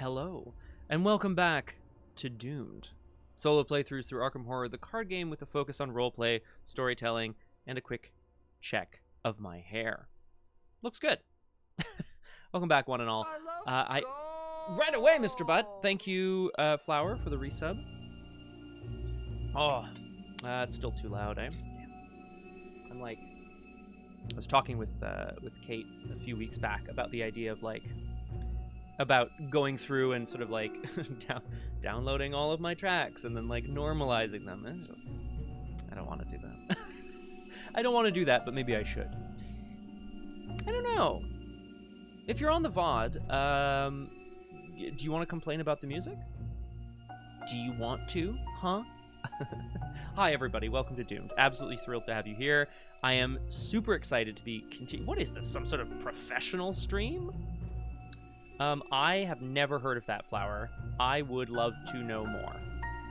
Hello, and welcome back to Doomed. Solo playthroughs through Arkham Horror, the card game with a focus on roleplay, storytelling, and a quick check of my hair. Looks good. Welcome back, one and all. Right away, Mr. Butt. Thank you, Flower, for the resub. Oh, it's still too loud, eh? Damn. I'm like, I was talking with Kate a few weeks back about the idea of about going through and sort of like downloading all of my tracks and then like normalizing them. It's just, I don't want to do that. I don't want to do that, but maybe I should. I don't know. If you're on the VOD, do you want to complain about the music? Do you want to? Huh? Hi, everybody. Welcome to Doomed. Absolutely thrilled to have you here. I am super excited to be What is this? Some sort of professional stream? I have never heard of that, Flower. I would love to know more.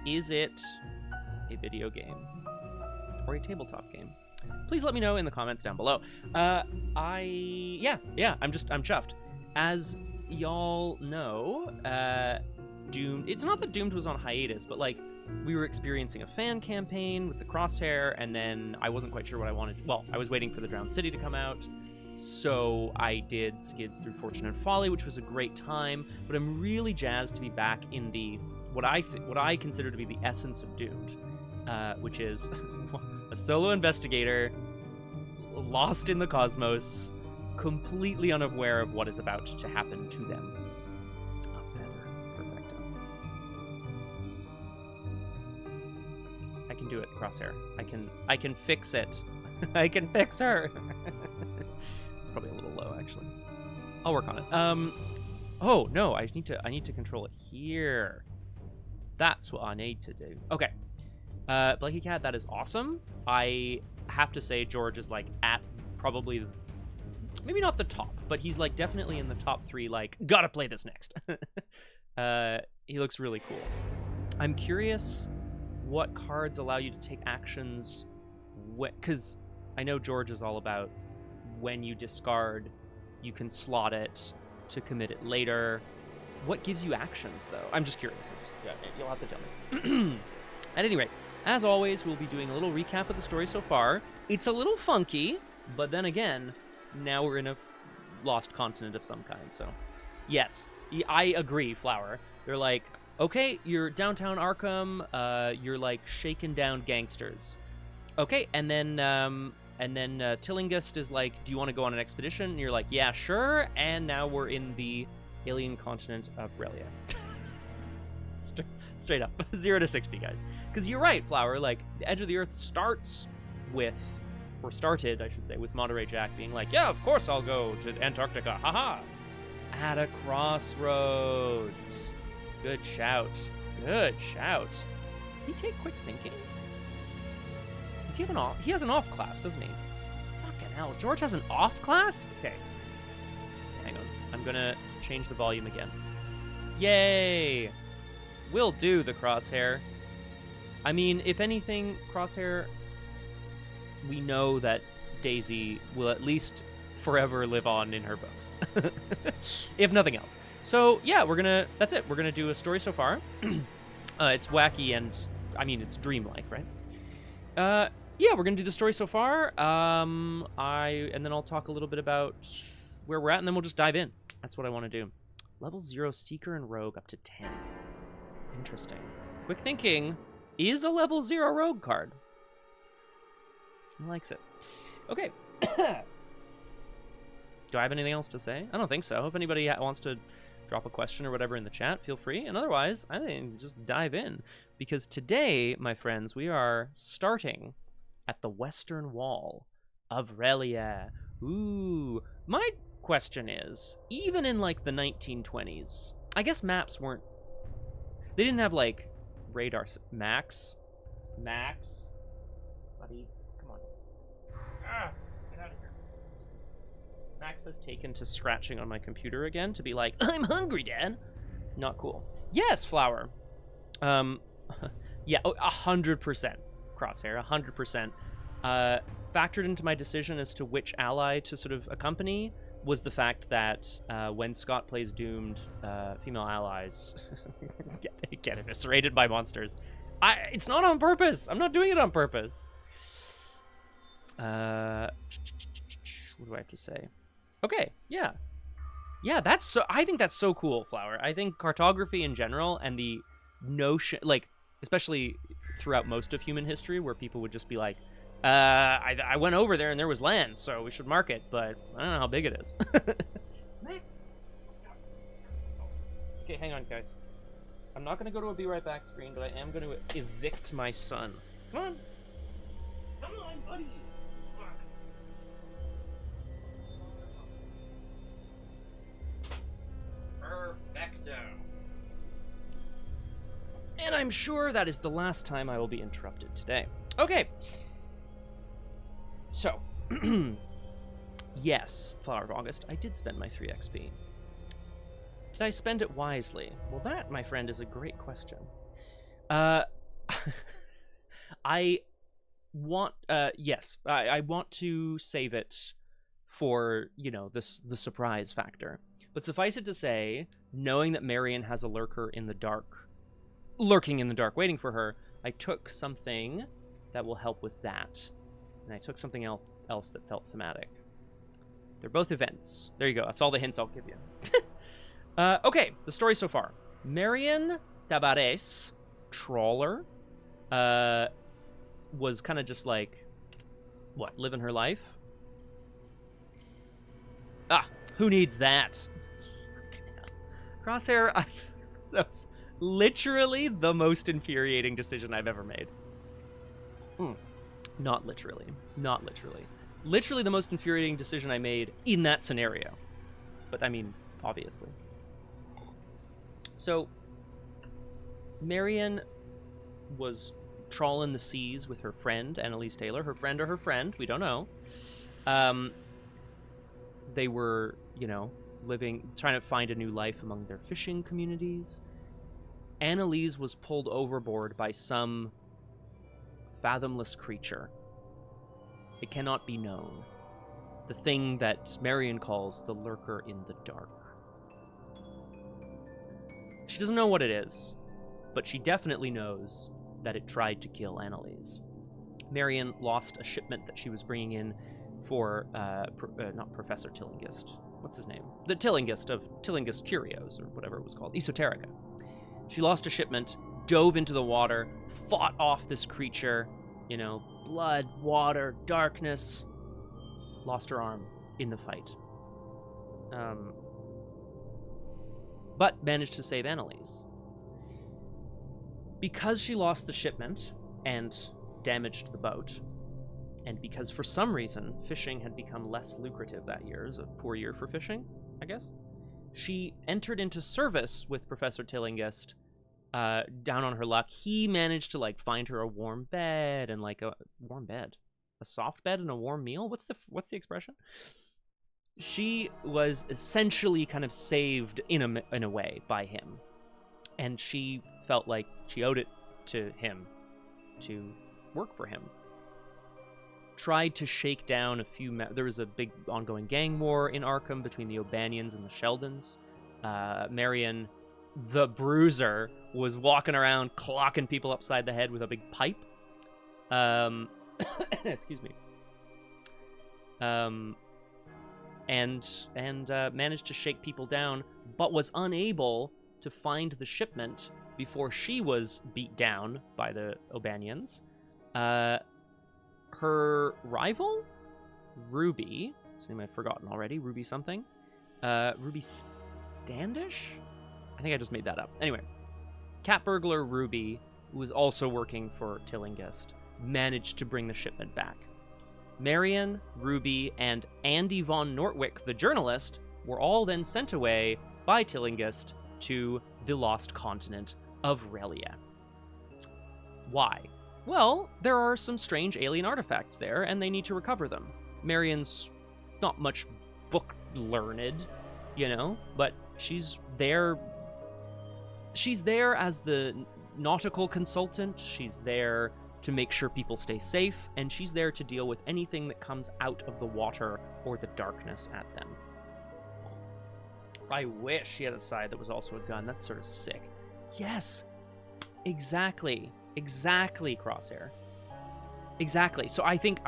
Is it a video game or a tabletop game? Please let me know in the comments down below. I'm chuffed. As y'all know, Doomed, it's not that Doomed was on hiatus, but like we were experiencing a fan campaign with the Crosshair, and then I wasn't quite sure what I wanted. Well, I was waiting for the Drowned City to come out. So I did Skids through Fortune and Folly, which was a great time, but I'm really jazzed to be back in the what I consider to be the essence of Doomed, which is a solo investigator lost in the cosmos, completely unaware of what is about to happen to them. A feather, perfecto. I can do it, Crosshair. I can fix it. I can fix her. It's probably a little low, actually. I'll work on it. Oh no, I need to control it here. That's what I need to do. Okay. Blakey Cat, that is awesome. I have to say George is like at probably maybe not the top, but he's like definitely in the top 3, like, gotta play this next. He looks really cool. I'm curious what cards allow you to take actions, because I know George is all about when you discard, you can slot it to commit it later. What gives you actions, though? I'm just curious. Yeah, you'll have to tell me. At any rate, as always, we'll be doing a little recap of the story so far. It's a little funky, but then again, now we're in a lost continent of some kind, so... Yes, I agree, Flower. They're like, okay, you're downtown Arkham, you're like shaking down gangsters. Okay, and then Tillingust is like, do you want to go on an expedition? And you're like, yeah, sure. And now we're in the alien continent of Relia. Straight up. 0 to 60, guys. Because you're right, Flower. Like, the Edge of the Earth started, I should say, with Monterey Jack being like, yeah, of course I'll go to Antarctica. Haha. At a crossroads. Good shout. Good shout. Can you take quick thinking? Does he have an off? He has an off class, doesn't he? Fucking hell. George has an off class? Okay. Hang on. I'm gonna change the volume again. Yay! Will do, the Crosshair. I mean, if anything, Crosshair, we know that Daisy will at least forever live on in her books. If nothing else. So, yeah, that's it. We're gonna do a story so far. It's wacky and, I mean, it's dreamlike, right? Yeah, we're gonna do the story so far. And then I'll talk a little bit about where we're at, and then we'll just dive in. That's what I want to do. Level 0 Seeker and Rogue up to 10. Interesting. Quick thinking is a level 0 Rogue card. He likes it. Okay. Do I have anything else to say? I don't think so. If anybody wants to drop a question or whatever in the chat, feel free. And otherwise, I think just dive in. Because today, my friends, we are starting at the western wall of Relia. Ooh. My question is, even in like the 1920s, I guess maps weren't... They didn't have like radar... Max? Buddy, come on. Get out of here. Max has taken to scratching on my computer again to be like, I'm hungry, Dad. Not cool. Yes, Flower. Yeah, 100%. Crosshair, 100%. Factored into my decision as to which ally to sort of accompany was the fact that when Scott plays doomed, female allies get eviscerated by monsters. It's not on purpose. I'm not doing it on purpose. What do I have to say? Okay, yeah. Yeah, I think that's so cool, Flower. I think cartography in general and the notion, like, especially throughout most of human history, where people would just be like, I went over there and there was land, so we should mark it, but I don't know how big it is. Max. Okay, hang on, guys. I'm not going to go to a be right back screen, but I am going to evict my son. Come on. Come on, buddy. Perfecto. And I'm sure that is the last time I will be interrupted today. Okay. So, yes, Flower of August, I did spend my 3 XP. Did I spend it wisely? Well, that, my friend, is a great question. I want, yes, I want to save it for, you know, the surprise factor. But suffice it to say, knowing that Marion has a lurking in the dark waiting for her, I took something that will help with that. And I took something else that felt thematic. They're both events. There you go. That's all the hints I'll give you. Okay, the story so far. Marion Tavares, trawler, was kind of just like, what, living her life? Ah, who needs that? Crosshair, that was literally the most infuriating decision I've ever made. Not literally. Not literally. Literally the most infuriating decision I made in that scenario. But, I mean, obviously. So, Marion was trawling the seas with her friend, Annalise Taylor. Her friend or her friend, we don't know. They were, you know, trying to find a new life among their fishing communities. Annalise was pulled overboard by some fathomless creature. It cannot be known. The thing that Marion calls the lurker in the dark. She doesn't know what it is, but she definitely knows that it tried to kill Annalise. Marion lost a shipment that she was bringing in for, not Professor Tillinghast. What's his name? The Tillinghast of Tillinghast Curios, or whatever it was called. Esoterica. She lost a shipment, dove into the water, fought off this creature, you know, blood, water, darkness. Lost her arm in the fight. But managed to save Annalise. Because she lost the shipment and damaged the boat, and because for some reason fishing had become less lucrative that year, it was a poor year for fishing, I guess, she entered into service with Professor Tillinghast, down on her luck. He managed to, like, find her a warm bed and, like, a warm bed, a soft bed and a warm meal. What's the expression? She was essentially kind of saved in a way by him, and she felt like she owed it to him to work for him. Tried to shake down a few... there was a big ongoing gang war in Arkham between the O'Banions and the Sheldons. Marion, the Bruiser, was walking around clocking people upside the head with a big pipe. Excuse me. And managed to shake people down, but was unable to find the shipment before she was beat down by the O'Banions. Her rival, Ruby, whose name I've forgotten already, Ruby something, Ruby Standish? I think I just made that up. Anyway, cat burglar Ruby, who was also working for Tillinghast, managed to bring the shipment back. Marion, Ruby, and Andy von Nortwick, the journalist, were all then sent away by Tillinghast to the lost continent of Relia. Why? Well, there are some strange alien artifacts there, and they need to recover them. Marion's not much book learned, you know, but she's there. She's there as the nautical consultant. She's there to make sure people stay safe, and she's there to deal with anything that comes out of the water or the darkness at them. I wish she had a side that was also a gun. That's sort of sick. Yes, exactly, Crosshair. Exactly. So I think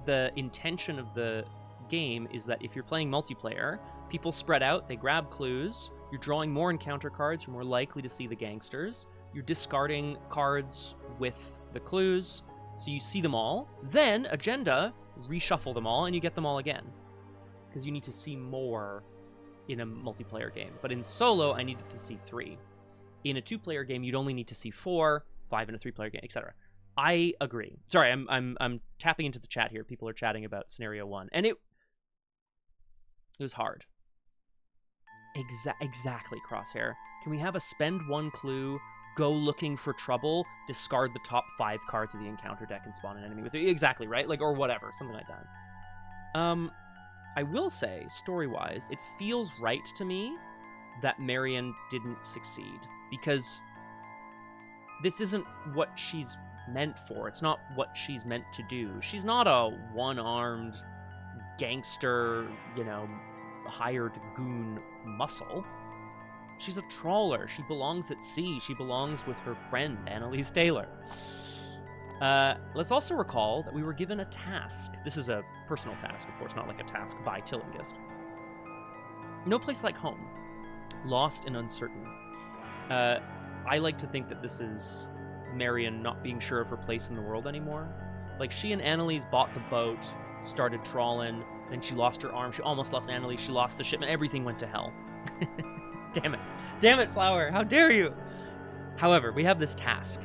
the intention of the game is that if you're playing multiplayer, people spread out, they grab clues, you're drawing more encounter cards, you're more likely to see the gangsters, you're discarding cards with the clues, so you see them all. Then, agenda, reshuffle them all, and you get them all again. Because you need to see more in a multiplayer game. But in solo, I needed to see 3. In a 2-player game, you'd only need to see 4, 5 in a 3-player game, etc. I agree. Sorry, I'm tapping into the chat here. People are chatting about scenario 1, and it was hard. Exactly, Crosshair. Can we have a spend 1 clue, go looking for trouble, discard the top 5 cards of the encounter deck and spawn an enemy with it? Exactly, right? Like, or whatever, something like that. I will say, story-wise, it feels right to me that Marion didn't succeed, because this isn't what she's meant for. It's not what she's meant to do. She's not a one-armed gangster, hired goon muscle. She's a trawler. She belongs at sea. She belongs with her friend, Annalise Taylor. Let's also recall that we were given a task. This is a personal task, of course, not like a task by Tillinghast. No place like home. Lost and uncertain. I like to think that this is Marion not being sure of her place in the world anymore. Like, she and Annalise bought the boat, started trawling, then she lost her arm, she almost lost Annalise, she lost the shipment, everything went to hell. Damn it. Damn it, Flower, how dare you! However, we have this task.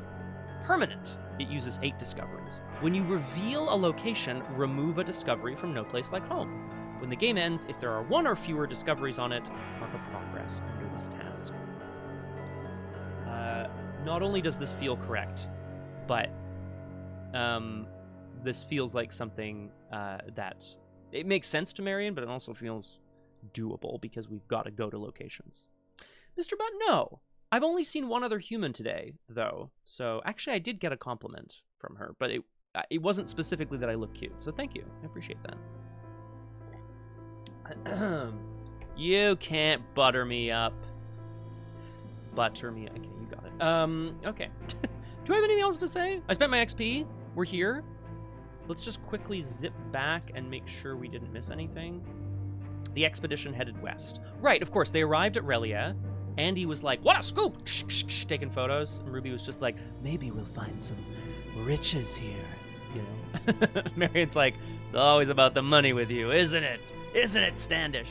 Permanent. It uses 8 discoveries. When you reveal a location, remove a discovery from No Place Like Home. When the game ends, if there are 1 or fewer discoveries on it, mark a progress under this task. Not only does this feel correct, but this feels like something that it makes sense to Marion, but it also feels doable because we've got to go to locations. Mr. Butt, no. I've only seen 1 other human today, though. So actually, I did get a compliment from her, but it wasn't specifically that I look cute. So thank you. I appreciate that. You can't butter me up. Butter me. Okay, you got it. Okay. Do I have anything else to say? I spent my XP. We're here. Let's just quickly zip back and make sure we didn't miss anything. The expedition headed west. Right, of course, they arrived at Relia. Andy was like, what a scoop! Taking photos. And Ruby was just like, maybe we'll find some riches here. Marion's like, it's always about the money with you, isn't it? Isn't it, Standish?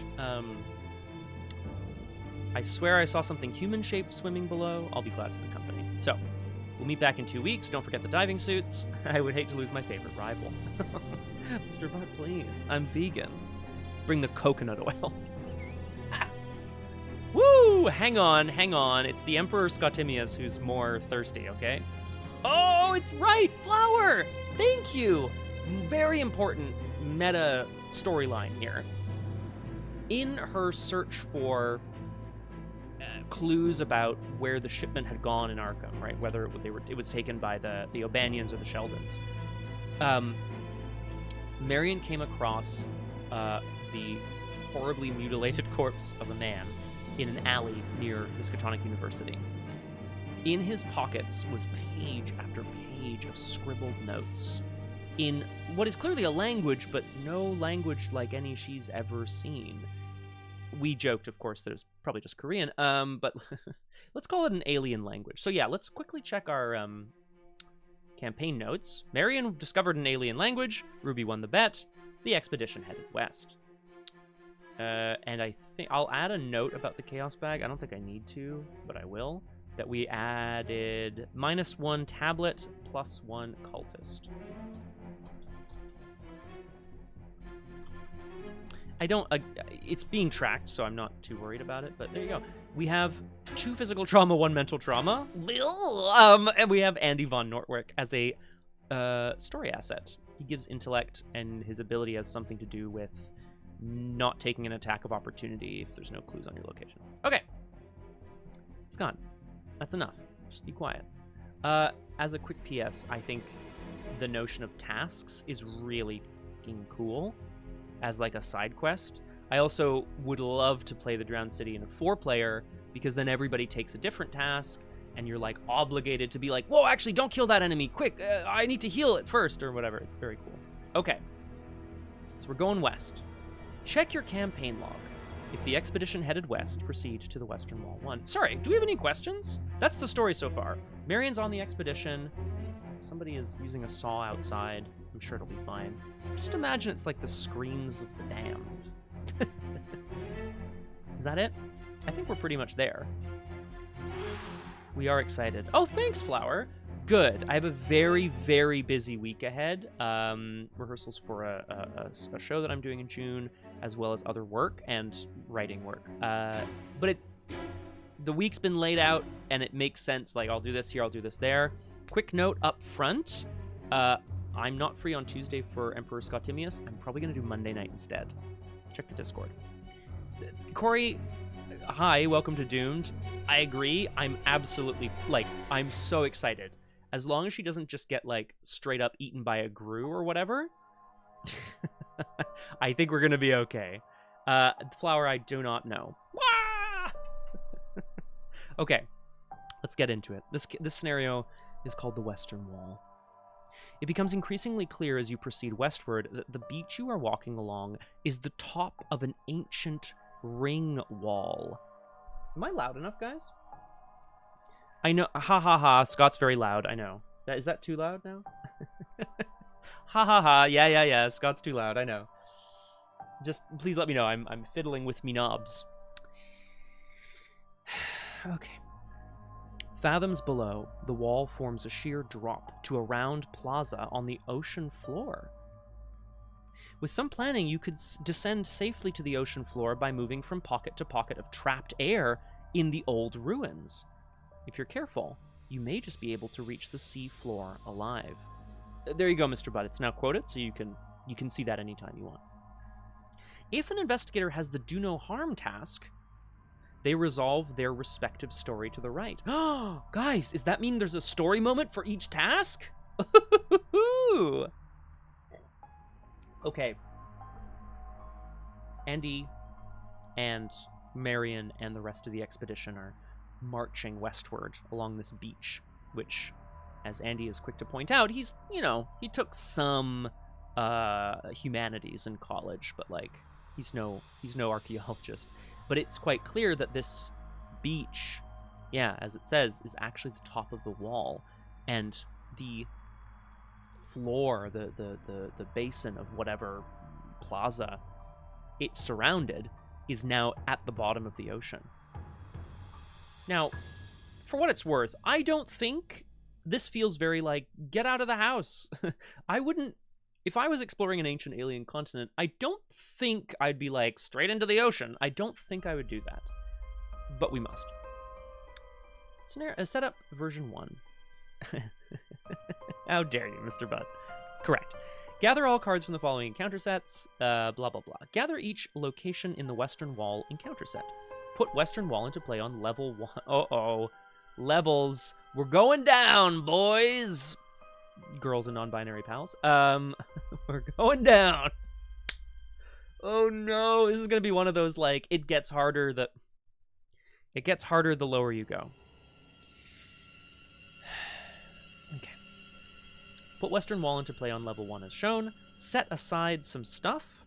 I swear I saw something human-shaped swimming below. I'll be glad for the company. So, we'll meet back in 2 weeks. Don't forget the diving suits. I would hate to lose my favorite rival. Mr. Butt, please. I'm vegan. Bring the coconut oil. Woo! Hang on. It's the Emperor Scotimius who's more thirsty, okay? Oh, it's right! Flower! Thank you! Very important meta storyline here. In her search for clues about where the shipment had gone in Arkham, right? Whether it was taken by the O'Banions or the Sheldons. Marion came across the horribly mutilated corpse of a man in an alley near Miskatonic University. In his pockets was page after page of scribbled notes in what is clearly a language, but no language like any she's ever seen. We joked, of course, that it was probably just Korean, but let's call it an alien language. So yeah, let's quickly check our campaign notes. Marion discovered an alien language. Ruby won the bet. The expedition headed west. And I think I'll add a note about the Chaos Bag. I don't think I need to, but I will. That we added -1 tablet, +1 cultist. It's being tracked, so I'm not too worried about it, but there you go. We have 2 physical trauma, 1 mental trauma. And we have Andy von Nortwick as a story asset. He gives intellect, and his ability has something to do with not taking an attack of opportunity if there's no clues on your location. Okay. It's gone. That's enough. Just be quiet. As a quick PS, I think the notion of tasks is really fucking cool as like a side quest. I also would love to play the Drowned City in a 4-player, because then everybody takes a different task, and you're like obligated to be like, whoa, actually don't kill that enemy, quick, I need to heal it first, or whatever. It's very cool. Okay, so we're going west. Check your campaign log. If the expedition headed west, proceed to the Western Wall 1. Sorry, do we have any questions? That's the story so far. Marion's on the expedition. Somebody is using a saw outside. I'm sure it'll be fine. Just imagine it's like the screams of the damned. Is that it? I think we're pretty much there. We are excited. Oh, thanks, Flower. Good. I have a very, very busy week ahead. Rehearsals for a show that I'm doing in June, as well as other work and writing work. But the week's been laid out, and it makes sense. Like, I'll do this here, I'll do this there. Quick note up front. I'm not free on Tuesday for Emperor Scottimius. I'm probably going to do Monday night instead. Check the Discord. Corey, hi, welcome to Doomed. I agree. I'm absolutely, like, I'm so excited. As long as she doesn't just get, like, straight up eaten by a grue or whatever, I think we're going to be okay. Flower, I do not know. Okay, let's get into it. This scenario is called the Western Wall. It becomes increasingly clear as you proceed westward that the beach you are walking along is the top of an ancient ring wall. Am I loud enough, guys? I know. Ha ha ha. Scott's very loud. I know. Is that too loud now? Ha ha ha. Yeah. Scott's too loud. I know. Just please let me know. I'm fiddling with me knobs. Okay. Fathoms below, the wall forms a sheer drop to a round plaza on the ocean floor. With some planning, you could descend safely to the ocean floor by moving from pocket to pocket of trapped air in the old ruins. If you're careful, you may just be able to reach the sea floor alive. There you go, Mr. Butt. It's now quoted, so you can see that anytime you want. If an investigator has the do no harm task, they resolve their respective story to the right. Oh, guys, does that mean there's a story moment for each task? Okay. Andy and Marion and the rest of the expedition are marching westward along this beach, which, as Andy is quick to point out, he took some humanities in college, but like he's no archaeologist. But it's quite clear that this beach, yeah, as it says, is actually the top of the wall, and the floor, the basin of whatever plaza it's surrounded is now at the bottom of the ocean. Now, for what it's worth, I don't think this feels very like, get out of the house. I wouldn't, if I was exploring an ancient alien continent, I don't think I'd be like, straight into the ocean. I don't think I would do that. But we must. Setup version 1. How dare you, Mr. Butt. Correct. Gather all cards from the following encounter sets, blah, blah, blah. Gather each location in the Western Wall encounter set. Put Western Wall into play on level 1. Uh-oh. Levels. We're going down, boys. Girls and non-binary pals. We're going down. Oh no, this is going to be one of those, like, it gets harder the lower you go. Okay. Put Western Wall into play on level 1 as shown. Set aside some stuff.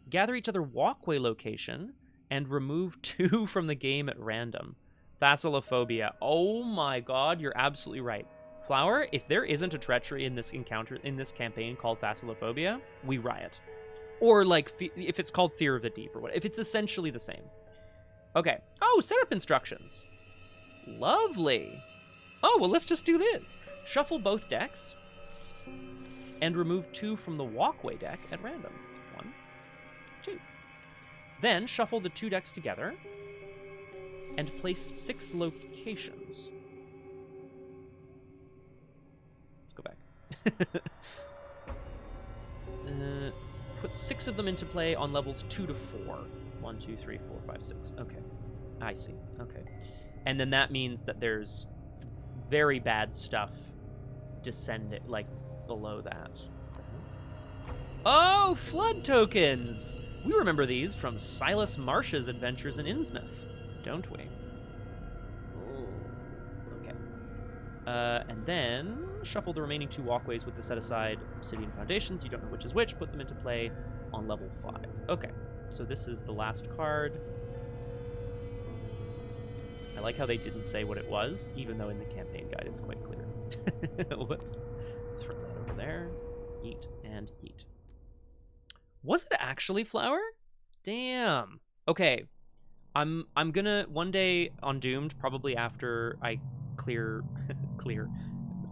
Gather each other walkway location. And remove 2 from the game at random. Thassallophobia. Oh my god, you're absolutely right. Flower, if there isn't a treachery in this campaign called Thassallophobia, we riot. Or, like, if it's called Fear of the Deep or what. If it's essentially the same. Okay. Oh, setup instructions. Lovely. Oh, well, let's just do this. Shuffle both decks. And remove 2 from the walkway deck at random. 1, 2. Then shuffle the 2 decks together. And place 6 locations. Let's go back. Put 6 of them into play on levels 2 to 4. 1, 2, 3, 4, 5, 6. Okay. I see. Okay. And then that means that there's very bad stuff descending, like, below that. Oh, flood tokens! We remember these from Silas Marsh's adventures in Innsmouth, don't we? Okay. And then shuffle the remaining 2 walkways with the set-aside obsidian foundations. You don't know which is which. Put them into play on level 5. Okay, so this is the last card. I like how they didn't say what it was, even though in the campaign guide it's quite clear. Whoops. Throw that over there. Yeet and yeet. Was it actually flour? Damn. Okay. I'm gonna one day on Doomed, probably after I clear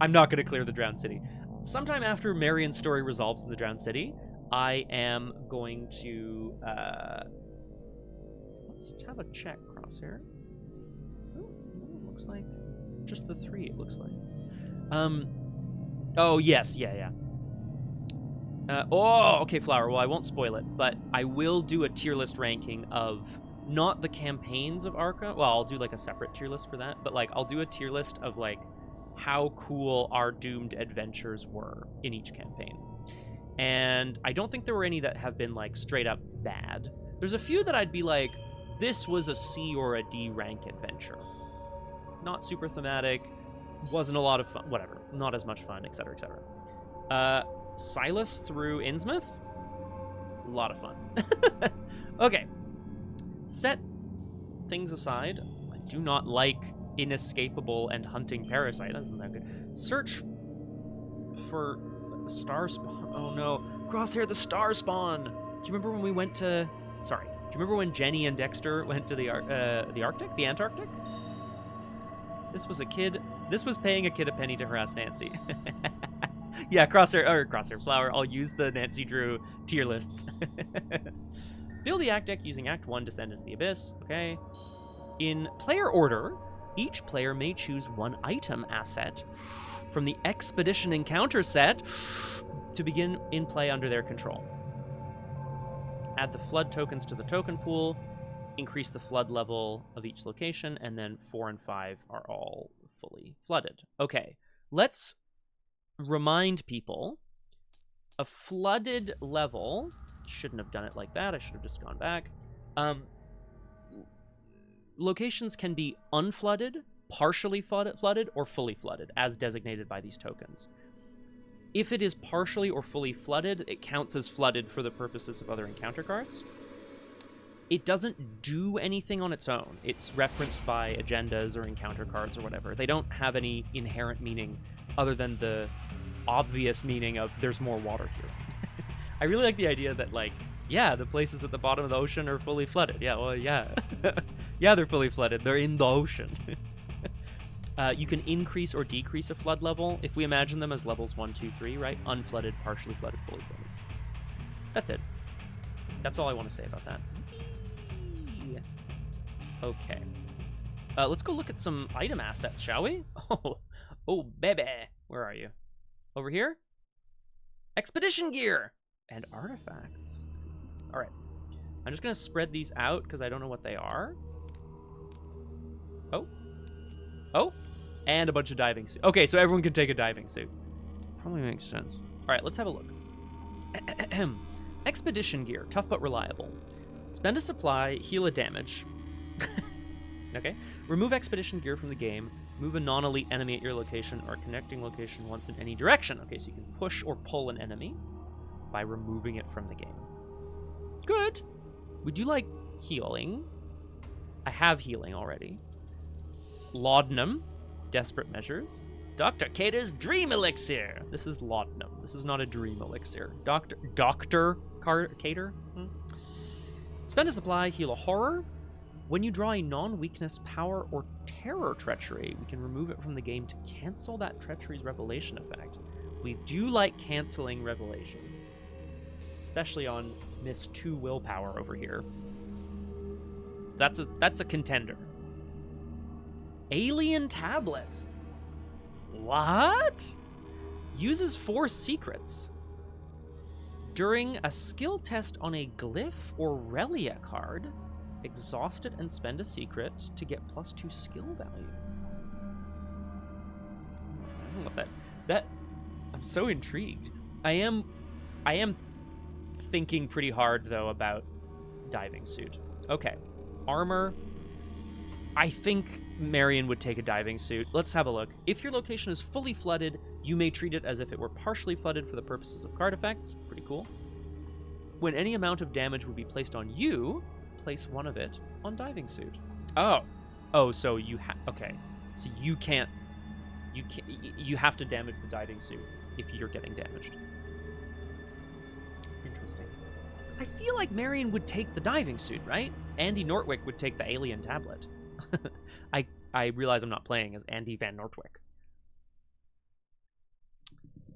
I'm not gonna clear the Drowned City. Sometime after Marion's story resolves in the Drowned City, I am going to let's have a check, Crosshair. Oh, looks like just the 3, it looks like. Oh yes, yeah. Okay, Flower. Well, I won't spoil it, but I will do a tier list ranking of not the campaigns of Arkham. Well, I'll do like a separate tier list for that, but like I'll do a tier list of like how cool our Doomed adventures were in each campaign. And I don't think there were any that have been like straight up bad. There's a few that I'd be like, this was a C or a D rank adventure. Not super thematic, wasn't a lot of fun, whatever, not as much fun, etc., etc. Silas through Innsmouth? A lot of fun. Okay. Set things aside. I do not like inescapable and hunting parasite. That isn't that good. Search for star spawn. Oh no. Crosshair, the star spawn. Do you remember when we went to... Sorry. Do you remember when Jenny and Dexter went to the Arctic? The Antarctic? This was a kid... This was paying a kid a penny to harass Nancy. Yeah, Crosshair Flower. I'll use the Nancy Drew tier lists. Build the Act deck using Act 1, Descend into the Abyss. Okay. In player order, each player may choose 1 item asset from the Expedition Encounter set to begin in play under their control. Add the flood tokens to the token pool, increase the flood level of each location, and then 4 and 5 are all fully flooded. Okay, let's remind people a flooded level... Shouldn't have done it like that. I should have just gone back. Locations can be unflooded, partially flooded, or fully flooded, as designated by these tokens. If it is partially or fully flooded, it counts as flooded for the purposes of other encounter cards. It doesn't do anything on its own. It's referenced by agendas or encounter cards or whatever. They don't have any inherent meaning other than the obvious meaning of there's more water here. I really like the idea that, like, yeah, the places at the bottom of the ocean are fully flooded. Yeah, well, yeah. Yeah, they're fully flooded. They're in the ocean. You can increase or decrease a flood level if we imagine them as levels 1, 2, 3, right? Unflooded, partially flooded, fully flooded. That's it. That's all I want to say about that. Okay. Let's go look at some item assets, shall we? Oh, baby. Where are you? Over here? Expedition gear! And artifacts. All right. I'm just going to spread these out because I don't know what they are. Oh. And a bunch of diving suits. Okay, so everyone can take a diving suit. Probably makes sense. All right, let's have a look. Expedition gear. Tough but reliable. Spend a supply, heal a damage. Okay. Remove expedition gear from the game. Move a non-elite enemy at your location or connecting location once in any direction. Okay, so you can push or pull an enemy by removing it from the game. Good. Would you like healing? I have healing already. Laudanum. Desperate measures. Dr. Cater's Dream Elixir. This is laudanum. This is not a dream elixir. Dr. Cater? Spend a supply, heal a horror. When you draw a non-weakness, power, or terror treachery, we can remove it from the game to cancel that treachery's revelation effect. We do like canceling revelations. Especially on Miss 2 willpower over here. That's a contender. Alien tablet. What? Uses 4 secrets. During a skill test on a glyph or relia card, exhaust it and spend a secret to get +2 skill value. I don't know that. I'm so intrigued. I am thinking pretty hard though about diving suit. Okay. Armor. I think Marion would take a diving suit. Let's have a look. If your location is fully flooded, you may treat it as if it were partially flooded for the purposes of card effects. Pretty cool. When any amount of damage would be placed on you, place one of it on diving suit. Oh. Oh, so you okay. So you have to damage the diving suit if you're getting damaged. Interesting. I feel like Marion would take the diving suit, right? Andy Nortwick would take the alien tablet. I realize I'm not playing as Andy Van Nortwick.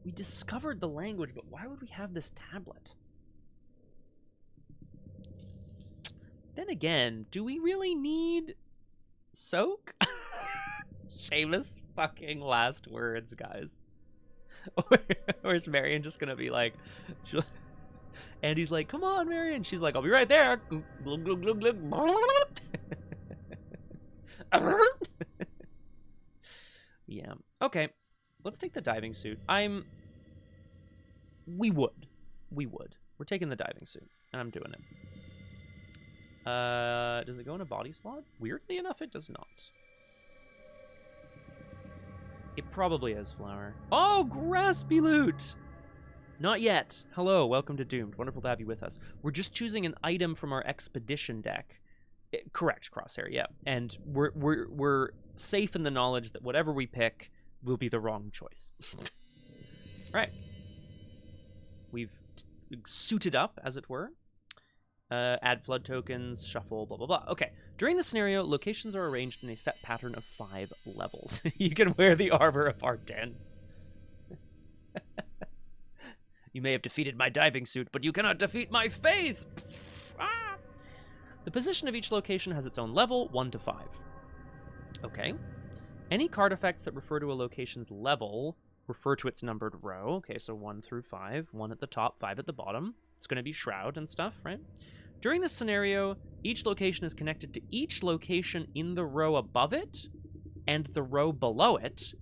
We discovered the language, but why would we have this tablet? Then again, do we really need soak? Famous fucking last words, guys. Or is Marion just gonna be like, Andy's like, come on, Marion. She's like, I'll be right there. Yeah. Okay. Let's take the diving suit. We would. We're taking the diving suit, and I'm doing it. Does it go in a body slot? Weirdly enough, it does not. It probably is Flower. Oh, Graspy Loot! Not yet. Hello, welcome to Doomed. Wonderful to have you with us. We're just choosing an item from our expedition deck. Correct, Crosshair, yeah. And we're safe in the knowledge that whatever we pick will be the wrong choice. Alright. We've suited up, as it were. Add flood tokens, shuffle, blah, blah, blah. Okay. During the scenario, locations are arranged in a set pattern of 5 levels. You can wear the armor of R10. You may have defeated my diving suit, but you cannot defeat my faith! Ah! The position of each location has its own level, 1 to 5. Okay. Any card effects that refer to a location's level refer to its numbered row. Okay, so 1 through 5. 1 at the top, 5 at the bottom. It's going to be Shroud and stuff, right? During this scenario, each location is connected to each location in the row above it and the row below it.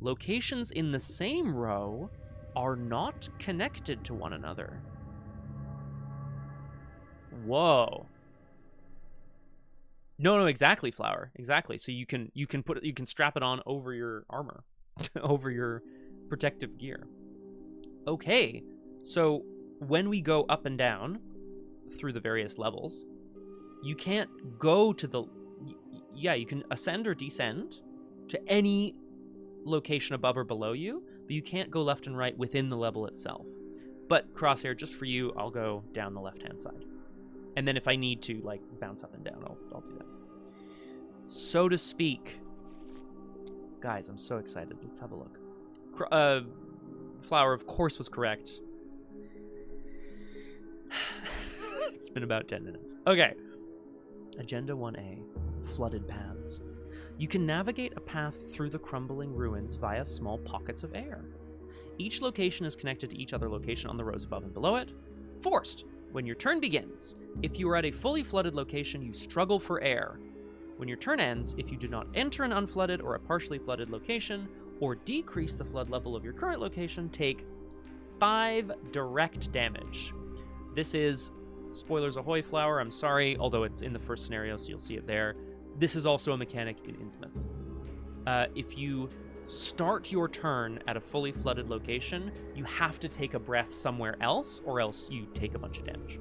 Locations in the same row are not connected to one another. Whoa. No, exactly, Flower. Exactly. So you can strap it on over your armor, over your protective gear. Okay. So when we go up and down through the various levels, you can't go to the... Yeah, you can ascend or descend to any location above or below you, but you can't go left and right within the level itself. But Crosshair, just for you, I'll go down the left-hand side. And then if I need to, like, bounce up and down, I'll do that. So to speak. Guys, I'm so excited. Let's have a look. Flower, of course, was correct. It's been about 10 minutes. Okay. Agenda 1A. Flooded paths. You can navigate a path through the crumbling ruins via small pockets of air. Each location is connected to each other location on the rows above and below it. Forced. When your turn begins, if you are at a fully flooded location, you struggle for air. When your turn ends, if you do not enter an unflooded or a partially flooded location, or decrease the flood level of your current location, take 5 direct damage. This is, spoilers ahoy, Flower, I'm sorry, although it's in the first scenario, so you'll see it there. This is also a mechanic in Innsmouth. If you start your turn at a fully flooded location, you have to take a breath somewhere else, or else you take a bunch of damage.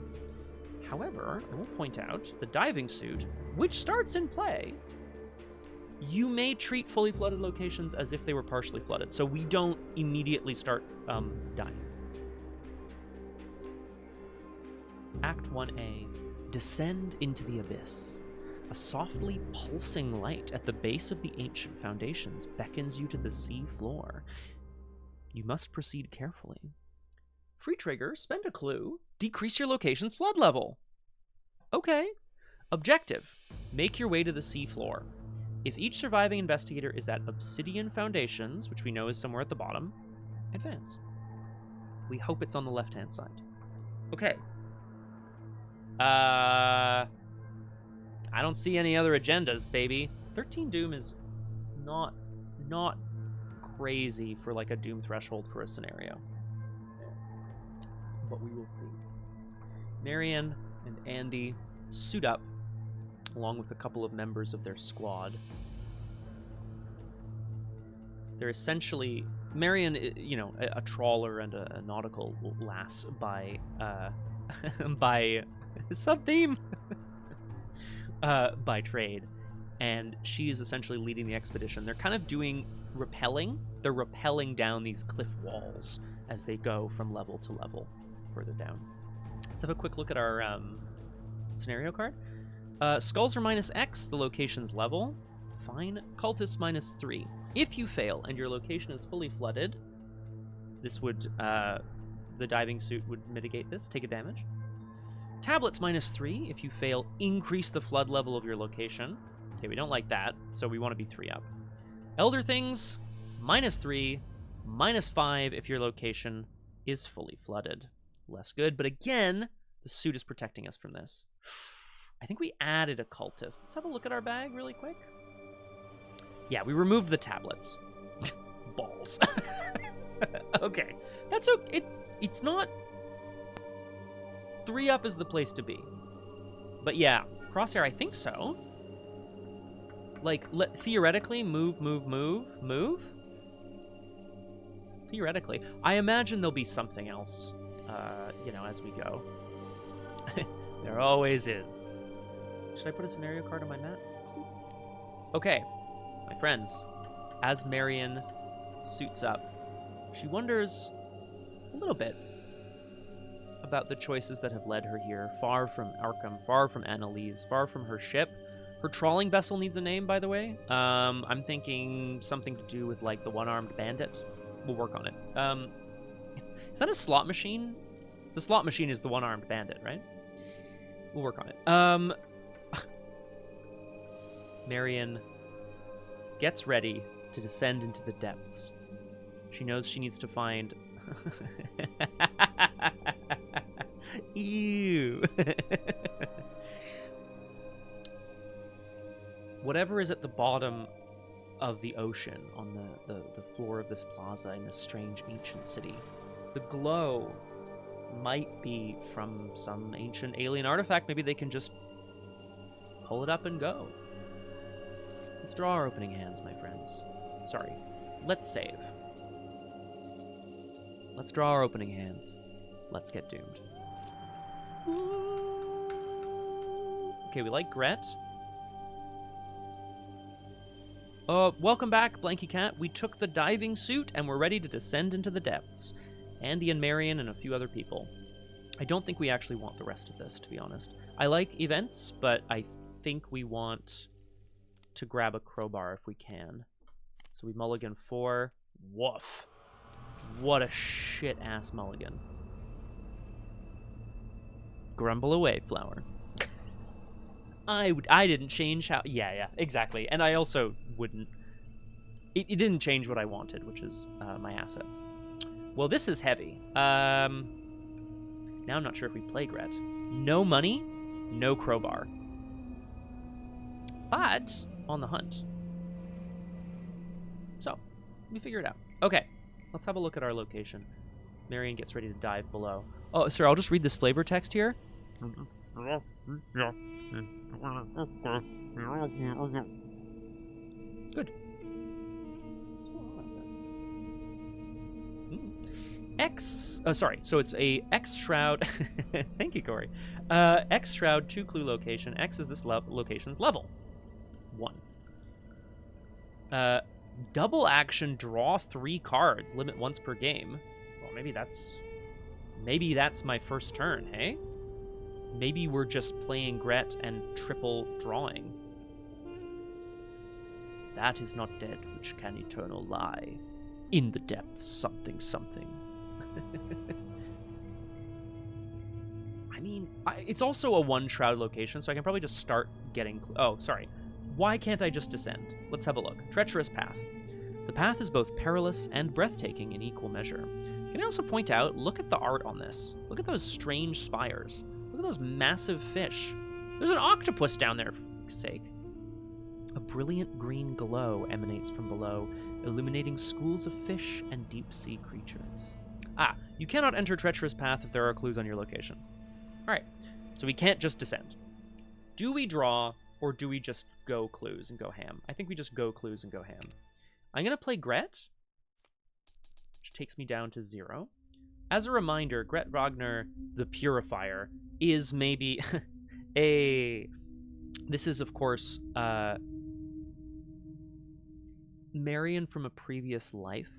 However, I will point out, the diving suit, which starts in play, you may treat fully flooded locations as if they were partially flooded, so we don't immediately start dying. Act 1A, Descend into the Abyss. A softly pulsing light at the base of the ancient foundations beckons you to the sea floor. You must proceed carefully. Free trigger, spend a clue, decrease your location's flood level. Okay. Objective, make your way to the sea floor. If each surviving investigator is at Obsidian Foundations, which we know is somewhere at the bottom, advance. We hope it's on the left-hand side. Okay. I don't see any other agendas, baby. 13 Doom is not crazy for like a Doom threshold for a scenario. But we will see. Marion, and Andy suit up along with a couple of members of their squad. They're essentially Marion, you know, a trawler and a nautical lass by by sub-theme by trade, and she is essentially leading the expedition. They're kind of doing rappelling. They're rappelling down these cliff walls as they go from level to level further down. Let's have a quick look at our scenario card. Skulls are -X, the location's level. Fine. Cultists -3. If you fail and your location is fully flooded, this would, the diving suit would mitigate this, take advantage. Tablets -3. If you fail, increase the flood level of your location. Okay, we don't like that, so we want to be 3 up. Elder Things, -3, -5 if your location is fully flooded. Less good, but again, the suit is protecting us from this. I think we added a cultist. Let's have a look at our bag really quick. Yeah, we removed the tablets. Balls. Okay. That's okay. It's not... 3 up is the place to be. But yeah, Crosshair, I think so. Like, theoretically, move. Theoretically. I imagine there'll be something else, you know, as we go. There always is. Should I put a scenario card on my map? Okay, my friends. As Marion suits up, she wonders a little bit about the choices that have led her here, far from Arkham, far from Annalise, far from her ship. Her trawling vessel needs a name, by the way. I'm thinking something to do with, like, the one-armed bandit. We'll work on it. Is that a slot machine? The slot machine is the one-armed bandit, right? We'll work on it. Marion gets ready to descend into the depths. She knows she needs to find... Ew. Whatever is at the bottom of the ocean on the floor of this plaza in this strange ancient city. The glow might be from some ancient alien artifact. Maybe they can just pull it up and go. Let's draw our opening hands, my friends. Sorry. Let's save. Let's draw our opening hands. Let's get doomed. Okay, we like Gret. Welcome back, Blanky Cat. We took the diving suit and we're ready to descend into the depths. Andy and Marion and a few other people. I don't think we actually want the rest of this, to be honest. I like events, but I think we want to grab a crowbar if we can. So we mulligan 4. Woof. What a shit-ass mulligan. Grumble away, flower. I didn't change how... Yeah, exactly. And I also wouldn't... It didn't change what I wanted, which is my assets. Well, this is heavy. Now I'm not sure if we play Gret. No money, no crowbar. But on the hunt. So, let me figure it out. Okay, let's have a look at our location. Marion gets ready to dive below. Oh, sir, I'll just read this flavor text here. Good. So it's a X Shroud. Thank you, Corey. X Shroud 2 clue location. X is this location's level 1. Double action, draw 3 cards, limit once per game. Well, maybe that's my first turn, hey? Maybe we're just playing Gret and triple drawing. That is not dead which can eternal lie. In the depths, something. I mean, it's also a 1 shroud location, so I can probably just start getting... Oh, sorry. Why can't I just descend? Let's have a look. Treacherous path. The path is both perilous and breathtaking in equal measure. Can I also point out, look at the art on this. Look at those strange spires. Look at those massive fish. There's an octopus down there, for fuck's sake. A brilliant green glow emanates from below, illuminating schools of fish and deep-sea creatures. You cannot enter Treacherous Path if there are clues on your location. Alright, So we can't just descend. Do we draw, or do we just go clues and go ham? I think we just go clues and go ham. I'm going to play Gret, which takes me down to 0. As a reminder, Gret Wagner, the Purifier, is maybe a... This is, of course, Marion from a previous life.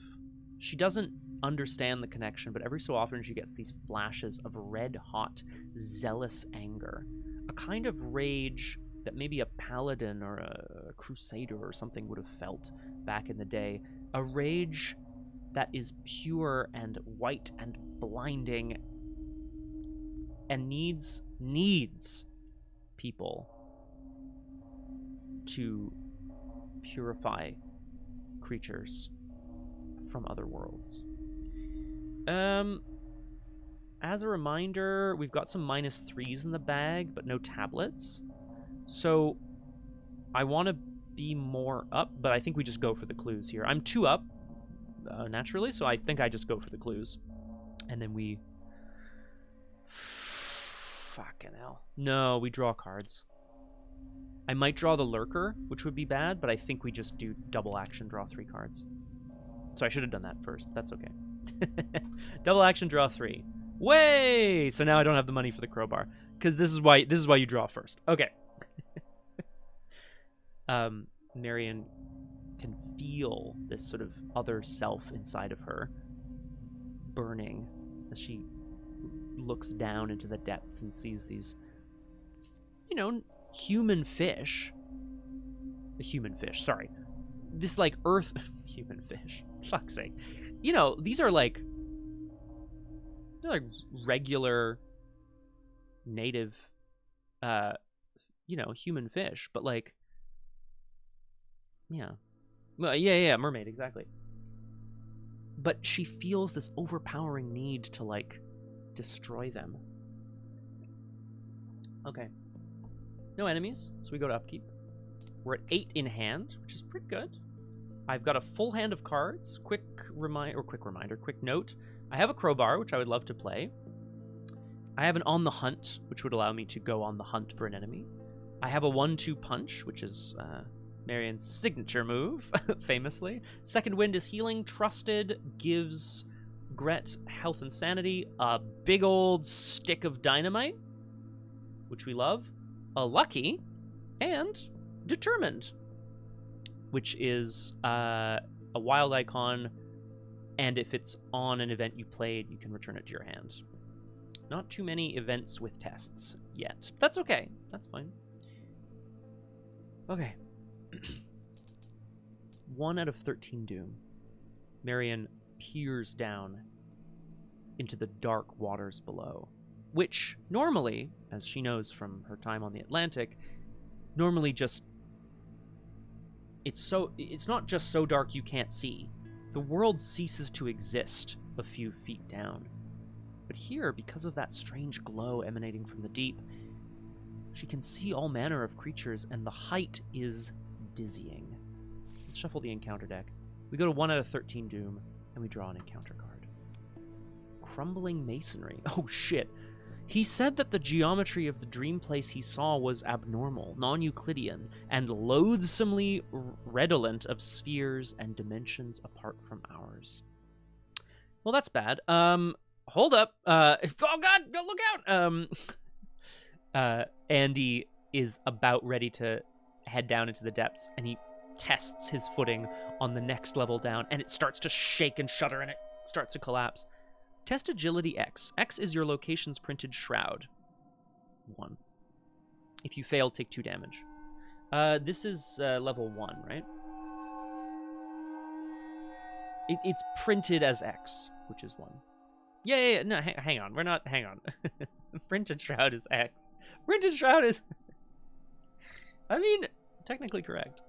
She doesn't understand the connection, but every so often she gets these flashes of red-hot, zealous anger. A kind of rage that maybe a paladin or a crusader or something would have felt back in the day. A rage that is pure and white and blinding and needs people to purify creatures from other worlds. As a reminder, we've got some -3s in the bag, but no tablets. So I want to be more up, but I think we just go for the clues here. I'm 2 up, naturally, so I think I just go for the clues. And then we... Fucking hell. No, we draw cards. I might draw the Lurker, which would be bad, but I think we just do double action, draw 3 cards. So I should have done that first. That's okay. Double action, draw 3. Way! So now I don't have the money for the crowbar, because this is why you draw first. Okay. Marion can feel this sort of other self inside of her burning as she looks down into the depths and sees these, human fish. Human fish, sorry. This, like, earth... human fish. Fuck's sake. These are, like... They're, like, regular native, human fish. But, like... Yeah. Well, yeah, mermaid, exactly. But she feels this overpowering need to, like, destroy them. Okay. No enemies, so we go to upkeep. We're at 8 in hand, which is pretty good. I've got a full hand of cards. Quick note. I have a crowbar, which I would love to play. I have an on the hunt, which would allow me to go on the hunt for an enemy. I have a 1-2 punch, which is Marion's signature move, famously. Second wind is healing. Trusted gives Gret health and sanity. A big old stick of dynamite, which we love. A lucky, and determined, which is a wild icon, and if it's on an event you played, you can return it to your hand. Not too many events with tests yet. That's okay. That's fine. Okay. 1 out of 13 doom. Marion peers down into the dark waters below, which normally, as she knows from her time on the Atlantic, normally just... It's not just so dark you can't see. The world ceases to exist a few feet down. But here, because of that strange glow emanating from the deep, she can see all manner of creatures, and the height is dizzying. Let's shuffle the encounter deck. We go to 1 out of 13 doom, and we draw an encounter card. Crumbling masonry. Oh, shit. He said that the geometry of the dream place he saw was abnormal, non-Euclidean, and loathsomely redolent of spheres and dimensions apart from ours. Well, that's bad. Hold up. Oh god, look out! Andy is about ready to head down into the depths, and he tests his footing on the next level down, and it starts to shake and shudder, and it starts to collapse. Test agility X. X is your location's printed shroud. 1. If you fail, take 2 damage. This is level 1, right? It's printed as X, which is 1. Yeah. No, hang on. We're not... Hang on. Printed shroud is X. Printed shroud is... I mean, technically correct.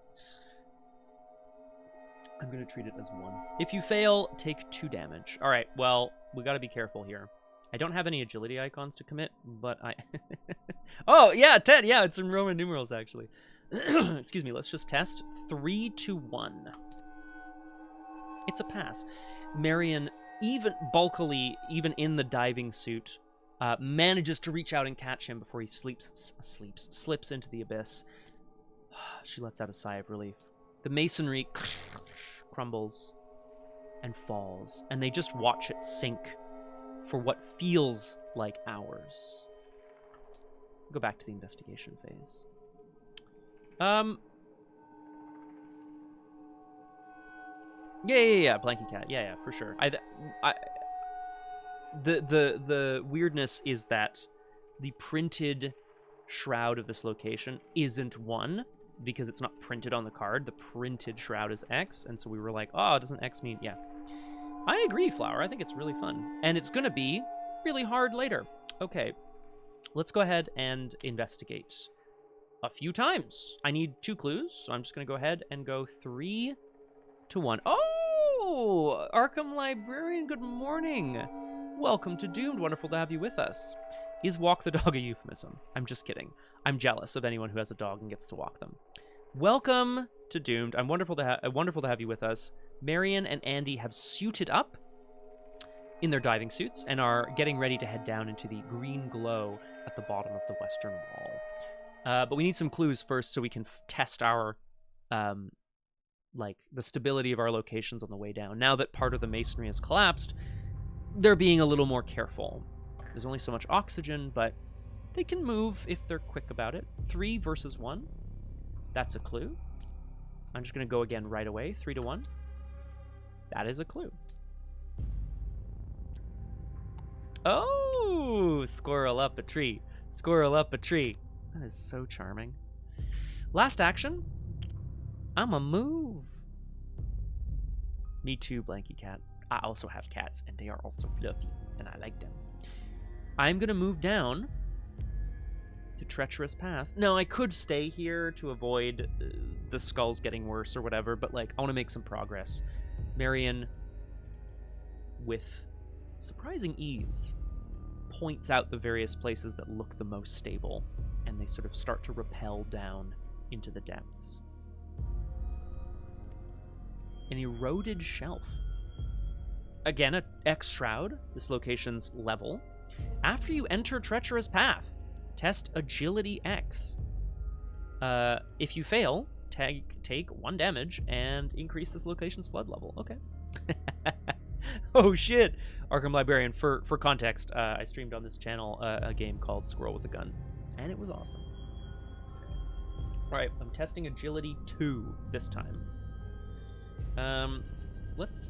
I'm going to treat it as 1. If you fail, take 2 damage. All right, well, we got to be careful here. I don't have any agility icons to commit, but I... Oh, yeah, 10. Yeah, it's in Roman numerals, actually. Excuse me, let's just test. 3 to 1. It's a pass. Marion, even bulkily, even in the diving suit, manages to reach out and catch him before he slips into the abyss. She lets out a sigh of relief. The masonry crumbles and falls, and they just watch it sink for what feels like hours. Go back to the investigation phase. Yeah, Blanky Cat. Yeah, for sure. The weirdness is that the printed shroud of this location isn't 1 because it's not printed on the card. The printed shroud is X, and so we were like, oh, doesn't X mean... Yeah. I agree, Flower. I think it's really fun. And it's going to be really hard later. Okay, let's go ahead and investigate a few times. I need 2 clues, so I'm just going to go ahead and go 3 to 1. Oh! Arkham Librarian, good morning. Welcome to Doomed. Wonderful to have you with us. Is walk the dog a euphemism? I'm just kidding. I'm jealous of anyone who has a dog and gets to walk them. Welcome to Doomed. I'm wonderful to have you with us. Marion and Andy have suited up in their diving suits and are getting ready to head down into the green glow at the bottom of the western wall. But we need some clues first so we can test our, the stability of our locations on the way down. Now that part of the masonry has collapsed, they're being a little more careful. There's only so much oxygen, but they can move if they're quick about it. 3 versus 1. That's a clue. I'm just going to go again right away. 3 to 1. That is a clue. Oh! Squirrel up a tree. Squirrel up a tree. That is so charming. Last action. I'ma move. Me too, Blanky Cat. I also have cats, and they are also fluffy, and I like them. I'm going to move down to Treacherous Path. Now, I could stay here to avoid the skulls getting worse or whatever, but, I want to make some progress. Marion, with surprising ease, points out the various places that look the most stable, and they sort of start to rappel down into the depths. An eroded shelf. Again, an X shroud. This location's level. After you enter Treacherous Path, test Agility X. If you fail, take 1 damage and increase this location's flood level. Okay. Oh shit! Arkham Librarian, for context, I streamed on this channel a game called Squirrel with a Gun, and it was awesome. Alright, I'm testing Agility 2 this time. Let's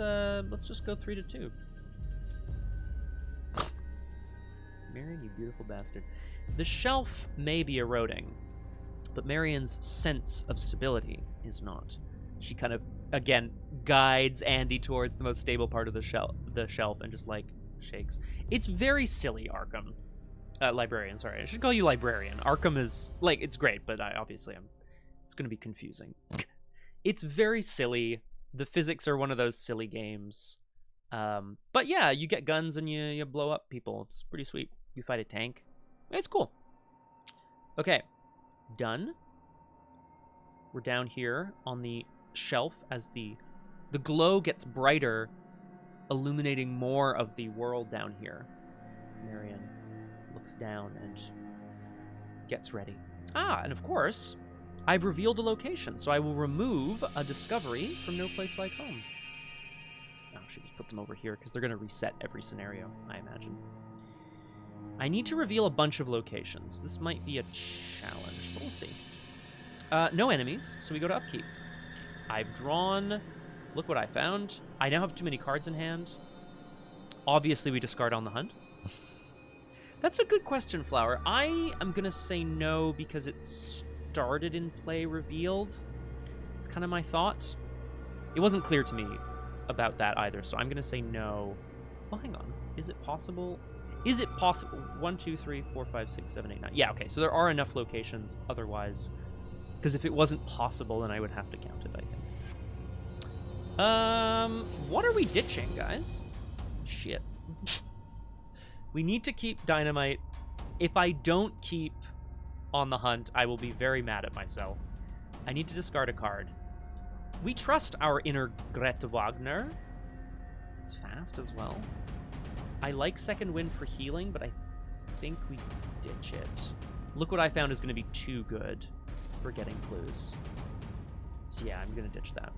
just go 3 to 2. Marion, you beautiful bastard. The shelf may be eroding, but Marion's sense of stability is not. She kind of, again, guides Andy towards the most stable part of the shelf and just, shakes. It's very silly, Arkham. Librarian, sorry. I should call you Librarian. Arkham is, it's great, but it's going to be confusing. It's very silly. The physics are one of those silly games. But yeah, you get guns and you blow up people. It's pretty sweet. You fight a tank. It's cool. Okay. Done. We're down here on the shelf as the glow gets brighter, illuminating more of the world down here. Marion looks down and gets ready. And of course, I've revealed a location, so I will remove a discovery from No Place Like Home. I should just put them over here, because they're going to reset every scenario, I imagine. I need to reveal a bunch of locations. This might be a challenge, but we'll see. No enemies, so we go to Upkeep. I've drawn... Look what I found. I now have too many cards in hand. Obviously, we discard On the Hunt. That's a good question, Flower. I am going to say no, because it's started in play revealed. It's kind of my thought. It wasn't clear to me about that either, so I'm going to say no. Well, hang on. Is it possible? Is it possible? 1, 2, 3, 4, 5, 6, 7, 8, 9. Yeah, okay. So there are enough locations otherwise. Because if it wasn't possible, then I would have to count it, I think. What are we ditching, guys? Shit. We need to keep Dynamite. If I don't keep On the Hunt, I will be very mad at myself. I need to discard a card. We trust our inner Greta Wagner. It's fast as well. I like Second Wind for healing, but I think we ditch it. Look what I found is going to be too good for getting clues. So yeah, I'm going to ditch that.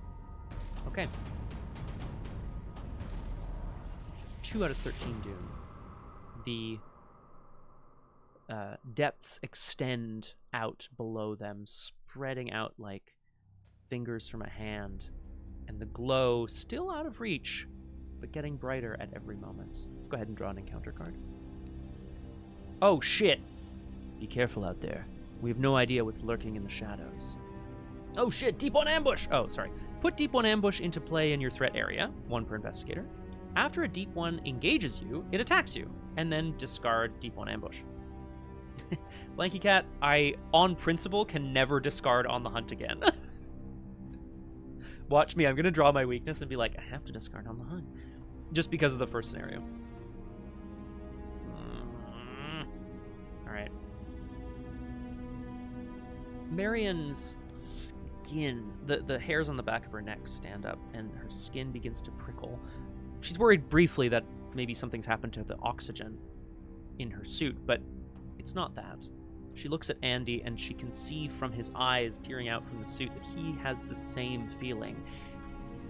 Okay. 2 out of 13 Doom. The depths extend out below them, spreading out like fingers from a hand, and the glow still out of reach, but getting brighter at every moment. Let's go ahead and draw an encounter card. Oh shit! Be careful out there. We have no idea what's lurking in the shadows. Oh shit, Deep One Ambush! Oh, sorry. Put Deep One Ambush into play in your threat area, 1 per investigator. After a Deep One engages you, it attacks you, and then discard Deep One Ambush. Blanky Cat, I, on principle, can never discard on the hunt again. Watch me, I'm going to draw my weakness and be like, I have to discard on the hunt. Just because of the first scenario. Alright. Marion's skin, the hairs on the back of her neck stand up, and her skin begins to prickle. She's worried briefly that maybe something's happened to the oxygen in her suit, but it's not that. She looks at Andy, and she can see from his eyes peering out from the suit that he has the same feeling.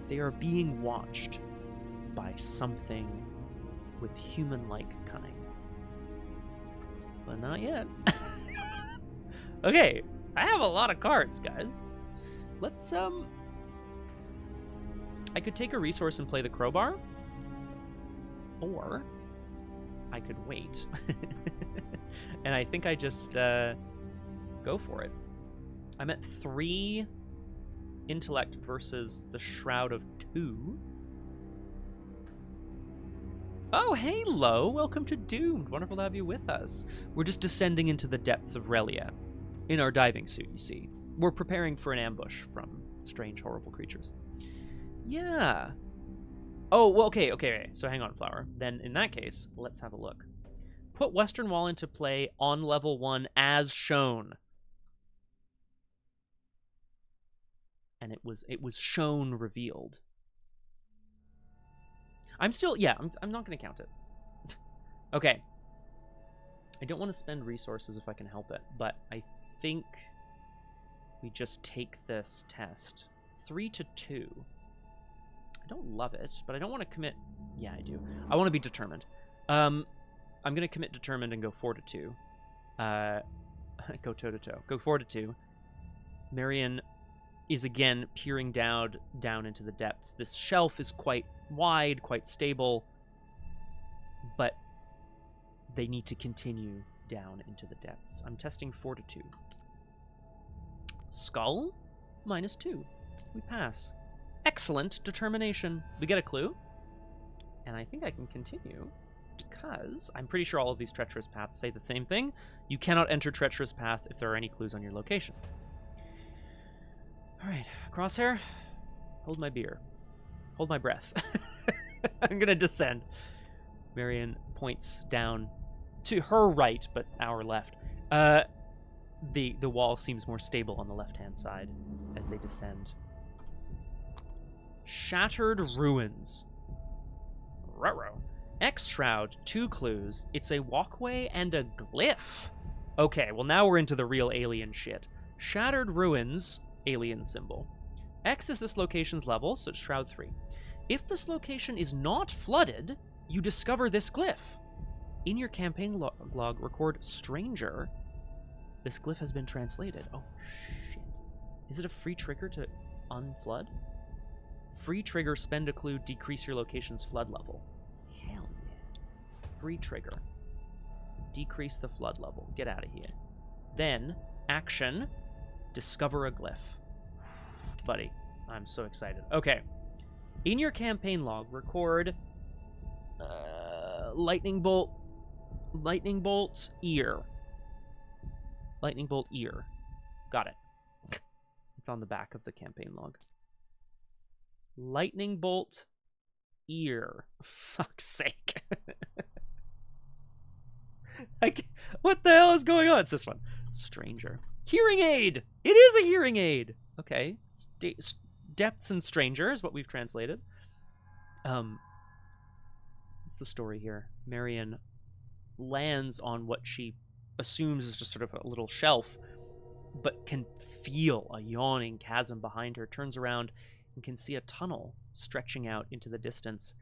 They are being watched by something with human-like cunning. But not yet. Okay, I have a lot of cards, guys. Let's, I could take a resource and play the crowbar, or I could wait. And I think I just go for it. I'm at 3 intellect versus the Shroud of 2. Oh, hey, Lo. Welcome to Doomed. Wonderful to have you with us. We're just descending into the depths of Relia. In our diving suit, you see. We're preparing for an ambush from strange, horrible creatures. Yeah. Oh, well, okay. So hang on, Flower. Then in that case, let's have a look. Put Western Wall into play on level 1 as shown. And it was shown revealed. I'm not going to count it. Okay. I don't want to spend resources if I can help it, but I think we just take this test. 3 to 2. I don't love it, but I don't want to commit. Yeah, I do. I want to be determined. I'm going to commit determined and go 4 to 2. Go toe to toe. Go 4 to 2. Marion is again peering down into the depths. This shelf is quite wide, quite stable, but they need to continue down into the depths. I'm testing 4 to 2. Skull, -2. We pass. Excellent determination. We get a clue, and I think I can continue because I'm pretty sure all of these treacherous paths say the same thing. You cannot enter treacherous path if there are any clues on your location. All right, Crosshair, hold my beer. Hold my breath. I'm going to descend. Marion points down to her right, but our left. The wall seems more stable on the left-hand side as they descend. Shattered Ruins. Ruh-roh. X-Shroud, 2 clues. It's a walkway and a glyph. Okay, well now we're into the real alien shit. Shattered Ruins, alien symbol. X is this location's level, so it's Shroud 3. If this location is not flooded, you discover this glyph. In your campaign log, record Stranger. This glyph has been translated. Oh, shit. Is it a free trigger to unflood? Free trigger, spend a clue, decrease your location's flood level. Hell yeah. Free trigger. Decrease the flood level. Get out of here. Then, action, discover a glyph. Buddy, I'm so excited. Okay. In your campaign log, record lightning bolt ear. Lightning bolt ear. Got it. It's on the back of the campaign log. Lightning bolt ear. Fuck's sake. What the hell is going on? It's this one. Stranger. Hearing aid! It is a hearing aid! Okay. Depths and Stranger is what we've translated. What's the story here? Marion lands on what she assumes is just sort of a little shelf, but can feel a yawning chasm behind her, turns around and can see a tunnel stretching out into the distance.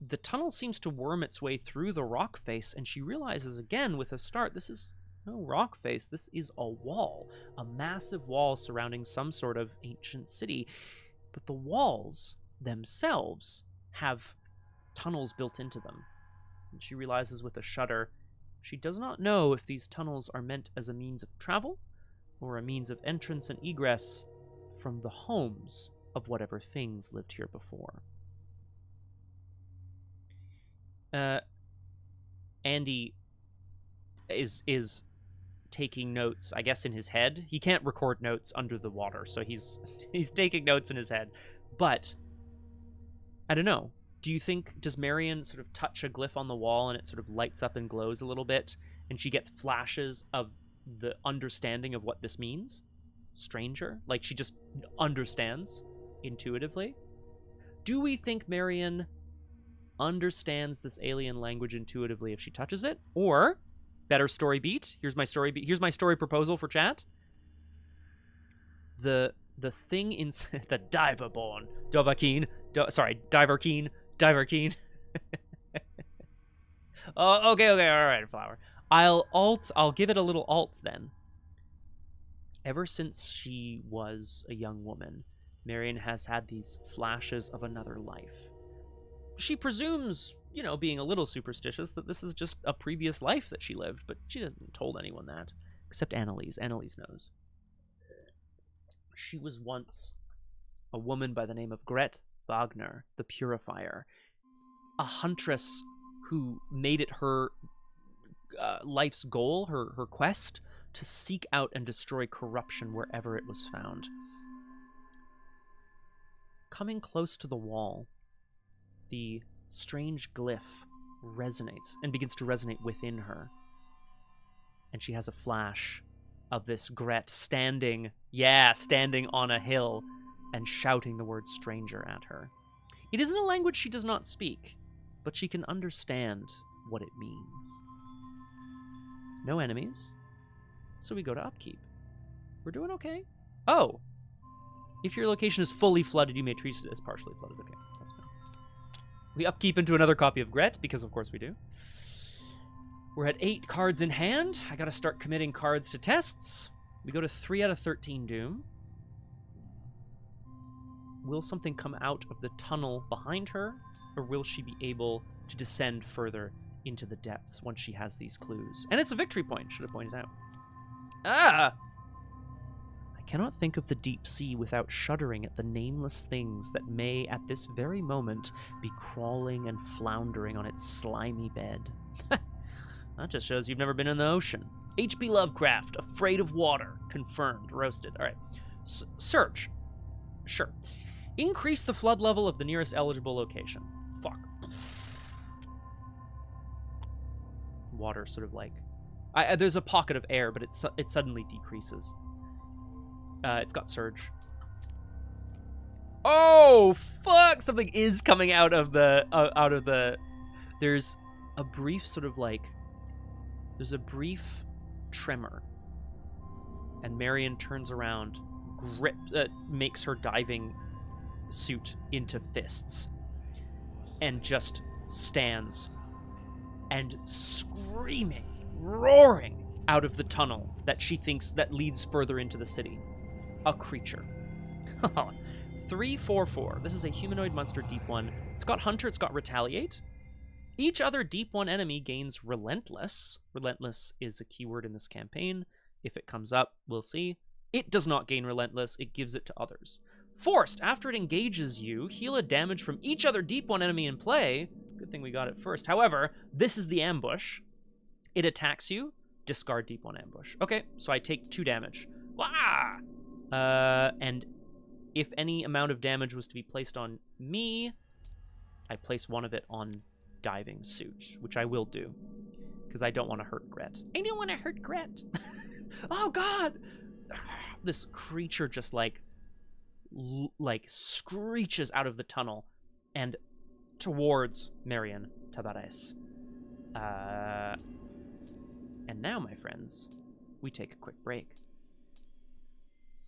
The tunnel seems to worm its way through the rock face, and she realizes again with a start, this is no rock face, this is a wall, a massive wall surrounding some sort of ancient city. But the walls themselves have tunnels built into them. And she realizes with a shudder, she does not know if these tunnels are meant as a means of travel or a means of entrance and egress from the homes of whatever things lived here before. Andy is taking notes, I guess, in his head. He can't record notes under the water, so he's taking notes in his head. But I don't know. Do you think, does Marion sort of touch a glyph on the wall and it sort of lights up and glows a little bit, and she gets flashes of the understanding of what this means? Stranger? Like she just understands intuitively? Do we think Marion understands this alien language intuitively if she touches it? Or, better story beat, here's my story proposal for chat. The thing in the Diverborn, Diverkeen. Oh, okay, all right, Flower. I'll give it a little alt then. Ever since she was a young woman, Marion has had these flashes of another life. She presumes, being a little superstitious, that this is just a previous life that she lived, but she hasn't told anyone that, except Annalise. Annalise knows. She was once a woman by the name of Gret Wagner, the Purifier, a huntress who made it her life's goal, her quest, to seek out and destroy corruption wherever it was found. Coming close to the wall, the strange glyph resonates and begins to resonate within her. And she has a flash of this Gret standing on a hill and shouting the word stranger at her. It isn't a language she does not speak, but she can understand what it means. No enemies, so we go to upkeep. We're doing okay. Oh, if your location is fully flooded, you may treat it as partially flooded. Okay, that's fine. We upkeep into another copy of Gret, because of course we do. We're at 8 cards in hand. I gotta start committing cards to tests. We go to 3 out of 13 Doom. Will something come out of the tunnel behind her, or will she be able to descend further into the depths once she has these clues? And it's a victory point, should have pointed out. I cannot think of the deep sea without shuddering at the nameless things that may, at this very moment, be crawling and floundering on its slimy bed. That just shows you've never been in the ocean. H.P. Lovecraft, afraid of water. Confirmed. Roasted. All right. Search. Sure. Increase the flood level of the nearest eligible location. Fuck. Water sort of like... there's a pocket of air, but it suddenly decreases. It's got surge. Oh, fuck! Something is coming out of the... There's a brief sort of like... There's a brief tremor. And Marion turns around, makes her diving suit into fists, and just stands and screaming, roaring out of the tunnel that she thinks that leads further into the city. A creature. 3/4/4. This is a humanoid monster deep 1. It's got Hunter, it's got Retaliate. Each other deep 1 enemy gains Relentless. Relentless is a keyword in this campaign. If it comes up, we'll see. It does not gain Relentless, it gives it to others. Forced. After it engages you, heal a damage from each other deep 1 enemy in play. Good thing we got it first. However, this is the ambush. It attacks you. Discard deep 1 ambush. Okay, so I take 2 damage. Wah! And if any amount of damage was to be placed on me, I place 1 of it on diving suit, which I will do, because I don't want to hurt Gret. I don't want to hurt Gret. Oh God! This creature just like screeches out of the tunnel and towards Marion Tavares. And now, my friends, we take a quick break.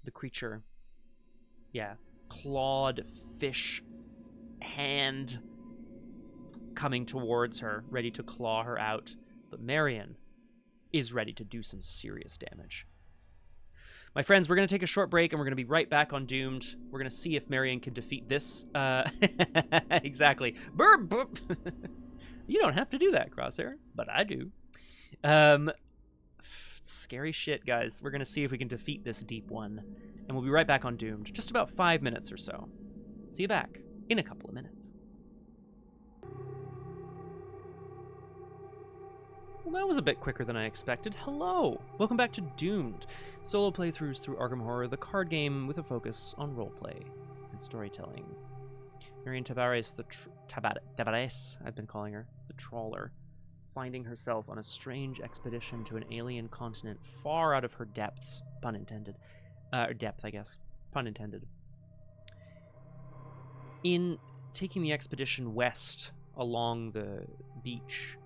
The creature, clawed fish hand coming towards her, ready to claw her out. But Marion is ready to do some serious damage. My friends, we're going to take a short break, and we're going to be right back on Doomed. We're going to see if Marion can defeat this. Exactly. Burp. You don't have to do that, Crosshair, but I do. Scary shit, guys. We're going to see if we can defeat this deep one, and we'll be right back on Doomed. Just about 5 minutes or so. See you back in a couple of minutes. Well, that was a bit quicker than I expected. Hello! Welcome back to Doomed. Solo playthroughs through Arkham Horror, the card game with a focus on roleplay and storytelling. Marion Tavares, Tavares, I've been calling her, the trawler, finding herself on a strange expedition to an alien continent far out of her depths, pun intended. Or depth, I guess. Pun intended. In taking the expedition west along the beach,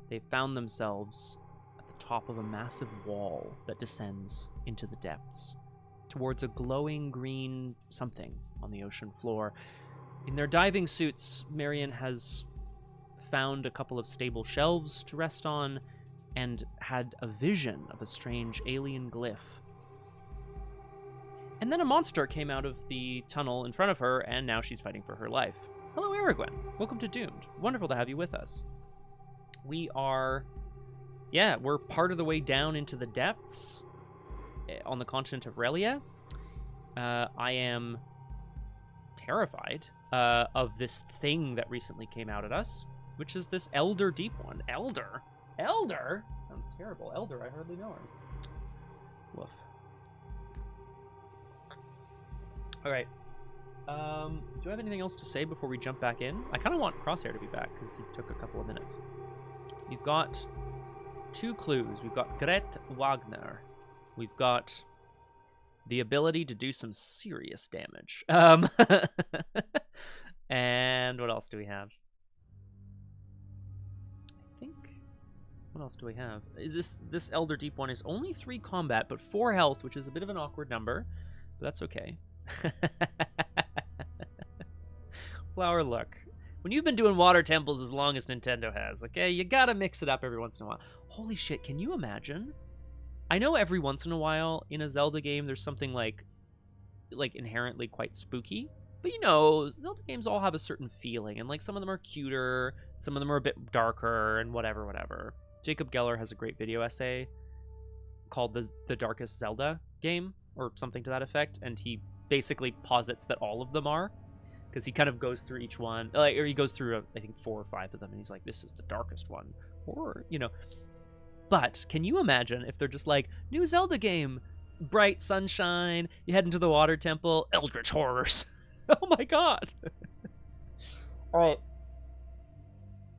they found themselves at the top of a massive wall that descends into the depths, towards a glowing green something on the ocean floor. In their diving suits, Marion has found a couple of stable shelves to rest on, and had a vision of a strange alien glyph. And then a monster came out of the tunnel in front of her, and now she's fighting for her life. Hello, Aragwen. Welcome to Doomed. Wonderful to have you with us. We are, we're part of the way down into the depths on the continent of Relia. I am terrified of this thing that recently came out at us, which is this Elder Deep one. Elder? Sounds terrible. Elder, I hardly know her. Woof. All right. Do I have anything else to say before we jump back in? I kind of want Crosshair to be back because he took a couple of minutes. We've got 2 clues. We've got Gret Wagner. We've got the ability to do some serious damage. And what else do we have? I think... What else do we have? This Elder Deep one is only 3 combat, but 4 health, which is a bit of an awkward number. But that's okay. Flower Luck. When you've been doing water temples as long as Nintendo has, okay, you gotta mix it up every once in a while. Holy shit, can you imagine? I know every once in a while in a Zelda game there's something like inherently quite spooky, but you know, Zelda games all have a certain feeling, and like some of them are cuter, some of them are a bit darker, and whatever. Jacob Geller has a great video essay called the Darkest Zelda Game, or something to that effect, and he basically posits that all of them are, because he kind of goes through each one, or he goes through I think 4 or 5 of them, and he's like, this is the darkest one, or you know. But can you imagine if they're just like, new Zelda game, bright sunshine, you head into the water temple, eldritch horrors. Oh my god. All right,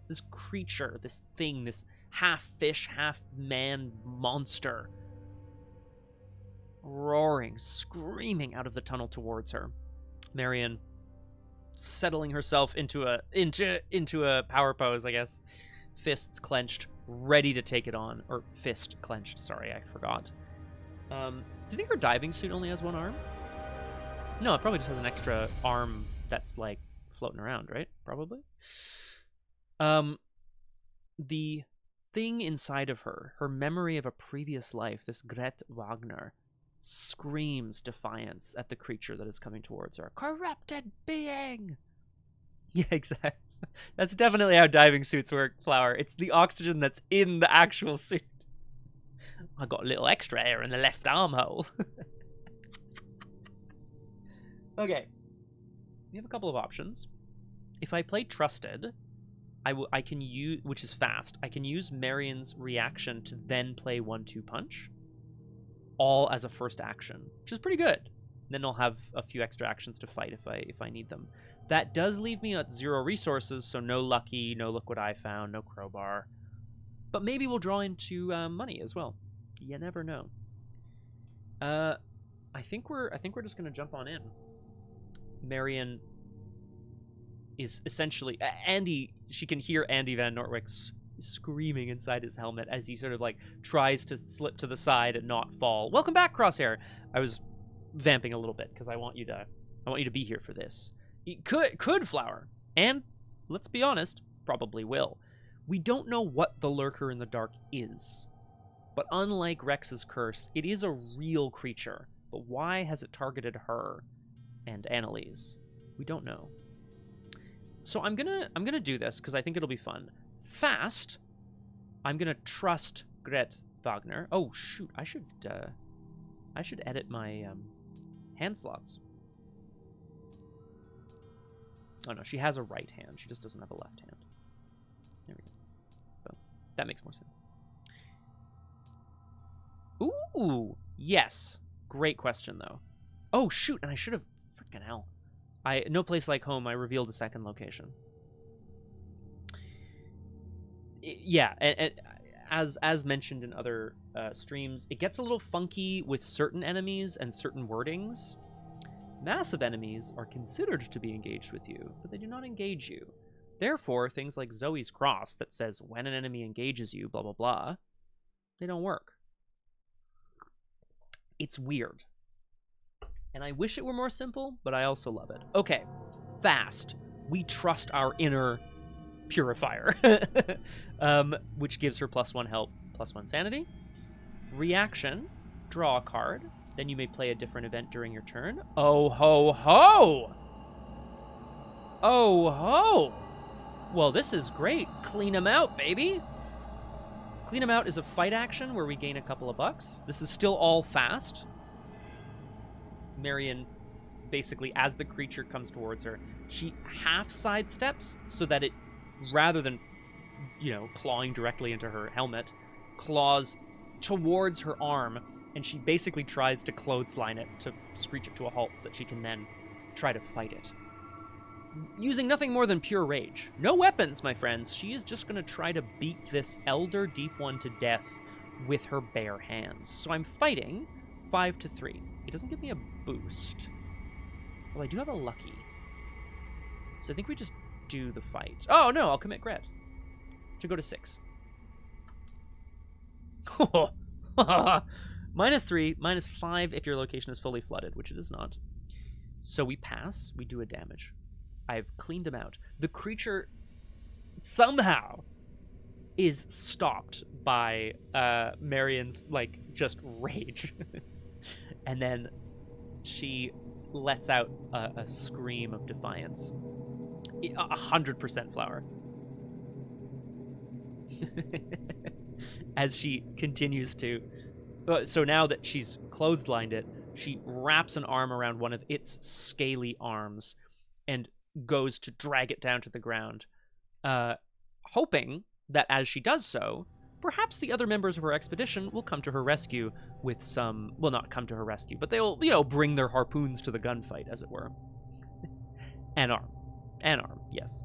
this creature, this thing, this half fish, half man monster, roaring, screaming out of the tunnel towards her. Marion settling herself into a power pose, I guess. Fists clenched, ready to take it on. Or fist clenched, sorry, I forgot. Do you think her diving suit only has 1 arm? No, it probably just has an extra arm that's like floating around, right? Probably. The thing inside of her, her memory of a previous life, this Gret Wagner, screams defiance at the creature that is coming towards her. Corrupted being! Yeah, exactly. That's definitely how diving suits work, Flower. It's the oxygen that's in the actual suit. I got a little extra air in the left armhole. Okay. We have a couple of options. If I play Trusted, I can use, which is fast, I can use Marion's reaction to then play 1-2 punch, all as a first action, which is pretty good. Then I'll have a few extra actions to fight if I need them. That does leave me at 0 resources, so no lucky, no look what I found, no crowbar. But maybe we'll draw into money as well. You never know. I think we're just gonna jump on in. Marion is essentially Andy. She can hear Andy Van Nortwick's screaming inside his helmet as he sort of like tries to slip to the side and not fall. Welcome back, Crosshair. I was vamping a little bit because I want you to be here for this. It could flower, and let's be honest, probably will. We don't know what the Lurker in the Dark is, but unlike Rex's curse, it is a real creature. But why has it targeted her and Annalise? We don't know. So I'm gonna do this because I think it'll be fun. Fast. I'm gonna trust Gret Wagner. Oh shoot! I should edit my hand slots. Oh no, she has a right hand. She just doesn't have a left hand. There we go. So that makes more sense. Ooh, yes. Great question though. Oh shoot! And I should have. Frickin' hell. No place like home. I revealed a second location. Yeah, and as mentioned in other streams, it gets a little funky with certain enemies and certain wordings. Massive enemies are considered to be engaged with you, but they do not engage you. Therefore, things like Zoe's Cross that says when an enemy engages you, blah, blah, blah, they don't work. It's weird. And I wish it were more simple, but I also love it. Okay, fast. We trust our inner purifier, which gives her +1 health, +1 sanity. Reaction, draw a card. Then you may play a different event during your turn. Oh ho ho! Oh ho! Well, this is great. Clean them out, baby. Clean them out is a fight action where we gain a couple of bucks. This is still all fast. Marion, basically, as the creature comes towards her, she half sidesteps so that it, rather than, clawing directly into her helmet, claws towards her arm, and she basically tries to clothesline it to screech it to a halt so that she can then try to fight it. Using nothing more than pure rage. No weapons, my friends. She is just going to try to beat this Elder Deep One to death with her bare hands. So I'm fighting 5 to 3. It doesn't give me a boost. Well, I do have a lucky. So I think we just do the fight. Oh, no, I'll commit Gret to go to 6. -3, -5 if your location is fully flooded, which it is not. So we pass, we do a damage. I've cleaned him out. The creature somehow is stopped by Marion's, just rage. And then she lets out a scream of defiance. 100% flower. As she continues to... So now that she's clotheslined it, she wraps an arm around one of its scaly arms and goes to drag it down to the ground, hoping that as she does so, perhaps the other members of her expedition will come to her rescue with some... Well, not come to her rescue, but they'll, bring their harpoons to the gunfight, as it were. An arm, yes.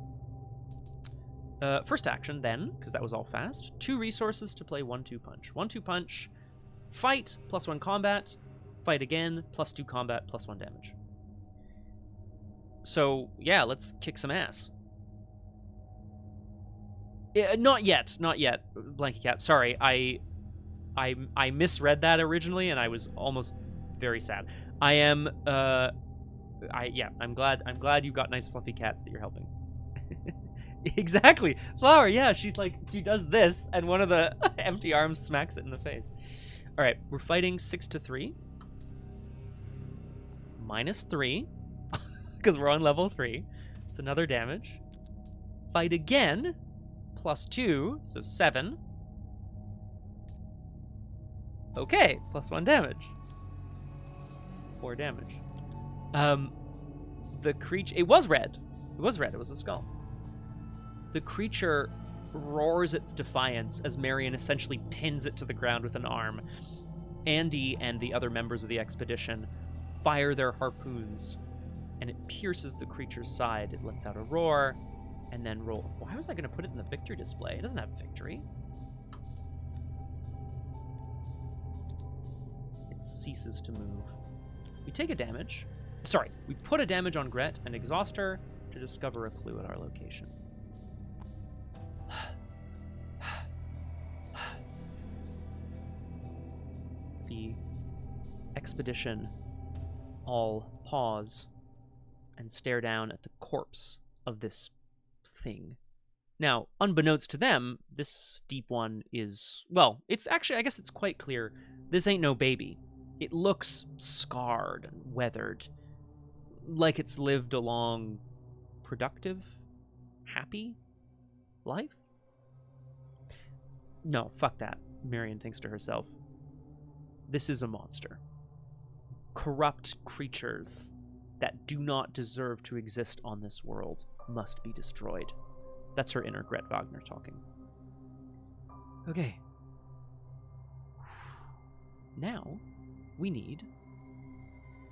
First action, then, because that was all fast. 2 resources to play 1-2 punch. 1-2 punch, fight, +1 combat, fight again, +2 combat, +1 damage. So, yeah, let's kick some ass. Not yet. Blanky Cat. Sorry, I misread that originally, and I was almost very sad. I'm glad you've got nice fluffy cats that you're helping. Exactly. Flower, yeah, she does this, and one of the empty arms smacks it in the face. All right, we're fighting 6 to 3. -3, because we're on level 3. It's another damage. Fight again, +2, so 7. Okay, +1 damage. 4 damage. The creature... It was red. It was a skull. The creature roars its defiance as Marion essentially pins it to the ground with an arm. Andy and the other members of the expedition fire their harpoons, and it pierces the creature's side. It lets out a roar, and then roll. Why was I going to put it in the victory display? It doesn't have victory. It ceases to move. We take a damage. Sorry, we put a damage on Gret and exhaust her to discover a clue at our location. The expedition all pause and stare down at the corpse of this thing. Now, unbeknownst to them, this deep one is, well, it's actually, I guess it's quite clear, this ain't no baby. It looks scarred and weathered, like it's lived a long, productive, happy life? No, fuck that, Marion thinks to herself. This is a monster. Corrupt creatures that do not deserve to exist on this world must be destroyed. That's her inner Gret Wagner talking. Okay. Now, we need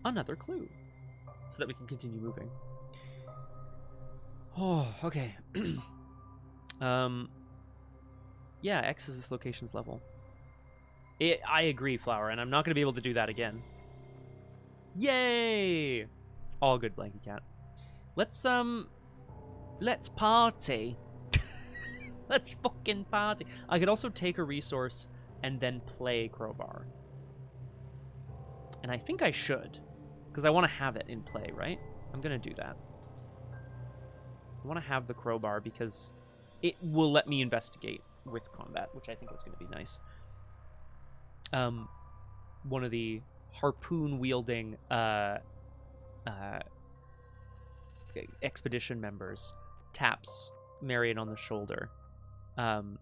another clue so that we can continue moving. Oh, okay. Yeah, X is this location's level. I agree, Flower, and I'm not going to be able to do that again. Yay! All good, Blanky Cat. Let's party. Let's fucking party. I could also take a resource and then play Crowbar. And I think I should, because I want to have it in play, right? I'm going to do that. I want to have the Crowbar because it will let me investigate with combat, which I think is going to be nice. One of the harpoon-wielding expedition members taps Marion on the shoulder and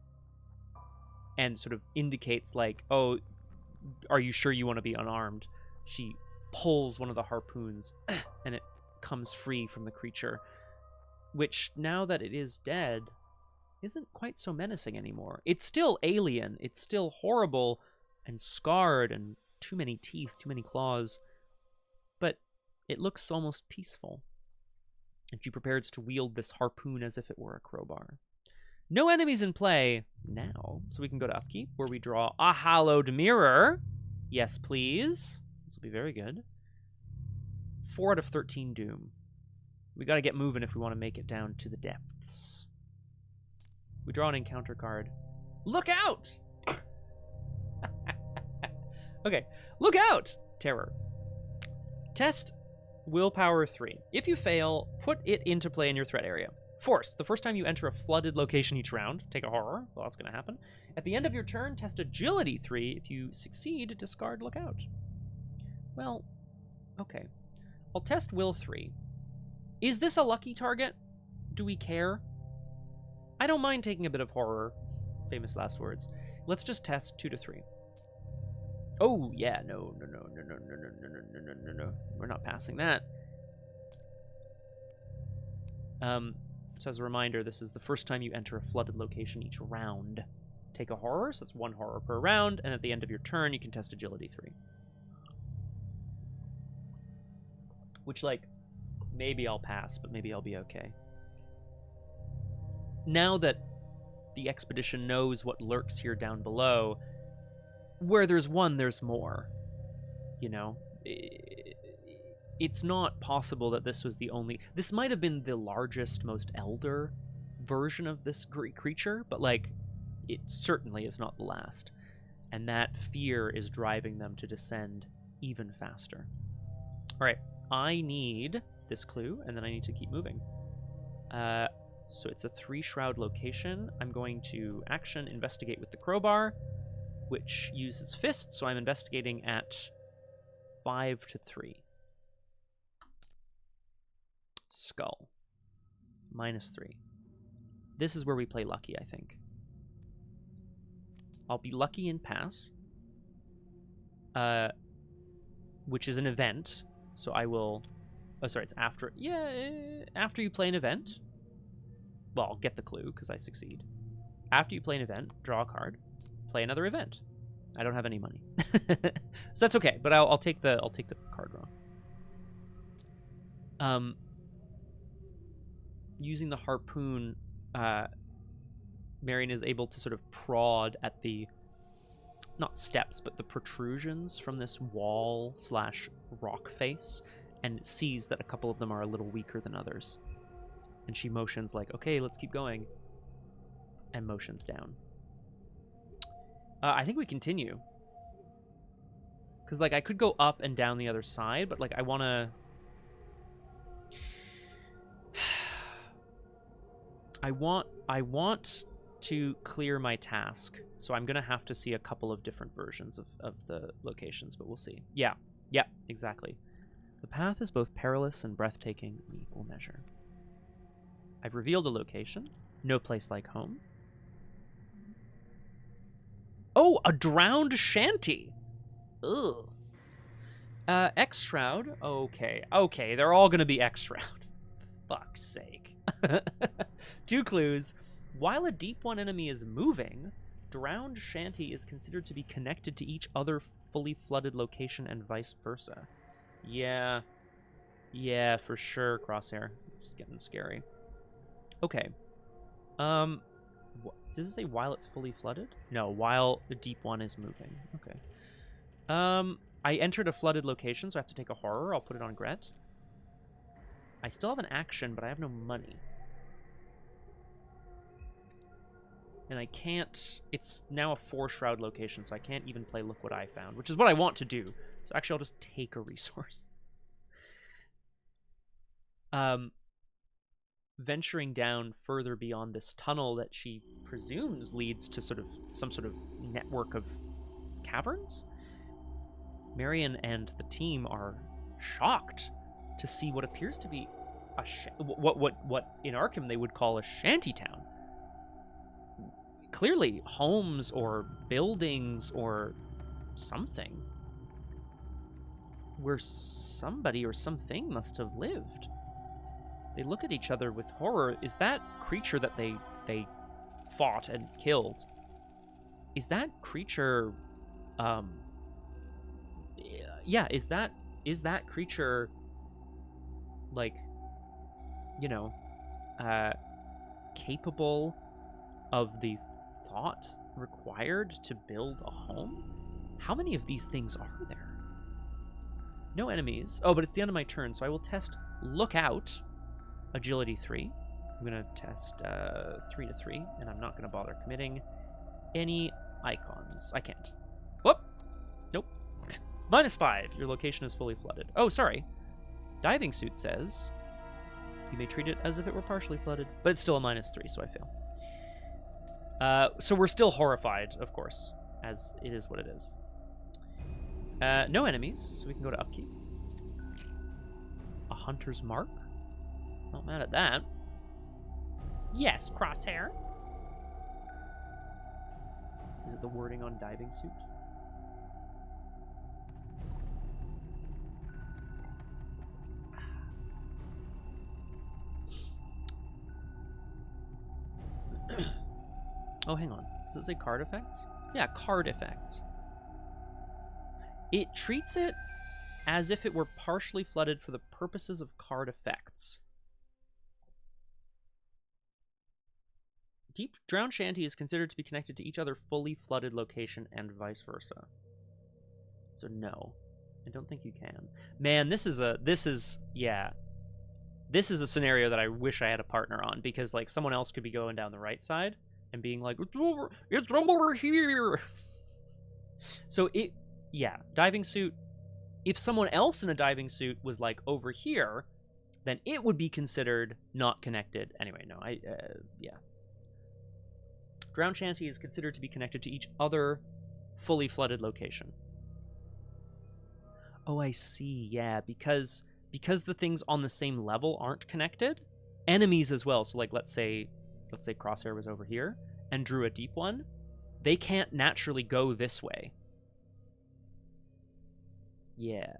sort of indicates like, oh, are you sure you want to be unarmed? She pulls one of the harpoons and it comes free from the creature, which now that it is dead isn't quite so menacing anymore. It's still alien, it's still horrible and scarred and too many teeth, too many claws, but it looks almost peaceful. And she prepares to wield this harpoon as if it were a crowbar. No enemies in play now, so we can go to upkeep, where we draw a hallowed mirror. Yes, please. This will be very good. 4 out of 13 doom. We got to get moving if we want to make it down to the depths. We draw an encounter card. Look out! Okay, look out! Terror. Test willpower 3. If you fail, put it into play in your threat area. Forced. The first time you enter a flooded location each round, take a horror. Well, that's going to happen. At the end of your turn, test agility 3. If you succeed, discard lookout. Well, okay. I'll test will 3. Is this a lucky target? Do we care? I don't mind taking a bit of horror. Famous last words. Let's just test 2 to 3. Oh, yeah, no. We're not passing that. So as a reminder, this is the first time you enter a flooded location each round. Take a horror, so it's 1 horror per round, and at the end of your turn, you can test agility 3. Which, like, maybe I'll pass, but maybe I'll be okay. Now that the expedition knows what lurks here down below, where there's one, there's more. You know? It's not possible that this was the only... This might have been the largest, most elder version of this creature, but, like, it certainly is not the last. And that fear is driving them to descend even faster. All right, I need this clue, and then I need to keep moving. So it's a 3-shroud location. I'm going to action investigate with the crowbar, which uses fist, so I'm investigating at 5 to 3. Skull. -3. This is where we play lucky, I think. I'll be lucky and pass. Which is an event. So I will... Oh, sorry, it's after... Yeah, after you play an event. Well, I'll get the clue, because I succeed. After you play an event, draw a card. Play another event. I don't have any money. So that's okay, but I'll take the card draw. Using the harpoon, Marion is able to sort of prod at the, not steps, but the protrusions from this wall / rock face, and sees that a couple of them are a little weaker than others. And she motions like, okay, let's keep going, and motions down. I think we continue. Because, like, I could go up and down the other side, but, like, I want to... I want to clear my task, so I'm going to have to see a couple of different versions of the locations, but we'll see. Yeah, exactly. The path is both perilous and breathtaking in equal measure. I've revealed a location. No place like home. Oh, a drowned shanty! Ugh. X-Shroud. Okay, they're all going to be X-Shroud. Fuck's sake. 2 clues. While a deep one enemy is moving, drowned shanty is considered to be connected to each other fully flooded location and vice versa. Yeah, for sure, Crosshair. It's getting scary. Okay. Does it say while it's fully flooded? No, while the deep one is moving. Okay. I entered a flooded location, so I have to take a horror. I'll put it on Gret. I still have an action, but I have no money. And I can't... It's now a 4-shroud location, so I can't even play Look What I Found, which is what I want to do. So actually, I'll just take a resource. Venturing down further beyond this tunnel that she presumes leads to some sort of network of caverns. Marion and the team are shocked to see what appears to be what in Arkham they would call a shantytown. Clearly homes or buildings or something where somebody or something must have lived. They look at each other with horror. Is that creature that they fought and killed? Is that creature yeah, is that creature, like, you know, capable of the thought required to build a home? How many of these things are there? No enemies. Oh, but it's the end of my turn, so I will test Lookout, Agility 3. I'm going to test 3 to 3, and I'm not going to bother committing any icons. I can't. Whoop! Nope. -5. Your location is fully flooded. Oh, sorry. Diving suit says you may treat it as if it were partially flooded, but it's still a -3, so I fail. So we're still horrified, of course, as it is what it is. No enemies, so we can go to upkeep. A hunter's mark. Not mad at that. Yes, Crosshair. Is it the wording on diving suit? Oh, hang on. Does it say card effects? Yeah, card effects. It treats it as if it were partially flooded for the purposes of card effects. Deep drowned shanty is considered to be connected to each other fully flooded location and vice versa. So no, I don't think you can. Man, this is a scenario that I wish I had a partner on, because like someone else could be going down the right side and being like, it's over here. So diving suit. If someone else in a diving suit was like over here, then it would be considered not connected. Anyway, no, yeah. Drowned shanty is considered to be connected to each other fully flooded location. Oh, I see. Yeah, because the things on the same level aren't connected, enemies as well. So like let's say Crosshair was over here and drew a deep one, they can't naturally go this way. Yeah,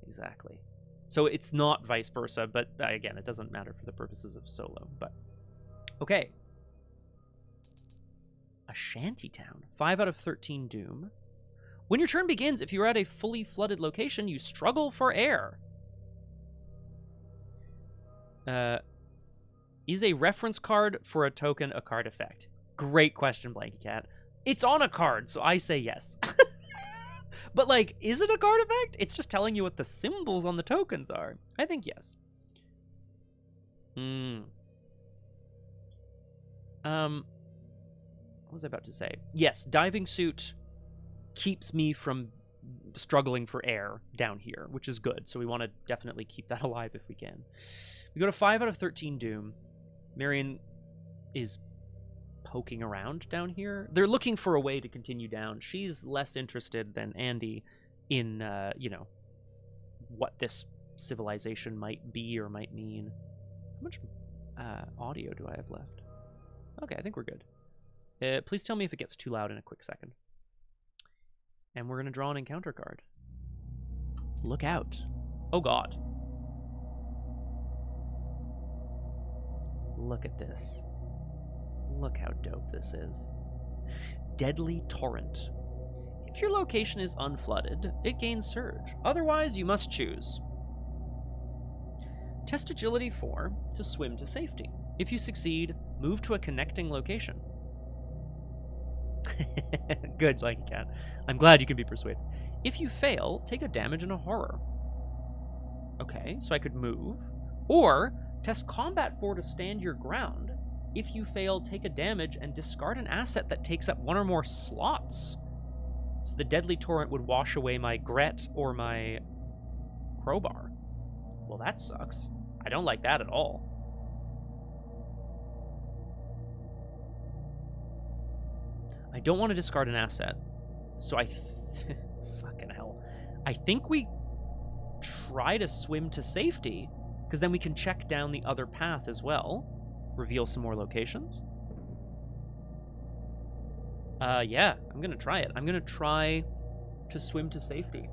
exactly. So it's not vice versa, but again, it doesn't matter for the purposes of solo. But okay. A shantytown. 5 out of 13 doom. When your turn begins, if you're at a fully flooded location, you struggle for air. Is a reference card for a token a card effect? Great question, Blanky Cat. It's on a card, so I say yes. But, like, is it a card effect? It's just telling you what the symbols on the tokens are. I think yes. What was I about to say? Yes, diving suit keeps me from struggling for air down here, which is good. So we want to definitely keep that alive if we can. We go to 5 out of 13 Doom. Marion is poking around down here. They're looking for a way to continue down. She's less interested than Andy in, what this civilization might be or might mean. How much audio do I have left? Okay, I think we're good. Please tell me if it gets too loud in a quick second. And we're going to draw an encounter card. Look out. Oh, God. Look at this. Look how dope this is. Deadly Torrent. If your location is unflooded, it gains Surge. Otherwise, you must choose. Test Agility 4 to swim to safety. If you succeed, move to a connecting location. Good, like you can. I'm glad you can be persuaded. If you fail, take a damage and a horror. Okay, so I could move. Or test Combat 4 to stand your ground. If you fail, take a damage and discard an asset that takes up one or more slots. So the Deadly Torrent would wash away my Gret or my Crowbar. Well, that sucks. I don't like that at all. I don't want to discard an asset. So fucking hell. I think we try to swim to safety, because then we can check down the other path as well. Reveal some more locations. Yeah, I'm gonna try it. I'm gonna try to swim to safety.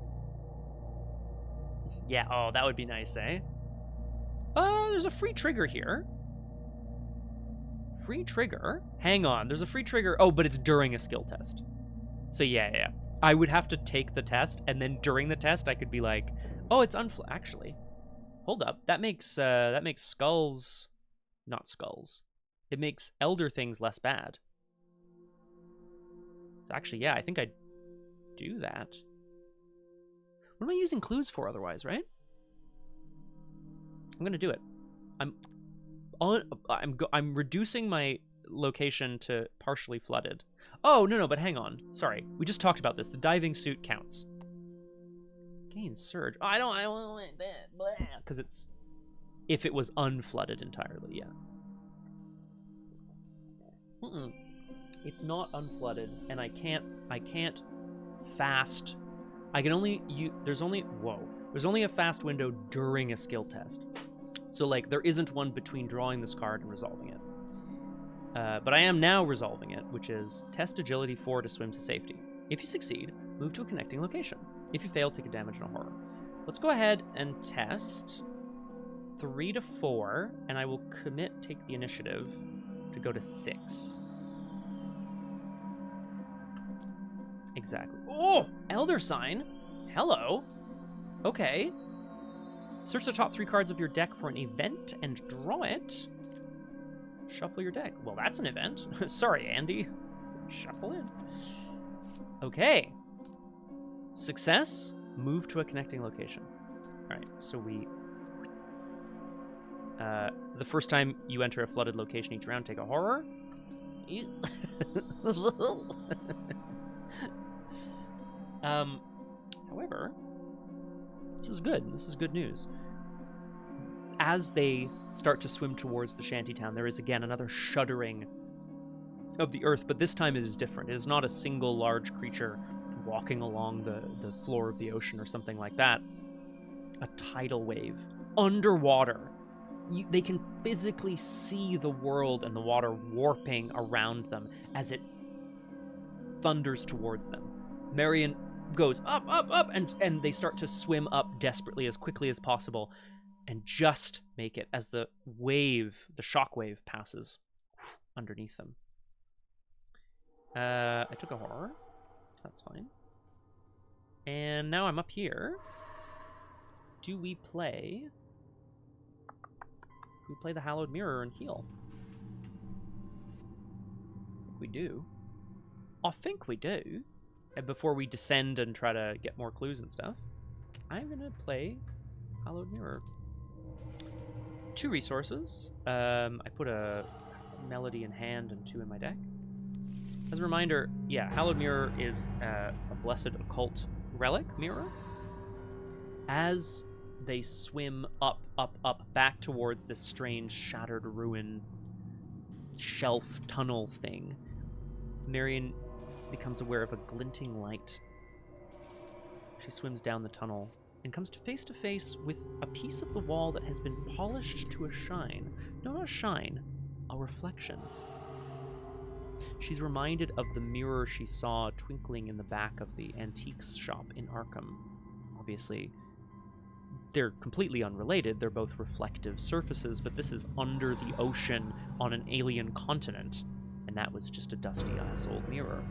Yeah, oh, that would be nice, eh? There's a free trigger here. Free trigger? Hang on, there's a free trigger. Oh, but it's during a skill test. So yeah. I would have to take the test, and then during the test, I could be like, oh, it's actually. Hold up, that makes skulls, not skulls. It makes elder things less bad. So actually, yeah, I think I'd do that. What am I using clues for otherwise, right? I'm gonna do it. I'm reducing my location to partially flooded. Oh, no, but hang on. Sorry, we just talked about this. The diving suit counts. Gain Surge. Oh, I don't like that. Because it's... If it was unflooded entirely, yeah. It's not unflooded, and I can't fast... I can only... There's only a fast window during a skill test. So, like, there isn't one between drawing this card and resolving it. But I am now resolving it, which is test Agility 4 to swim to safety. If you succeed, move to a connecting location. If you fail, take a damage and a horror. Let's go ahead and test 3 to 4, and I will take the initiative to go to 6. Exactly. Oh! Elder Sign! Hello! Okay. Search the top 3 cards of your deck for an event and draw it. Shuffle your deck. Well, that's an event. Sorry, Andy. Shuffle in. Okay. Success. Move to a connecting location. All right, so we... the first time you enter a flooded location each round, take a horror. However, this is good. This is good news. As they start to swim towards the shantytown, there is again another shuddering of the earth, but this time it is different. It is not a single large creature walking along the floor of the ocean or something like that. A tidal wave underwater. They can physically see the world and the water warping around them as it thunders towards them. Marion goes up, and they start to swim up desperately as quickly as possible and just make it as the shock wave passes underneath them. I took a horror. That's fine. And now I'm up here. Do we play the Hallowed Mirror and heal? We do. I think we do. And before we descend and try to get more clues and stuff, I'm going to play Hallowed Mirror. 2 resources. I put a Melody in hand and 2 in my deck. As a reminder, yeah, Hallowed Mirror is a blessed occult relic mirror. As they swim up, back towards this strange shattered ruin shelf tunnel thing, Marion becomes aware of a glinting light. She swims down the tunnel and comes to face with a piece of the wall that has been polished to a shine. No, not a shine, a reflection. She's reminded of the mirror she saw twinkling in the back of the antiques shop in Arkham. Obviously, they're completely unrelated. They're both reflective surfaces, but this is under the ocean on an alien continent, and that was just a dusty-ass old mirror.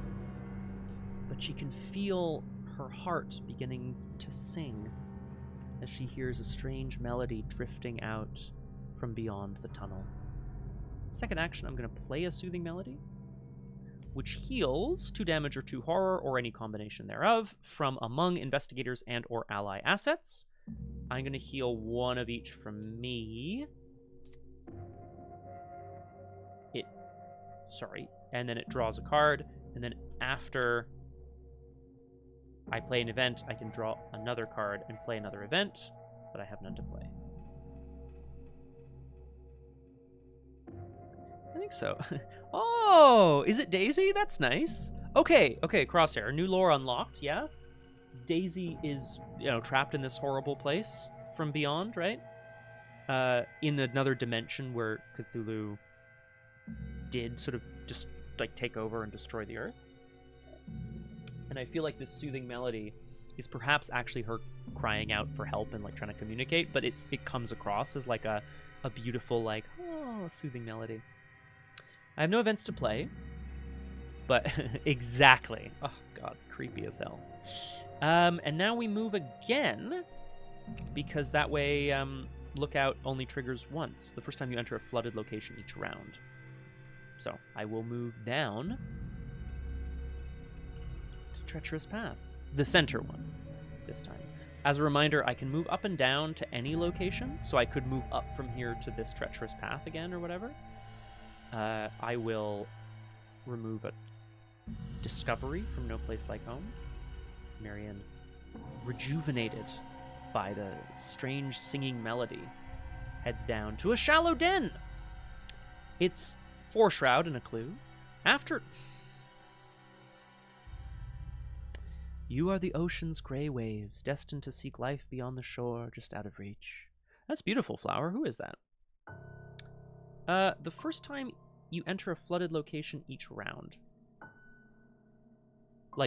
But she can feel her heart beginning to sing as she hears a strange melody drifting out from beyond the tunnel. Second action, I'm going to play a soothing melody, which heals 2 damage or 2 horror, or any combination thereof, from among investigators and or ally assets. I'm going to heal 1 of each from me. And then it draws a card, and then after I play an event, I can draw another card and play another event, but I have none to play. I think so. Oh, is it Daisy? That's nice. Okay, Crosshair. New lore unlocked, yeah? Daisy is, trapped in this horrible place from beyond, right? In another dimension where Cthulhu did sort of just, take over and destroy the Earth. And I feel like this soothing melody is perhaps actually her crying out for help and, trying to communicate, but it comes across as, a beautiful, soothing melody. I have no events to play, but exactly. Oh, God, creepy as hell. And now we move again, because that way lookout only triggers once, the first time you enter a flooded location each round. So I will move down to Treacherous Path, the center one this time. As a reminder, I can move up and down to any location, so I could move up from here to this Treacherous Path again or whatever. I will remove a discovery from No Place Like Home. Marion, rejuvenated by the strange singing melody, heads down to a shallow den. It's 4 shroud and a clue. After... You are the ocean's gray waves, destined to seek life beyond the shore, just out of reach. That's beautiful, flower. Who is that? The first time you enter a flooded location each round.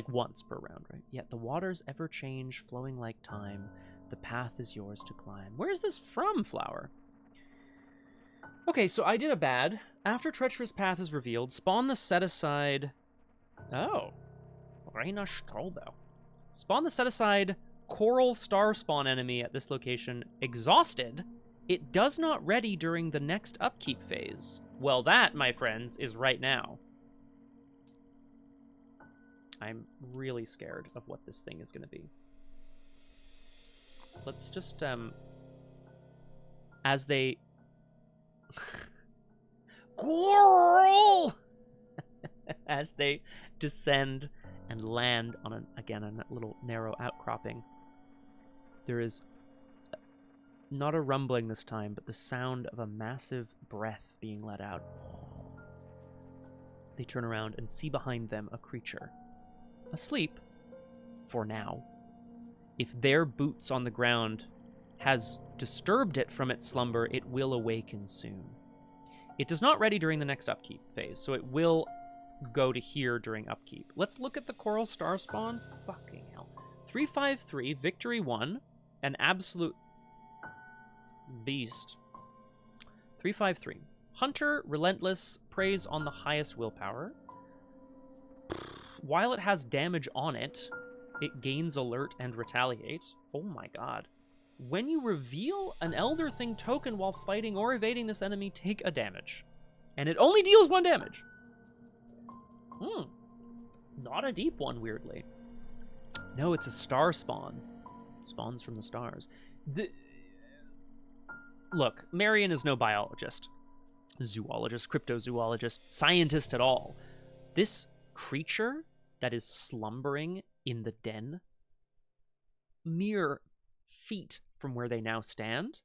Once per round, right? Yet the waters ever change, flowing like time. The path is yours to climb. Where is this from, flower? Okay, so I did a bad. After Treacherous Path is revealed, spawn the set-aside... Oh. Reina Strobel. Spawn the set-aside Coral Star Spawn enemy at this location exhausted. It does not ready during the next upkeep phase. Well, that, my friends, is right now. I'm really scared of what this thing is going to be. Let's just, as they... Coral! As they descend and land on, a little narrow outcropping, there is not a rumbling this time, but the sound of a massive breath being let out. They turn around and see behind them a creature. Asleep, for now. If their boots on the ground has disturbed it from its slumber, it will awaken soon. It does not ready during the next upkeep phase, so it will go to here during upkeep. Let's look at the Coral Star Spawn. Fucking hell. 3/5/3, Victory 1, an absolute beast. 3/5/3. Hunter, relentless, preys on the highest willpower. While it has damage on it, it gains alert and retaliate. Oh my god. When you reveal an Elder Thing token while fighting or evading this enemy, take a damage. And it only deals 1 damage. Not a deep one, weirdly. No, it's a star spawn. Spawns from the stars. Look, Marion is no biologist, zoologist, cryptozoologist, scientist at all. This creature that is slumbering in the den, mere feet from where they now stand,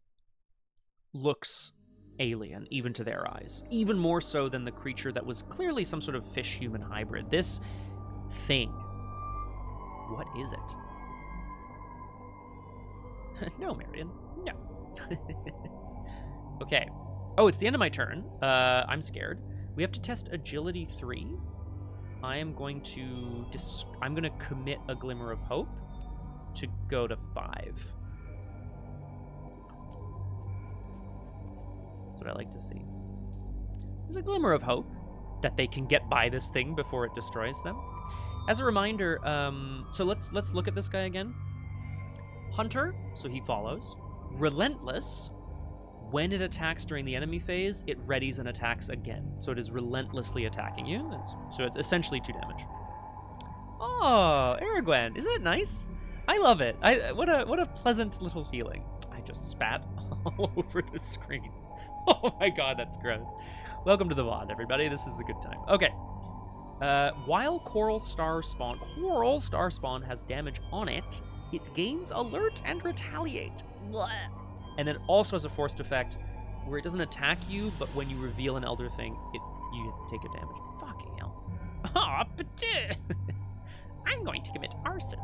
looks alien, even to their eyes. Even more so than the creature that was clearly some sort of fish-human hybrid. This thing. What is it? No, Marion. No. Okay. Oh, it's the end of my turn. I'm scared. We have to test agility 3. I am going to commit a glimmer of hope to go to 5. That's what I like to see. There's a glimmer of hope that they can get by this thing before it destroys them. As a reminder, so let's look at this guy again. Hunter, so he follows. Relentless. When it attacks during the enemy phase, it readies and attacks again. So it is relentlessly attacking you. So it's essentially 2 damage. Oh, Aragwen, isn't it nice? I love it. What a pleasant little feeling. I just spat all over the screen. Oh my god, that's gross. Welcome to the VOD, everybody. This is a good time. Okay. While Coral Star Spawn has damage on it, it gains Alert and Retaliate. Blah. And then also has a forced effect where it doesn't attack you, but when you reveal an Elder thing, you take a damage. Fucking hell. Ah, but I'm going to commit arson.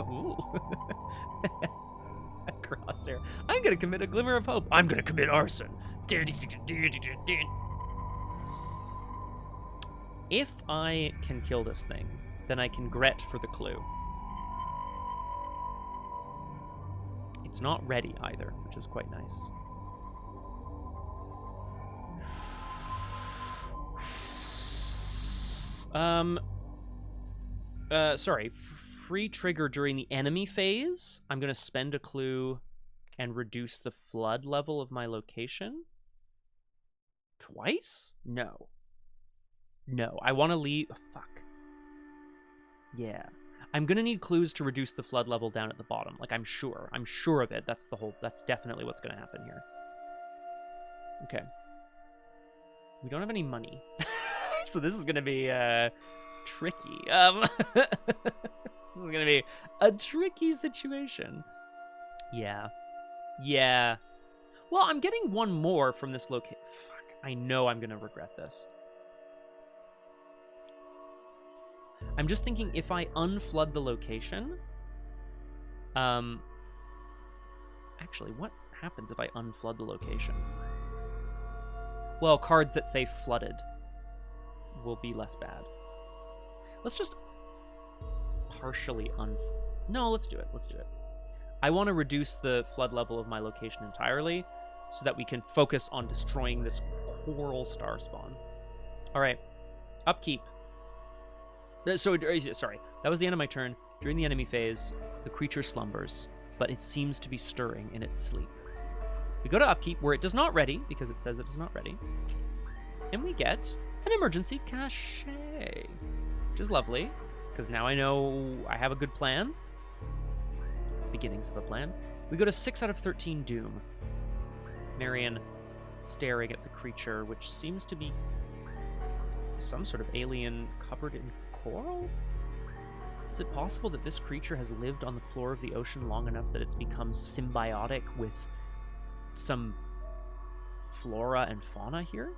Ooh. Crosshair. I'm going to commit a glimmer of hope. I'm going to commit arson. If I can kill this thing, then I can Gret for the clue. It's not ready either, which is quite nice. Sorry. Free trigger during the enemy phase. I'm going to spend a clue and reduce the flood level of my location. Twice? No. No, I want to leave... Oh, fuck. Yeah. I'm going to need clues to reduce the flood level down at the bottom. Like, I'm sure. I'm sure of it. That's definitely what's going to happen here. Okay. We don't have any money. So this is going to be, tricky. This is going to be a tricky situation. Yeah. Yeah. Well, I'm getting one more from this location. Fuck. I know I'm going to regret this. I'm just thinking if I unflood the location... Actually, what happens if I unflood the location? Well, cards that say flooded will be less bad. Let's just partially No, let's do it. Let's do it. I want to reduce the flood level of my location entirely so that we can focus on destroying this Coral Star Spawn. All right. Upkeep. Sorry, that was the end of my turn. During the enemy phase, the creature slumbers, but it seems to be stirring in its sleep. We go to upkeep, where it does not ready, because it says it is not ready, and we get an emergency cachet, which is lovely, because now I know I have a good plan. Beginnings of a plan. We go to 6 out of 13 Doom. Marion staring at the creature, which seems to be some sort of alien covered in coral? Is it possible that this creature has lived on the floor of the ocean long enough that it's become symbiotic with some flora and fauna here?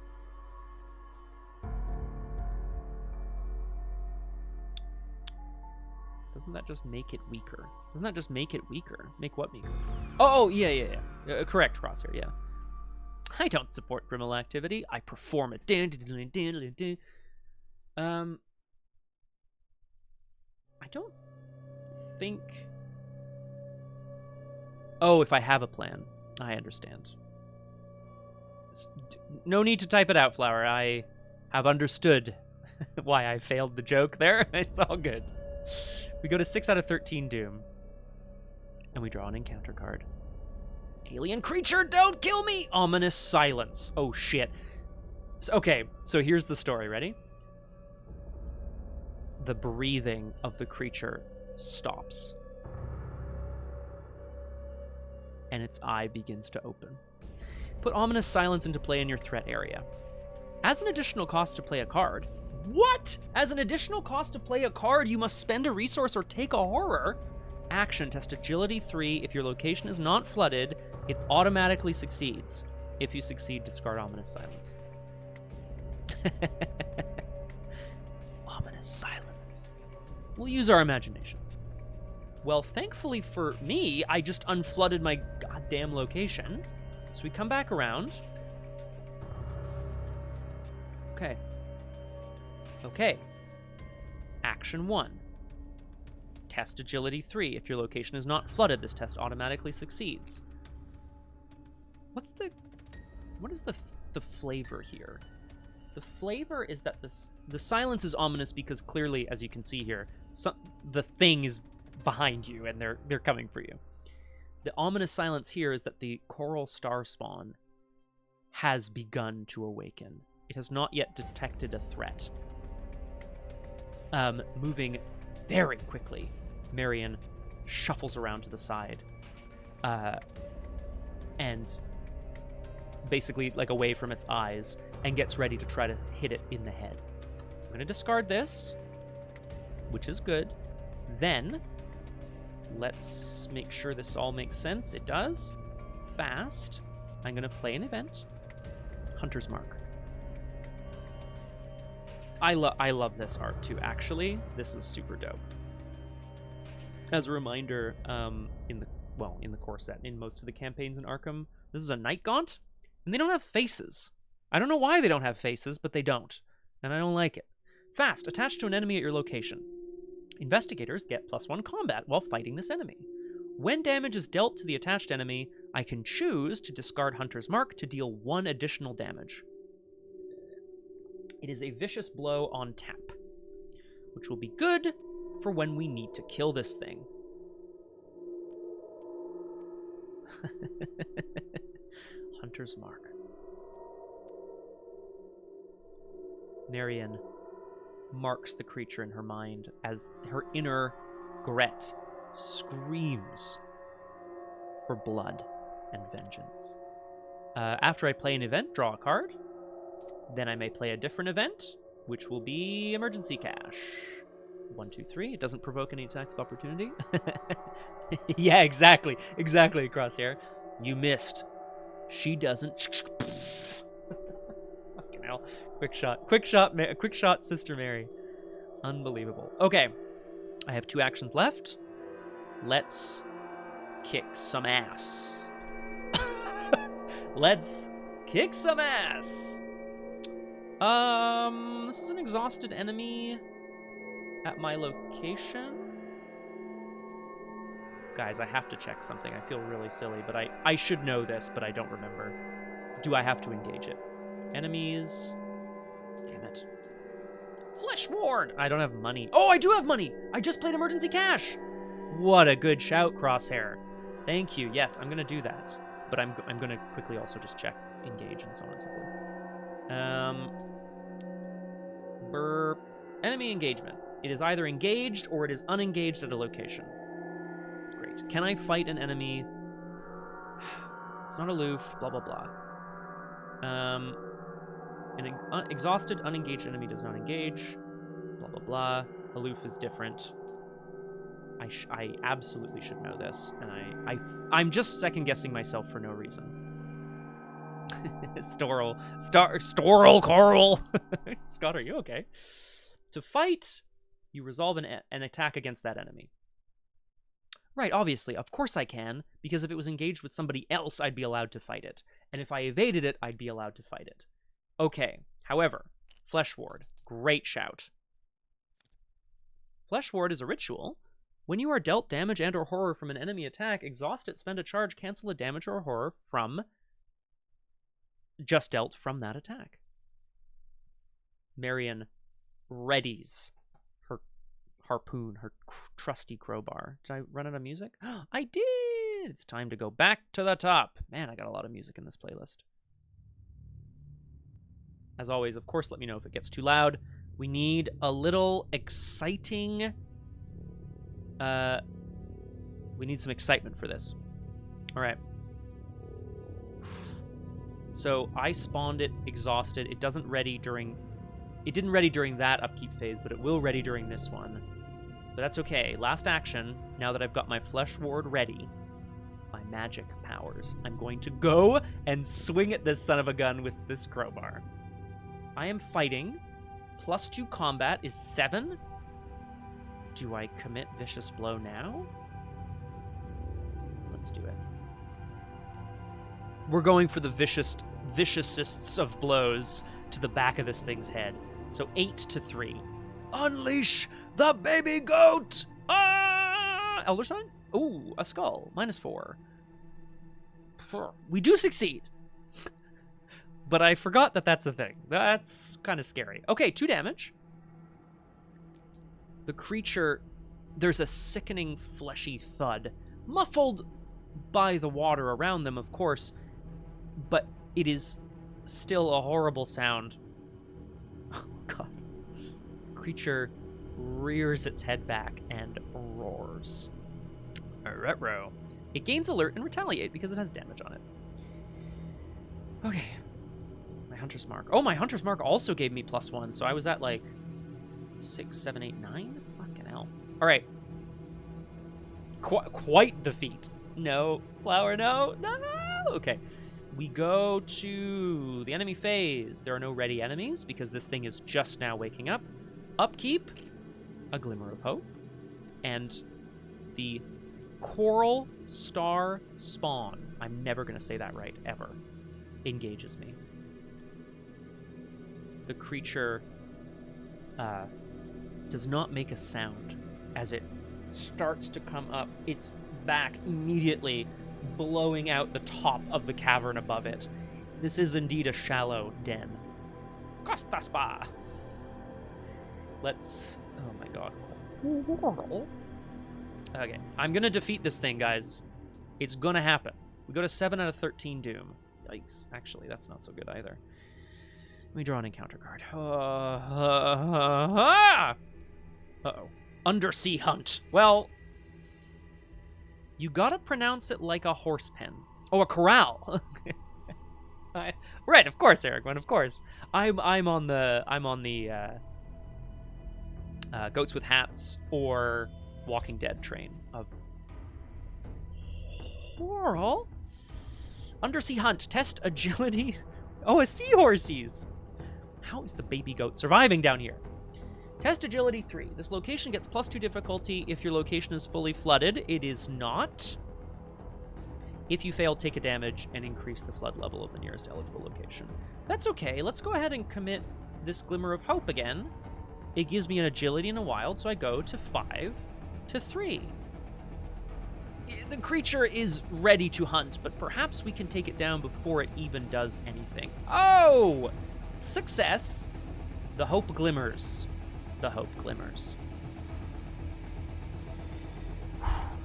Doesn't that just make it weaker? Doesn't that just make it weaker? Make what weaker? Oh, yeah. Correct, Crosshair, yeah. I don't support criminal activity. I perform it. I don't think... Oh, if I have a plan. I understand. No need to type it out, Flower. I have understood why I failed the joke there. It's all good. We go to 6 out of 13 Doom. And we draw an encounter card. Alien creature, don't kill me! Ominous silence. Oh, shit. Okay, so here's the story. Ready? The breathing of the creature stops. And its eye begins to open. Put ominous silence into play in your threat area. As an additional cost to play a card, What? As an additional cost to play a card, you must spend a resource or take a horror. Action, test agility 3. If your location is not flooded, it automatically succeeds. If you succeed, discard ominous silence. Ominous silence. We'll use our imaginations. Well, thankfully for me, I just unflooded my goddamn location. So we come back around. Okay. Okay. Action 1. Test agility 3. If your location is not flooded, this test automatically succeeds. What is the flavor here? The flavor is that the silence is ominous because clearly, as you can see here, the thing is behind you and they're coming for you. The ominous silence here is that the coral star spawn has begun to awaken. It has not yet detected a threat. Moving very quickly, Marion shuffles around to the side, and basically like away from its eyes, and gets ready to try to hit it in the head. I'm going to discard this, which is good. Then, let's make sure this all makes sense. It does. Fast. I'm going to play an event. Hunter's Mark. I love this art too, actually. This is super dope. As a reminder, in the core set, in most of the campaigns in Arkham, this is a night gaunt, and they don't have faces. I don't know why they don't have faces, but they don't, and I don't like it. Fast, attached to an enemy at your location. Investigators get +1 combat while fighting this enemy. When damage is dealt to the attached enemy, I can choose to discard Hunter's Mark to deal 1 additional damage. It is a vicious blow on tap, which will be good for when we need to kill this thing. Hunter's Mark. Marion marks the creature in her mind as her inner Gret screams for blood and vengeance. After I play an event, draw a card. Then I may play a different event, which will be Emergency Cash. 1, 2, 3. It doesn't provoke any attacks of opportunity. Yeah, exactly. Exactly, Crosshair. You missed. She doesn't. Fucking hell. Quick shot, Sister Mary. Unbelievable. Okay. I have 2 actions left. Let's kick some ass. Let's kick some ass. This is an exhausted enemy at my location. Guys, I have to check something. I feel really silly, but I should know this, but I don't remember. Do I have to engage it? Enemies. Damn it. Flesh Ward! I don't have money. Oh, I do have money! I just played Emergency Cash! What a good shout, Crosshair. Thank you. Yes, I'm gonna do that. But I'm gonna quickly also just check engage and so on and so forth. Enemy engagement. It is either engaged or it is unengaged at a location. Great. Can I fight an enemy? It's not aloof, blah, blah, blah. An exhausted, unengaged enemy does not engage, blah, blah, blah. Aloof is different. I absolutely should know this, and I'm just second-guessing myself for no reason. Storal Coral. Scott, are you okay? To fight, you resolve an attack against that enemy. Right, obviously. Of course I can, because if it was engaged with somebody else, I'd be allowed to fight it. And if I evaded it, I'd be allowed to fight it. Okay, however, Flesh Ward. Great shout. Flesh Ward is a ritual. When you are dealt damage and or horror from an enemy attack, exhaust it, spend a charge, cancel a damage or horror from just dealt from that attack. Marion readies her harpoon, her trusty crowbar. Did I run out of music? I did! It's time to go back to the top. Man, I got a lot of music in this playlist. As always, of course, let me know if it gets too loud. We need a little exciting... we need some excitement for this. All right. So I spawned it exhausted. It doesn't ready during It didn't ready during that upkeep phase, but it will ready during this one. But that's okay. Last action, now that I've got my Flesh Ward ready, my magic powers, I'm going to go and swing at this son of a gun with this crowbar. I am fighting. +2 combat is 7. Do I commit Vicious Blow now? Let's do it. We're going for the viciousest of blows to the back of this thing's head. So 8 to 3. Unleash the baby goat! Ah! Elder Sign? Ooh, a skull. -4. We do succeed. But I forgot that that's a thing. That's kind of scary. Okay, 2 damage. The creature, there's a sickening fleshy thud, muffled by the water around them, of course, but it is still a horrible sound. Oh, God. The creature rears its head back and roars. Retro. It gains alert and retaliate because it has damage on it. Okay. My Hunter's Mark. Oh, my Hunter's Mark also gave me +1, so I was at like 6, 7, 8, 9? Fucking hell. All right. Quite the feat. No. Flower, no. No. Okay. We go to the enemy phase. There are no ready enemies because this thing is just now waking up. Upkeep. A Glimmer of Hope. And the Coral Star Spawn. I'm never going to say that right, ever. Engages me. The creature does not make a sound as it starts to come up, its back immediately blowing out the top of the cavern above it. This is indeed a shallow den. Costa Spa! Let's... Oh my god. Okay, I'm gonna defeat this thing, guys. It's gonna happen. We go to 7 out of 13 Doom. Yikes. Actually, that's not so good either. Let me draw an encounter card. Uh-oh. Undersea Hunt. Well, you gotta pronounce it like a horse pen. Oh, a corral. Right, of course, Eric, of course. I'm on the Goats with Hats or Walking Dead train of horror. Undersea Hunt. Test agility. Oh, a seahorses. How is the baby goat surviving down here? Test agility 3. This location gets +2 difficulty if your location is fully flooded. It is not. If you fail, take a damage and increase the flood level of the nearest eligible location. That's okay. Let's go ahead and commit this Glimmer of Hope again. It gives me an agility and a wild, so I go to 5 to 3. The creature is ready to hunt, but perhaps we can take it down before it even does anything. Oh! Success! The hope glimmers. The hope glimmers.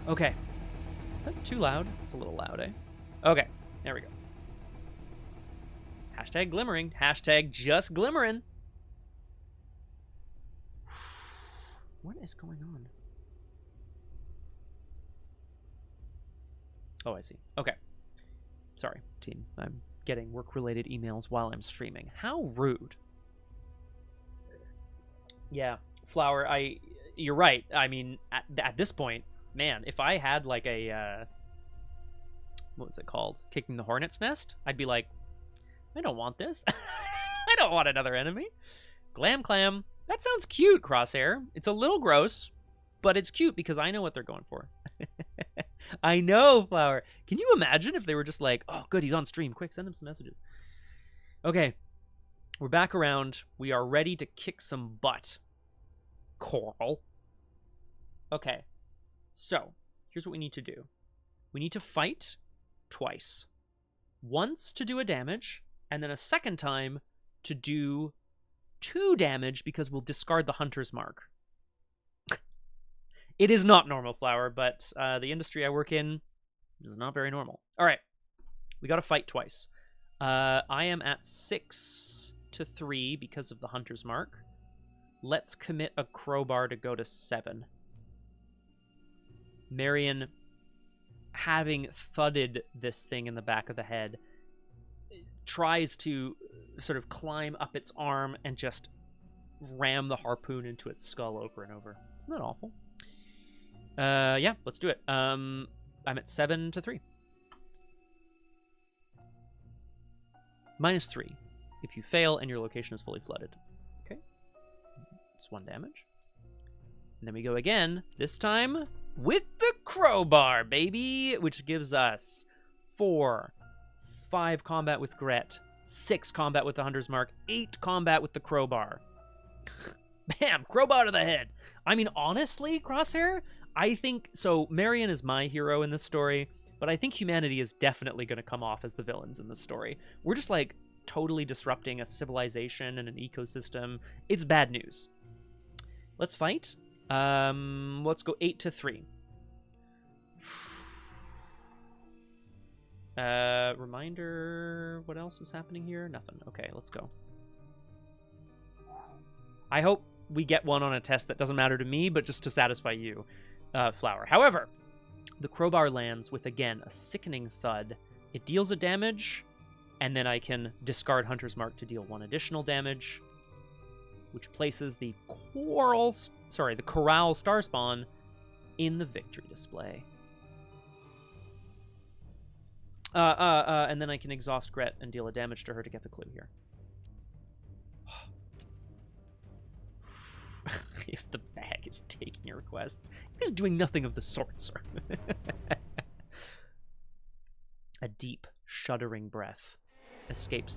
Okay. Is that too loud? It's a little loud, eh? Okay, there we go. Hashtag glimmering. Hashtag just glimmering. What is going on? Oh, I see. Okay. Sorry, team. I'm getting work-related emails while I'm streaming. How rude. Yeah, Flower, you're right. I mean, at this point, man, if I had like a, what was it called? Kicking the Hornet's Nest? I'd be like, I don't want this. I don't want another enemy. Glam Clam. That sounds cute, Crosshair. It's a little gross, but it's cute because I know what they're going for. I know, Flower. Can you imagine if they were just like, oh, good, he's on stream. Quick, send him some messages. Okay. We're back around. We are ready to kick some butt. Coral. Okay. So, here's what we need to do. We need to fight twice. Once to do a damage, and then a second time to do 2 damage because we'll discard the Hunter's Mark. It is not normal, Flower, but the industry I work in is not very normal. All right. We got to fight twice. I am at 6 to 3 because of the Hunter's Mark. Let's commit a crowbar to go to 7. Marion, having thudded this thing in the back of the head, tries to sort of climb up its arm and just ram the harpoon into its skull over and over. Isn't that awful? Yeah, let's do it. I'm at 7-3. -3 if you fail and your location is fully flooded. Okay. It's 1 damage. And then we go again, this time with the crowbar, baby, which gives us 4, 5 combat with Gret, 6 combat with the Hunter's Mark, 8 combat with the crowbar. Bam! Crowbar to the head. I mean, honestly, Crosshair, I think... So, Marion is my hero in this story, but I think humanity is definitely going to come off as the villains in this story. We're just, like, totally disrupting a civilization and an ecosystem. It's bad news. Let's fight. Let's go 8-3. Reminder, what else is happening here? Nothing. Okay, let's go. I hope we get one on a test that doesn't matter to me, but just to satisfy you, Flower. However, the crowbar lands with, again, a sickening thud. It deals a damage, and then I can discard Hunter's Mark to deal 1 additional damage, which places the Corral Starspawn in the victory display. And then I can exhaust Gret and deal a damage to her to get the clue here. If the bag is taking your requests, it is doing nothing of the sort, sir. A deep, shuddering breath escapes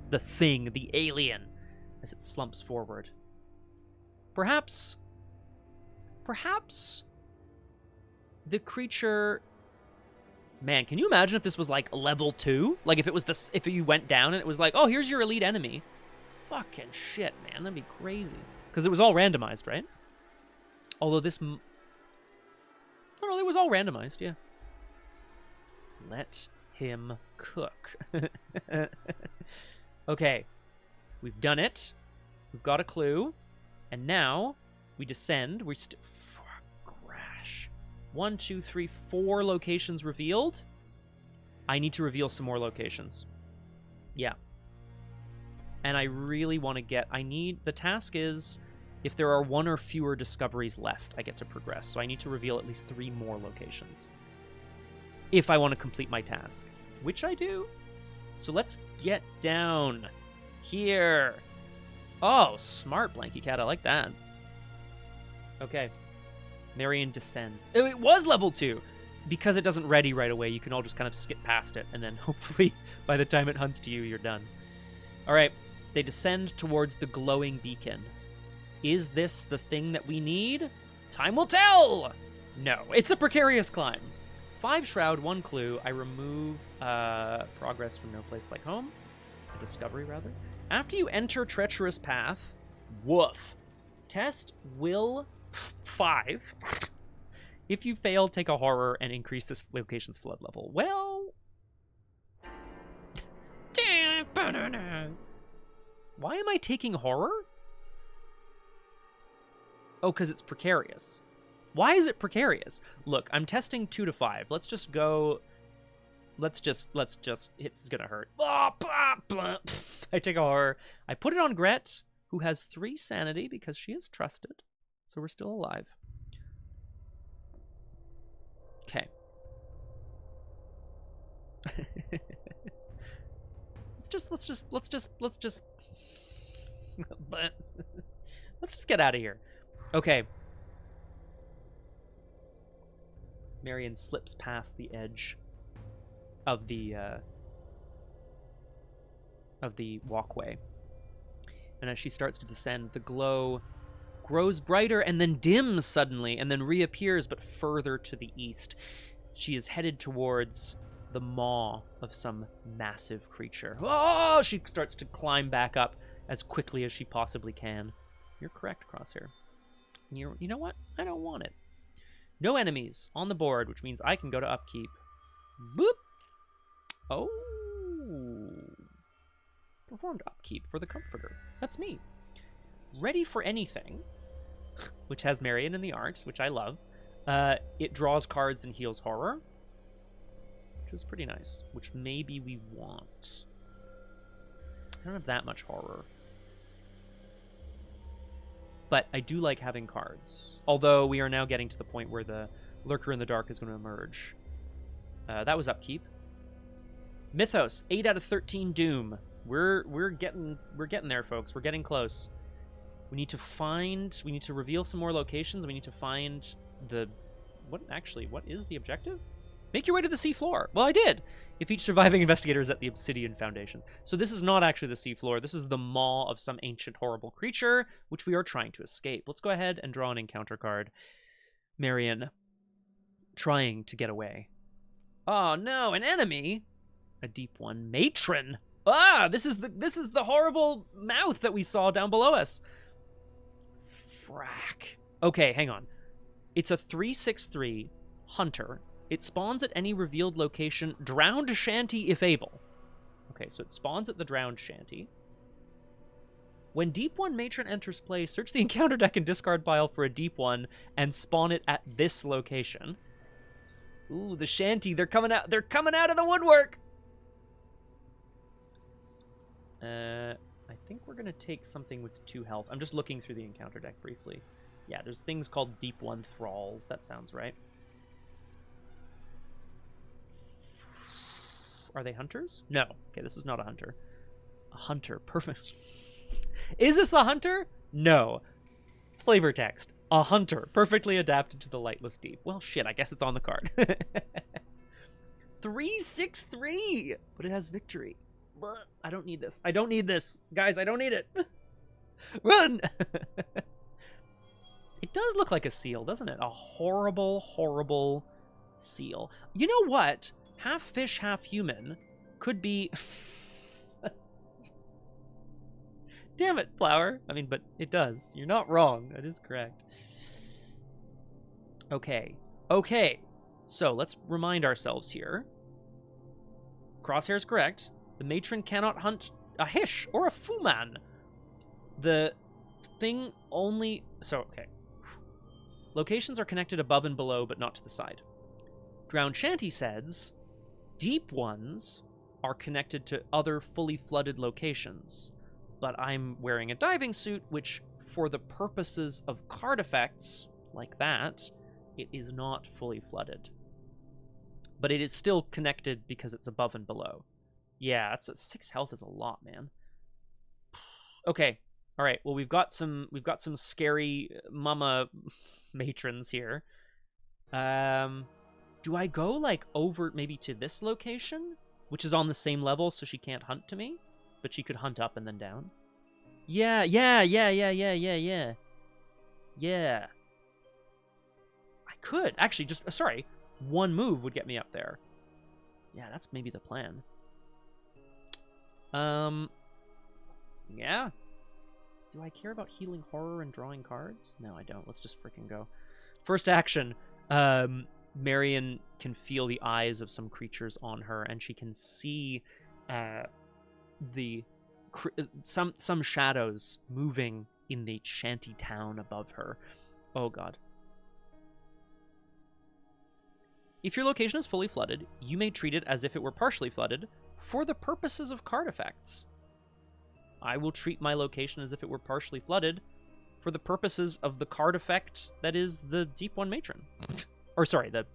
the thing. The alien, as it slumps forward. Perhaps the creature... Man, can you imagine if this was like level 2? Like if it was if you went down and it was like, oh, here's your elite enemy. Fucking shit, man. That'd be crazy. Because it was all randomized, right? Although this... No, it was all randomized, yeah. Let him cook. Okay. We've done it. We've got a clue. And now we descend. We crash. 1, 2, 3, 4 locations revealed. I need to reveal some more locations. Yeah. And I really want to get... The task is, if there are 1 or fewer discoveries left, I get to progress. So I need to reveal at least 3 more locations. If I want to complete my task. Which I do. So let's get down here. Oh, smart, Blanky Cat. I like that. Okay. Marion descends. Oh, it was level 2! Because it doesn't ready right away, you can all just kind of skip past it, and then hopefully by the time it hunts to you, you're done. Alright. They descend towards the glowing beacon. Is this the thing that we need? Time will tell! No, it's a precarious climb. 5 shroud, 1 clue. I remove progress from no place like home. A discovery, rather. After you enter treacherous path, woof. Test will 5. If you fail, take a horror and increase this location's flood level. Well... Why am I taking horror? Oh, because it's precarious. Why is it precarious? Look, I'm testing 2 to 5. Let's just go... Let's just... It's gonna hurt. Oh, blah, blah. I take a horror. I put it on Gret, who has 3 sanity because she is trusted. So we're still alive. Okay. Let's just get out of here. Okay. Marion slips past the edge of the walkway. And as she starts to descend, the glow grows brighter and then dims suddenly and then reappears but further to the east. She is headed towards the maw of some massive creature. Oh! She starts to climb back up as quickly as she possibly can. You're correct, Crosshair. You know what? I don't want it. No enemies on the board, which means I can go to upkeep. Boop! Oh. Performed upkeep for the Comforter. That's me. Ready for anything, which has Marion in the art, which I love. It draws cards and heals horror, which is pretty nice, which maybe we want. I don't have that much horror. But I do like having cards. Although we are now getting to the point where the Lurker in the Dark is going to emerge. That was upkeep. Mythos, 8 out of 13 Doom. We're getting there, folks. We're getting close. We need to reveal some more locations. We need to find what is the objective? Make your way to the seafloor. Well, I did. If each surviving investigator is at the Obsidian Foundation. So this is not actually the seafloor. This is the maw of some ancient horrible creature, which we are trying to escape. Let's go ahead and draw an encounter card. Marion, trying to get away. Oh no, an enemy? A deep one. Matron. Ah, this is the horrible mouth that we saw down below us. Frack. Okay, hang on. It's a 3/6/3 hunter. It spawns at any revealed location. Drowned shanty if able. Okay, so it spawns at the drowned shanty. When deep one matron enters play, search the encounter deck and discard pile for a deep one and spawn it at this location. Ooh, the shanty, they're coming out of the woodwork. I think we're going to take something with 2 health. I'm just looking through the encounter deck briefly. Yeah, there's things called Deep One Thralls. That sounds right. Are they hunters? No. Okay, this is not a hunter. A hunter. Perfect. Is this a hunter? No. Flavor text. A hunter. Perfectly adapted to the lightless deep. Well, shit, I guess it's on the card. 3/6/3! But it has victory. I don't need this. I don't need this. Guys, I don't need it. Run! It does look like a seal, doesn't it? A horrible, horrible seal. You know what? Half fish, half human could be... Damn it, Flower. I mean, but it does. You're not wrong. That is correct. Okay. Okay. So let's remind ourselves here. Crosshair's correct. The matron cannot hunt a hish or a fuman. The thing only... So, okay. Locations are connected above and below, but not to the side. Drowned Shanty says, deep ones are connected to other fully flooded locations. But I'm wearing a diving suit, which, for the purposes of card effects, like that, it is not fully flooded. But it is still connected because it's above and below. Yeah, that's 6 health is a lot, man. Okay. All right. Well, we've got some scary mama matrons here. Do I go like over maybe to this location, which is on the same level, so she can't hunt to me, but she could hunt up and then down? Yeah. Yeah. I could actually just sorry, one move would get me up there. Yeah, that's maybe the plan. Yeah. Do I care about healing horror and drawing cards? No, I don't. Let's just freaking go. First action. Marion can feel the eyes of some creatures on her, and she can see some shadows moving in the shanty town above her. Oh god. If your location is fully flooded, you may treat it as if it were partially flooded for the purposes of card effects. I will treat my location as if it were partially flooded for the purposes of the card effect that is the Deep One Matron. Or sorry, the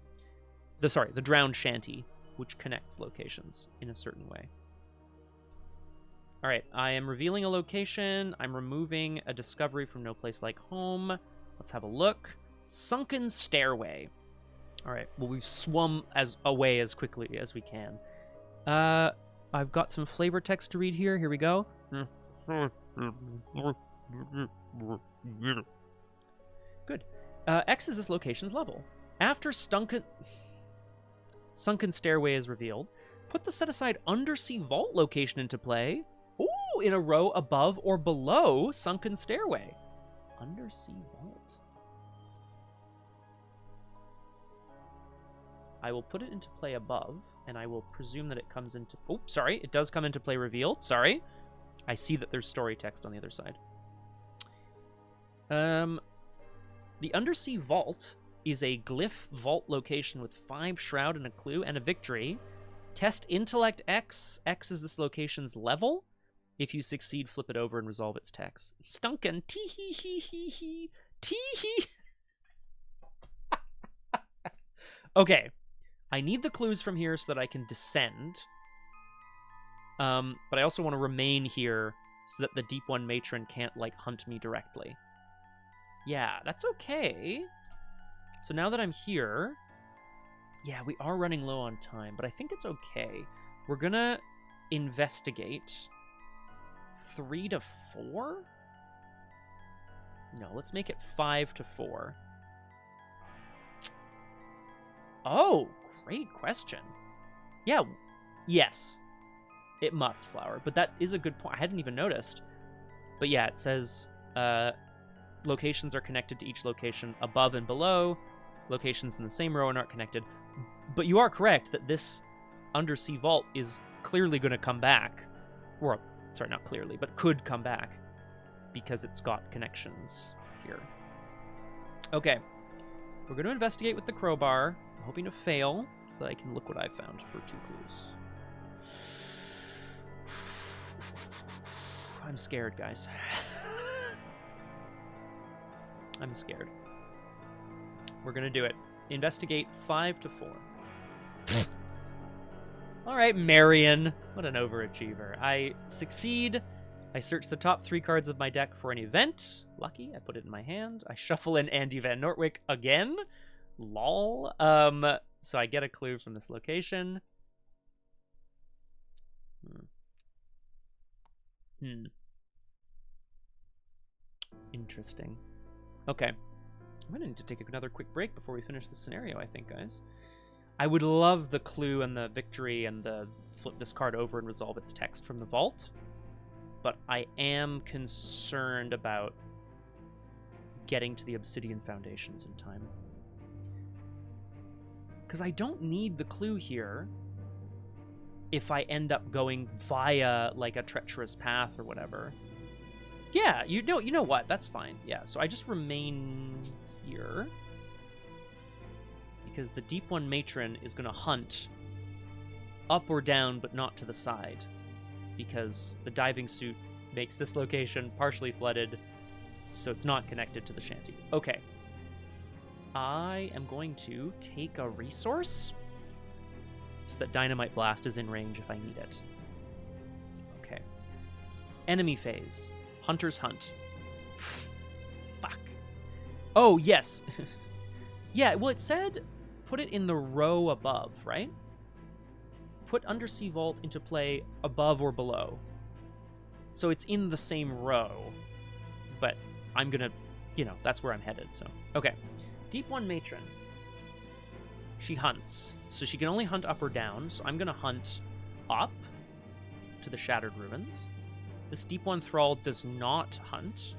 Drowned Shanty, which connects locations in a certain way. Alright, I am revealing a location. I'm removing a discovery from No Place Like Home. Let's have a look. Sunken Stairway. Alright, well, we've swum away as quickly as we can. I've got some flavor text to read here. Here we go. Good. X is this location's level. After Sunken Stairway is revealed, put the set-aside Undersea Vault location into play. Ooh, in a row above or below Sunken Stairway. Undersea Vault. I will put it into play above, and I will presume that it comes into... Oh, sorry, it does come into play revealed. Sorry. I see that there's story text on the other side. The Undersea Vault is a glyph vault location with 5 shroud and a clue and a victory. Test Intellect X. X is this location's level. If you succeed, flip it over and resolve its text. Stunkin'. Tee-hee-hee-hee-hee. Tee-hee. Okay. I need the clues from here so that I can descend. But I also want to remain here so that the Deep One matron can't, like, hunt me directly. Yeah, that's okay. So now that I'm here... Yeah, we are running low on time, but I think it's okay. We're gonna investigate 3 to 4? No, let's make it 5 to 4. Oh, great question. Yeah, yes. It must flower, but that is a good point. I hadn't even noticed. But yeah, it says locations are connected to each location above and below. Locations in the same row are not connected. But you are correct that this undersea vault is clearly going to come back. Or, sorry, not clearly, but could come back. Because it's got connections here. Okay. We're going to investigate with the crowbar. I'm hoping to fail, so I can look what I found for 2 clues. I'm scared, guys. I'm scared. We're going to do it. Investigate 5 to 4. All right, Marion. What an overachiever. I succeed. I search the top 3 cards of my deck for an event. Lucky, I put it in my hand. I shuffle in Andy Van Nortwick again. Lol. So I get a clue from this location. Interesting. Okay. I'm going to need to take another quick break before we finish the scenario, I think, guys. I would love the clue and the victory and the flip this card over and resolve its text from the vault. But I am concerned about getting to the Obsidian Foundations in time. Because I don't need the clue here if I end up going via, like, a treacherous path or whatever. Yeah, you know what? That's fine. Yeah, so I just remain here. Because the Deep One matron is going to hunt up or down, but not to the side. Because the diving suit makes this location partially flooded, so it's not connected to the shanty. Okay. I am going to take a resource so that Dynamite Blast is in range if I need it. Okay. Enemy phase. Hunter's Hunt. Fuck. Oh, yes. Yeah, well, it said put it in the row above, right? Put Undersea Vault into play above or below. So it's in the same row. But I'm gonna, that's where I'm headed, so. Okay. Deep One Matron. She hunts. So she can only hunt up or down, so I'm gonna hunt up to the Shattered Ruins. This Deep One Thrall does not hunt,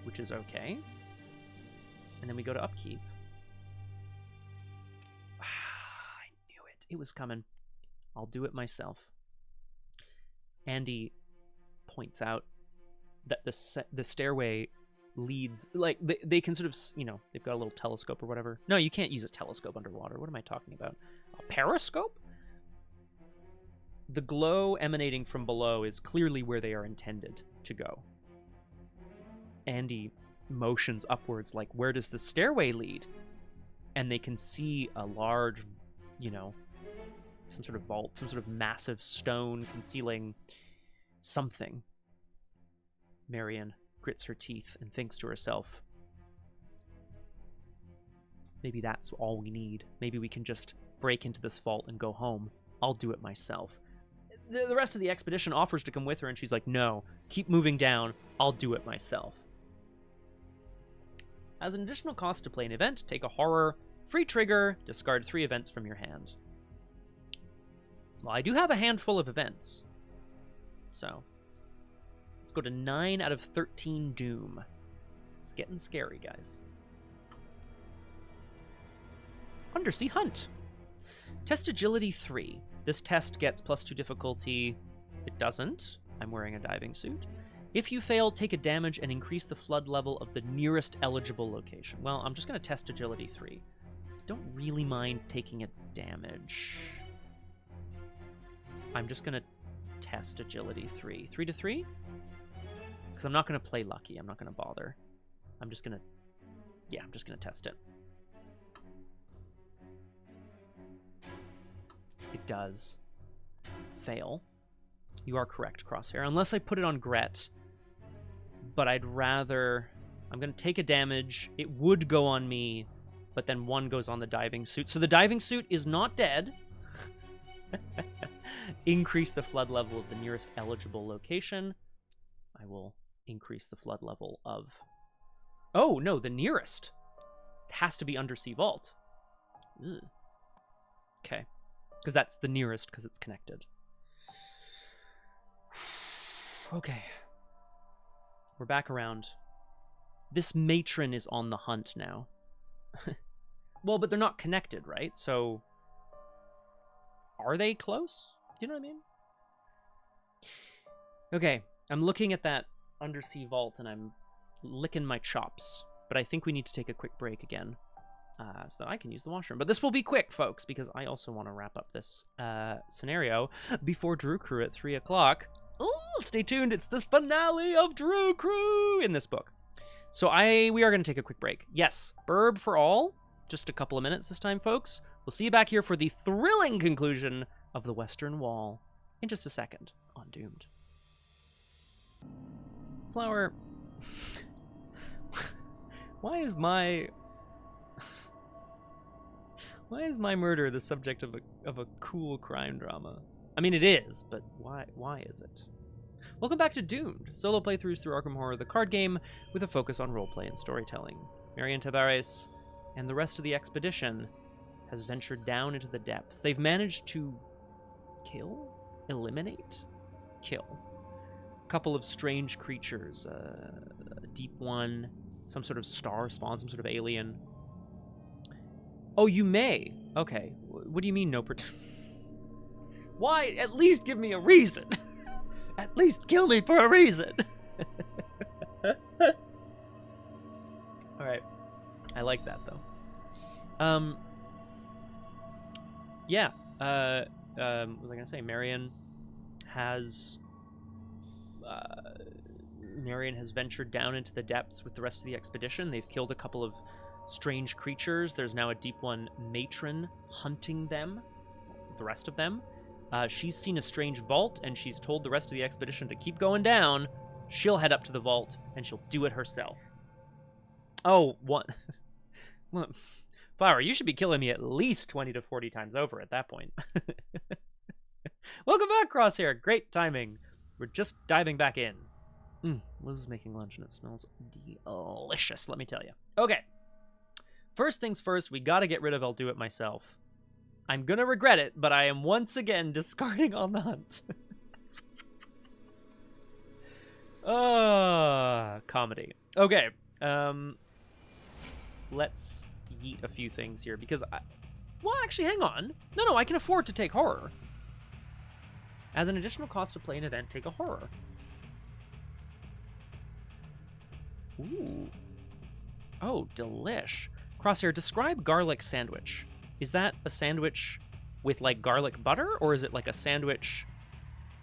which is okay. And then we go to Upkeep. I knew it. It was coming. I'll do it myself. Andy points out that the stairway leads, like, they can sort of, they've got a little telescope or whatever. No, you can't use a telescope underwater. What am I talking about? A periscope? The glow emanating from below is clearly where they are intended to go. Andy motions upwards, like, where does the stairway lead? And they can see a large, some sort of vault, some sort of massive stone concealing something. Marion grits her teeth and thinks to herself, maybe that's all we need. Maybe we can just break into this vault and go home. I'll do it myself. The rest of the expedition offers to come with her, and she's like, no, keep moving down. I'll do it myself. As an additional cost to play an event, take a horror, free trigger, discard 3 events from your hand. Well, I do have a handful of events. So, let's go to 9 out of 13 Doom. It's getting scary, guys. Undersea Hunt. Test Agility 3. This test gets +2 difficulty. It doesn't. I'm wearing a diving suit. If you fail, take a damage and increase the flood level of the nearest eligible location. Well, I'm just going to test Agility 3. Don't really mind taking a damage. I'm just going to test agility 3. 3 to 3? Because I'm not going to play lucky. I'm not going to bother. I'm just going to... Yeah, I'm just going to test it. It does fail. You are correct, Crosshair. Unless I put it on Gret. But I'd rather... I'm going to take a damage. It would go on me, but then 1 goes on the diving suit. So the diving suit is not dead. Increase the flood level of the nearest eligible location. I will increase the flood level of... Oh, no, the nearest. It has to be Undersea Vault. Ugh. Okay. Because that's the nearest, because it's connected. Okay. We're back around. This matron is on the hunt now. Well, but they're not connected, right? So... Are they close? Do you know what I mean? Okay, I'm looking at that undersea vault and I'm licking my chops. But I think we need to take a quick break again so that I can use the washroom. But this will be quick, folks, because I also want to wrap up this scenario before Drew Crew at 3 o'clock. Oh, stay tuned. It's the finale of Drew Crew in this book. So we are going to take a quick break. Yes, burb for all. Just a couple of minutes this time, folks. We'll see you back here for the thrilling conclusion of the Western Wall in just a second on Doomed. Flower, why is my murder the subject of a cool crime drama? I mean, it is, but why is it? Welcome back to Doomed, solo playthroughs through Arkham Horror, the card game, with a focus on roleplay and storytelling. Marion Tavares and the rest of the expedition has ventured down into the depths. They've managed to kill a couple of strange creatures, a deep one, some sort of star spawn, some sort of alien. Oh, you may. Okay. What do you mean no Why? At least give me a reason. At least kill me for a reason. All right. I like that though. Yeah. What was I gonna say? Marion has ventured down into the depths with the rest of the expedition. They've killed a couple of strange creatures. There's now a deep one matron hunting them, the rest of them. She's seen a strange vault, and she's told the rest of the expedition to keep going down. She'll head up to the vault, and she'll do it herself. Oh, what? Flower, you should be killing me at least 20 to 40 times over at that point. Welcome back, Crosshair. Great timing. We're just diving back in. Liz is making lunch, and it smells delicious, let me tell you. Okay. First things first, we gotta get rid of I'll do it myself. I'm gonna regret it, but I am once again discarding on the hunt. Comedy. Okay. Let's yeet a few things here, because well, actually, hang on. No, I can afford to take horror. As an additional cost to play an event, take a horror. Ooh. Oh, delish. Crosshair, describe garlic sandwich. Is that a sandwich with, like, garlic butter? Or is it, like, a sandwich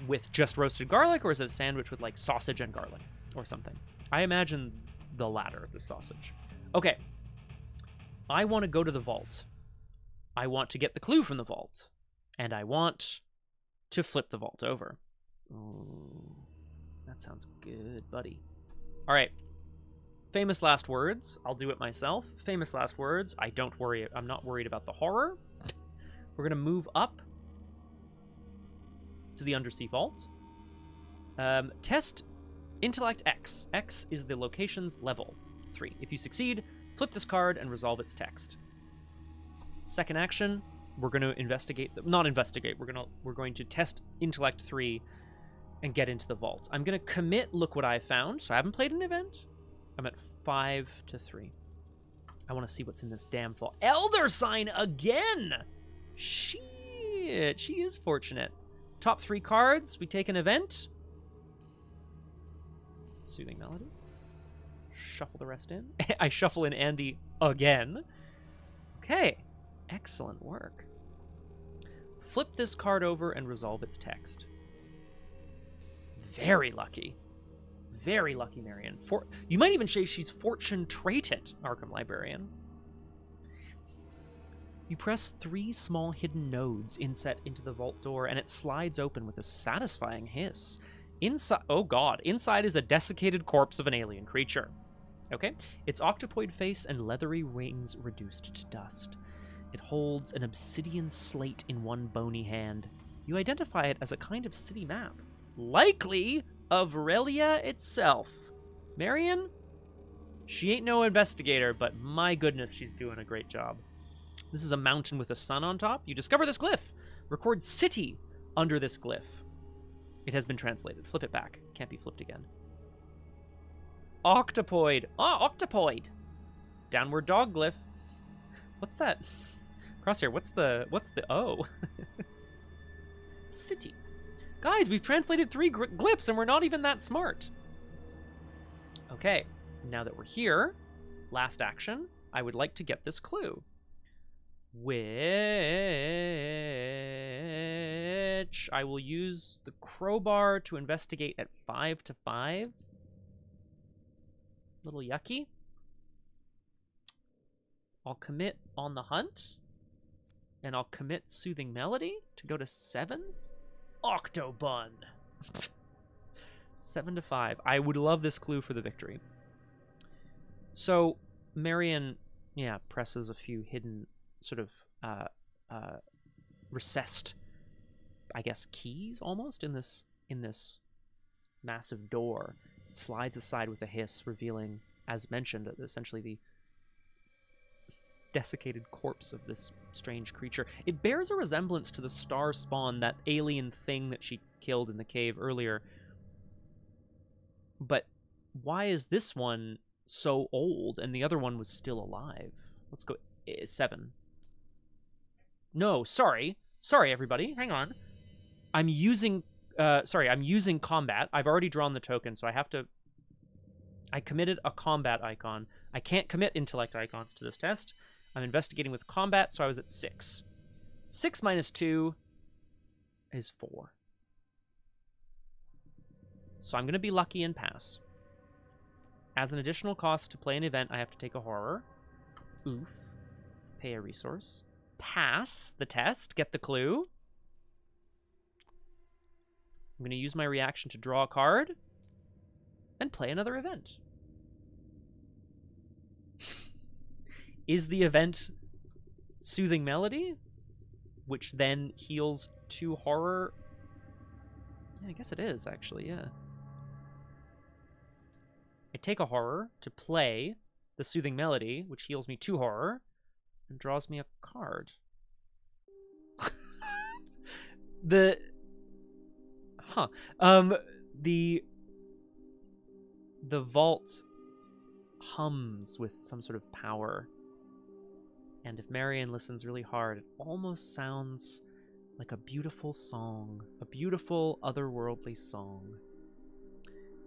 with just roasted garlic? Or is it a sandwich with, like, sausage and garlic or something? I imagine the latter, the sausage. Okay. I want to go to the vault. I want to get the clue from the vault. And I want to flip the vault over. Ooh, that sounds good, buddy. All right. Famous last words. I'll do it myself. Famous last words. I'm not worried about the horror. We're going to move up to the undersea vault. Test intellect X. X is the location's level 3. If you succeed, flip this card and resolve its text. Second action, we're going to investigate. Not investigate. We're going to test intellect 3 and get into the vault. I'm going to commit look what I found. So I haven't played an event. I'm at 5 to 3. I want to see what's in this damn vault. Elder sign again! Shit, she is fortunate. Top 3 cards. We take an event. Soothing melody. Shuffle the rest in. I shuffle in Andy again. Okay. Excellent work. Flip this card over and resolve its text. Very lucky. Very lucky, Marion. You might even say she's fortune-traded, Arkham Librarian. You press 3 small hidden nodes inset into the vault door, and it slides open with a satisfying hiss. Inside, oh god, inside is a desiccated corpse of an alien creature. Okay, its octopoid face and leathery wings reduced to dust. It holds an obsidian slate in one bony hand. You identify it as a kind of city map, likely of Relia itself. Marion? She ain't no investigator, but my goodness, she's doing a great job. This is a mountain with a sun on top. You discover this glyph. Record city under this glyph. It has been translated. Flip it back. Can't be flipped again. Octopoid. Oh, octopoid. Downward dog glyph. What's that? Crosshair, what's the O? City. Guys, we've translated 3 glyphs and we're not even that smart. Okay, now that we're here, last action, I would like to get this clue. Which I will use the crowbar to investigate at 5 to 5. Little yucky. I'll commit on the hunt. And I'll commit Soothing Melody to go to 7. Octobun. 7 to 5. I would love this clue for the victory. So, Marion, presses a few hidden, sort of, recessed, I guess, keys almost in this massive door. It slides aside with a hiss, revealing, as mentioned, essentially the desiccated corpse of this strange creature. It bears a resemblance to the star spawn, that alien thing that she killed in the cave earlier. But why is this one so old and the other one was still alive? Let's go 7. No, sorry, everybody. Hang on. I'm using combat. I've already drawn the token, so I committed a combat icon. I can't commit intellect icons to this test. I'm investigating with combat, so I was at 6. 6 minus 2 is 4. So I'm going to be lucky and pass. As an additional cost to play an event, I have to take a horror. Oof. Pay a resource. Pass the test. Get the clue. I'm going to use my reaction to draw a card and play another event. Is the event Soothing Melody, which then heals 2 horror? Yeah, I guess it is, actually, yeah. I take a horror to play the Soothing Melody, which heals me 2 horror, and draws me a card. The vault hums with some sort of power. And if Marion listens really hard, it almost sounds like a beautiful song. A beautiful, otherworldly song.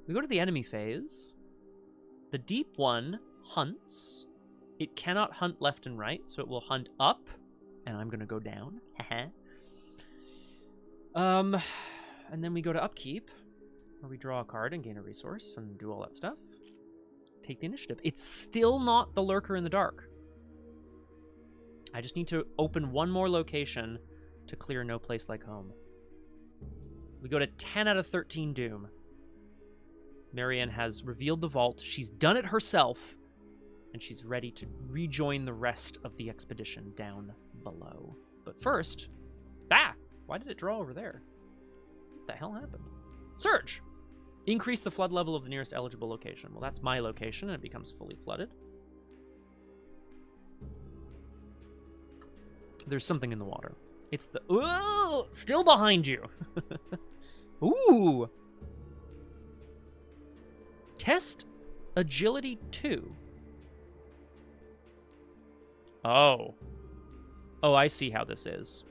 We go to the enemy phase. The deep one hunts. It cannot hunt left and right, so it will hunt up. And I'm going to go down. And then we go to upkeep, where we draw a card and gain a resource and do all that stuff. Take the initiative. It's still not the lurker in the dark. I just need to open one more location to clear No Place Like Home. We go to 10 out of 13 Doom. Marion has revealed the vault. She's done it herself. And she's ready to rejoin the rest of the expedition down below. But first... Why did it draw over there? What the hell happened? Surge! Increase the flood level of the nearest eligible location. Well, that's my location, and it becomes fully flooded. There's something in the water. It's the... Ooh! Still behind you! Ooh! Test Agility 2. Oh. Oh, I see how this is.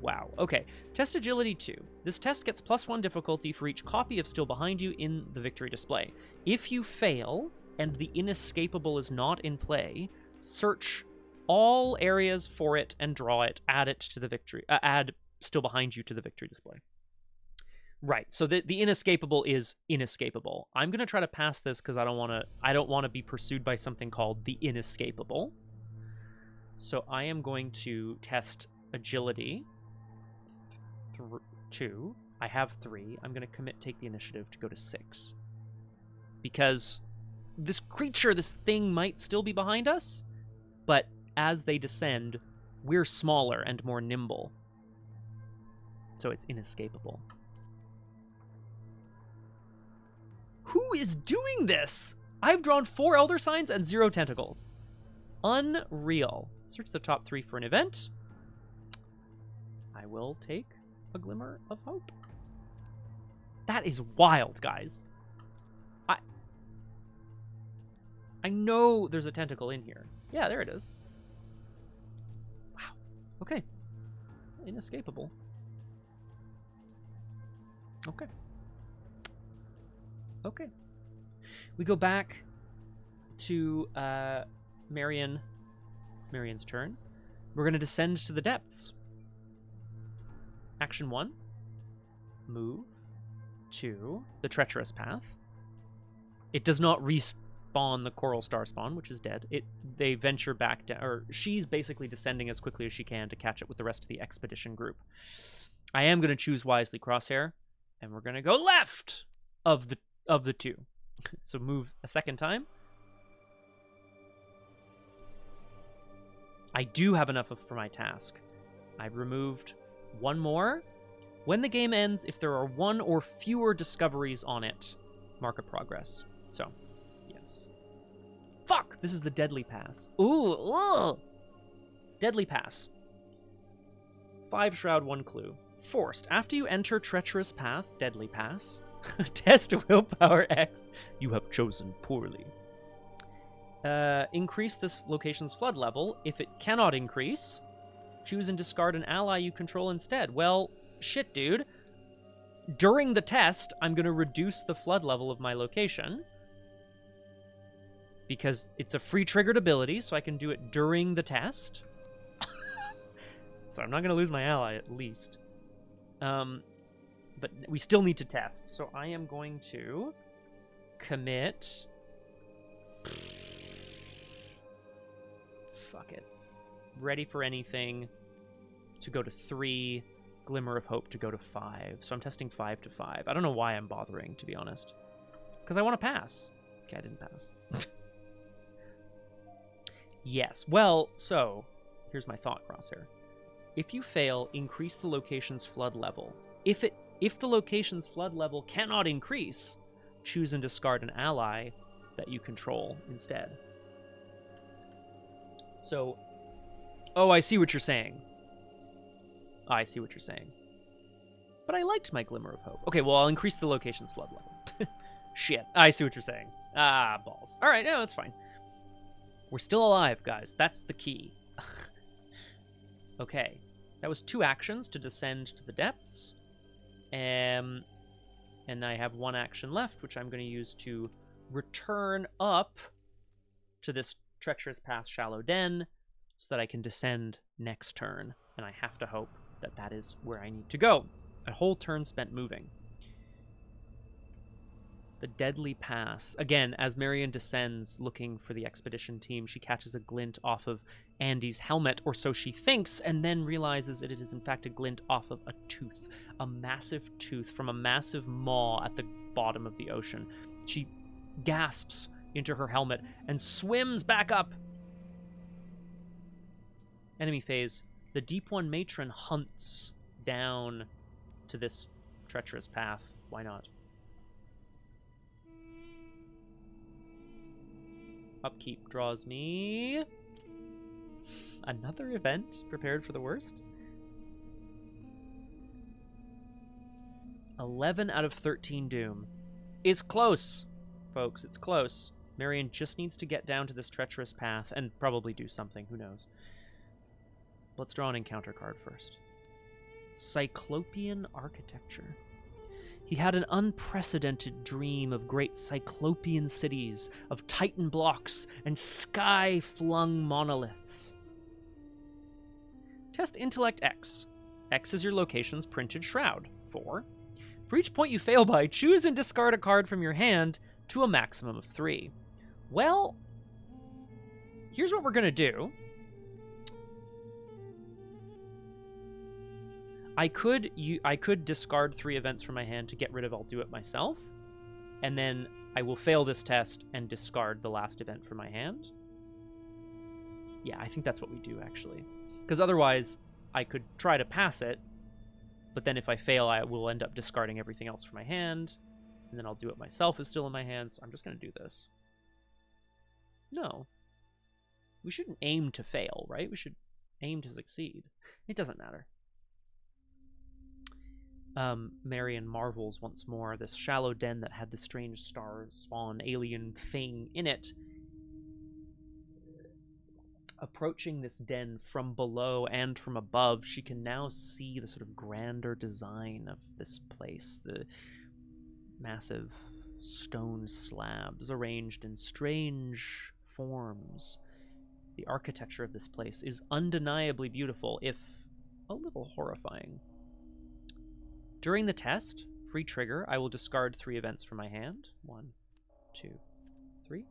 Wow. Okay. Test Agility 2. This test gets +1 difficulty for each copy of Still Behind You in the victory display. If you fail, and the inescapable is not in play, search all areas for it and draw it. Add it to the victory. Add Still Behind You to the victory display. Right. So the inescapable is inescapable. I'm going to try to pass this because I don't want to be pursued by something called the inescapable. So I am going to test agility. 2. I have 3. I'm going to take the initiative to go to 6. Because this creature, this thing might still be behind us, but as they descend, we're smaller and more nimble. So it's inescapable. Who is doing this? I've drawn 4 Elder Signs and 0 tentacles. Unreal. Search the top 3 for an event. I will take a Glimmer of Hope. That is wild, guys. I know there's a tentacle in here. Yeah, there it is. Wow. Okay. Inescapable. Okay. Okay. We go back to Marion's turn. We're going to descend to the depths. Action 1. Move to the treacherous path. It does not respawn the coral star spawn, which is dead. They venture back down, or she's basically descending as quickly as she can to catch up with the rest of the expedition group. I am going to choose wisely, Crosshair, and we're going to go left of the 2. So move a second time. I do have enough for my task. I've removed 1 more. When the game ends, if there are 1 or fewer discoveries on it, mark a progress. So, yes. Fuck! This is the Deadly Pass. Ooh! Deadly Pass. 5 Shroud, 1 Clue. Forced. After you enter Treacherous Path, Deadly Pass, test Willpower X. You have chosen poorly. Increase this location's flood level. If it cannot increase, choose and discard an ally you control instead. Well, shit, dude. During the test, I'm going to reduce the flood level of my location. Because it's a free triggered ability, so I can do it during the test. So I'm not going to lose my ally, at least. But we still need to test. So I am going to commit... Fuck it. Ready for anything to go to 3. Glimmer of Hope to go to 5. So I'm testing 5 to 5. I don't know why I'm bothering, to be honest. Because I want to pass. Okay, I didn't pass. Yes. Well, so here's my thought, Crosshair. If you fail, increase the location's flood level. If the location's flood level cannot increase, choose and discard an ally that you control instead. So, oh, I see what you're saying. I see what you're saying. But I liked my Glimmer of Hope. Okay, well, I'll increase the location's flood level. Shit, I see what you're saying. Ah, balls. All right, no, that's fine. We're still alive, guys. That's the key. Okay, that was 2 actions to descend to the depths. And I have 1 action left, which I'm going to use to return up to this treacherous path shallow den so that I can descend next turn. And I have to hope that that is where I need to go. A whole turn spent moving. The Deadly Pass. Again, as Marion descends looking for the expedition team, she catches a glint off of Andy's helmet, or so she thinks, and then realizes that it is in fact a glint off of a tooth. A massive tooth from a massive maw at the bottom of the ocean. She gasps into her helmet and swims back up. Enemy phase. The Deep One matron hunts down to this treacherous path. Why not? Upkeep draws me another event prepared for the worst. 11 out of 13 doom. It's close, folks. It's close. Marion just needs to get down to this treacherous path and probably do something. Who knows? Let's draw an encounter card first. Cyclopean Architecture. He had an unprecedented dream of great Cyclopean cities, of Titan blocks, and sky-flung monoliths. Test Intellect X. X is your location's printed shroud. 4. For each point you fail by, choose and discard a card from your hand to a maximum of 3. Well, here's what we're going to do. I could discard 3 events from my hand to get rid of I'll do it myself, and then I will fail this test and discard the last event from my hand. Yeah, I think that's what we do, actually. Because otherwise, I could try to pass it, but then if I fail, I will end up discarding everything else from my hand, and then I'll do it myself is still in my hand, so I'm just going to do this. No. We shouldn't aim to fail, right? We should aim to succeed. It doesn't matter. Marion marvels once more. This shallow den that had the strange star spawn alien thing in it. Approaching this den from below and from above, she can now see the sort of grander design of this place. The massive stone slabs arranged in strange forms. The architecture of this place is undeniably beautiful, if a little horrifying. During the test, free trigger, I will discard 3 events from my hand. 1, 2, 3.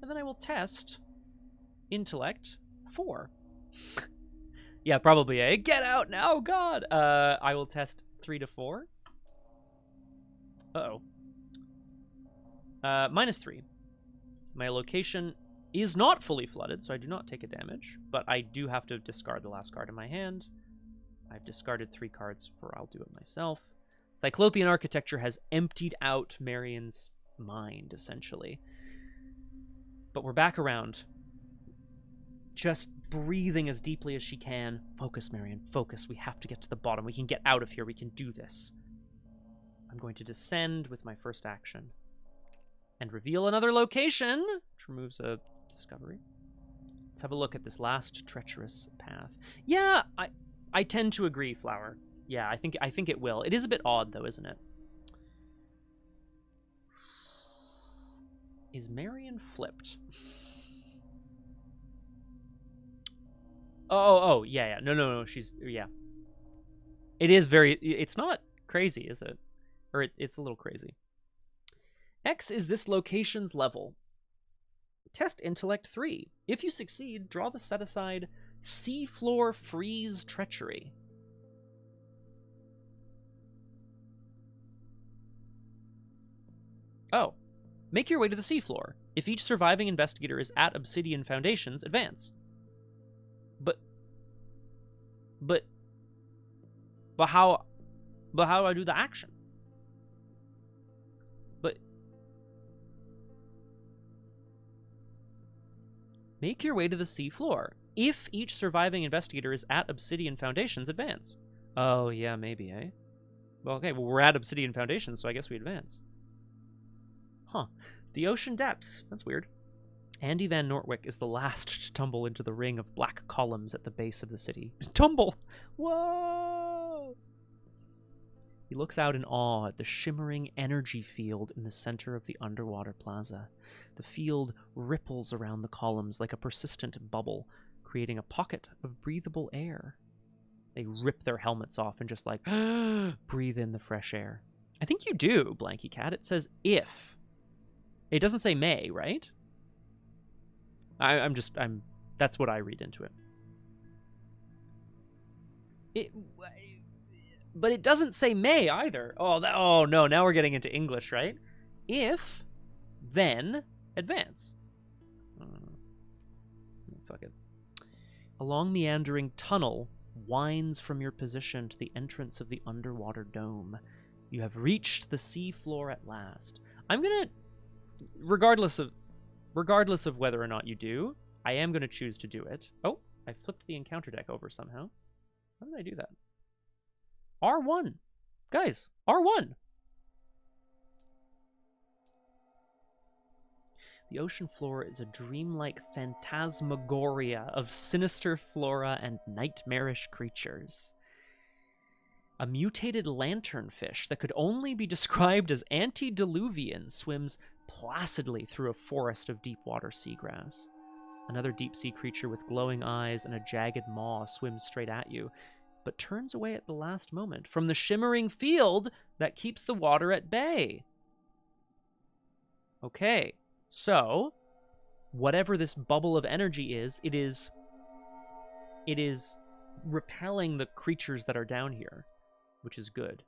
And then I will test intellect 4. Yeah, probably a get out now, God. I will test 3 to 4. Uh-oh. -3. My location is not fully flooded, so I do not take a damage, but I do have to discard the last card in my hand. I've discarded 3 cards for I'll do it myself. Cyclopean architecture has emptied out Marion's mind, essentially. But we're back around. Just breathing as deeply as she can. Focus, Marion, focus. We have to get to the bottom. We can get out of here. We can do this. I'm going to descend with my first action and reveal another location, which removes a discovery. Let's have a look at this last treacherous path. Yeah, I tend to agree, Flower. Yeah, I think it will. It is a bit odd, though, isn't it? Is Marion flipped? Oh, yeah. No, she's, yeah. It is very, it's not crazy, is it? Or it's a little crazy. X is this location's level. Test intellect 3. If you succeed, draw the set aside Seafloor Freeze Treachery. Oh. Make your way to the seafloor. If each surviving investigator is at Obsidian Foundations, advance. But how do I do the action? But make your way to the seafloor. If each surviving investigator is at Obsidian Foundations, advance. Oh, yeah, maybe, eh? Well, okay, well, we're at Obsidian Foundations, so I guess we advance. Huh. The ocean depths. That's weird. Andy Van Nortwick is the last to tumble into the ring of black columns at the base of the city. Tumble! Whoa! He looks out in awe at the shimmering energy field in the center of the underwater plaza. The field ripples around the columns like a persistent bubble, creating a pocket of breathable air. They rip their helmets off and just like, breathe in the fresh air. I think you do, Blanky Cat. It says if. It doesn't say may, right? That's what I read into it. But it doesn't say may either. Oh no, now we're getting into English, right? If, then, advance. Fuck it. A long meandering tunnel winds from your position to the entrance of the underwater dome. You have reached the sea floor at last. I'm gonna, regardless of whether or not you do, I am gonna choose to do it. Oh, I flipped the encounter deck over somehow. How did I do that? R1. Guys, R1. The ocean floor is a dreamlike phantasmagoria of sinister flora and nightmarish creatures. A mutated lanternfish that could only be described as antediluvian swims placidly through a forest of deep-water seagrass. Another deep-sea creature with glowing eyes and a jagged maw swims straight at you. but turns away at the last moment from the shimmering field that keeps the water at bay. Okay, so whatever this bubble of energy is, it is repelling the creatures that are down here, which is good.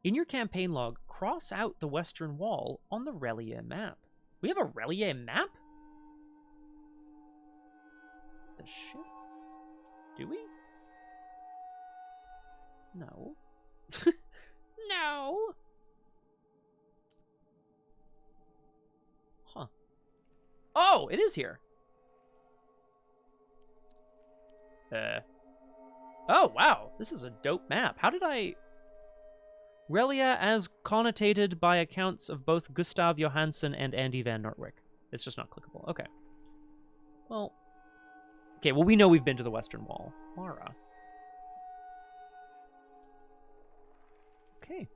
In your campaign log, cross out the western wall on the Relia map. We have a Relia map? The shit? Do we? No. No! Huh. Oh, it is here. Oh, wow. This is a dope map. How did I... Relia as connotated by accounts of both Gustav Johansson and Andy van Noordwijk. It's just not clickable. Okay. Well... Okay, well, we know we've been to the Western Wall. Mara. Okay.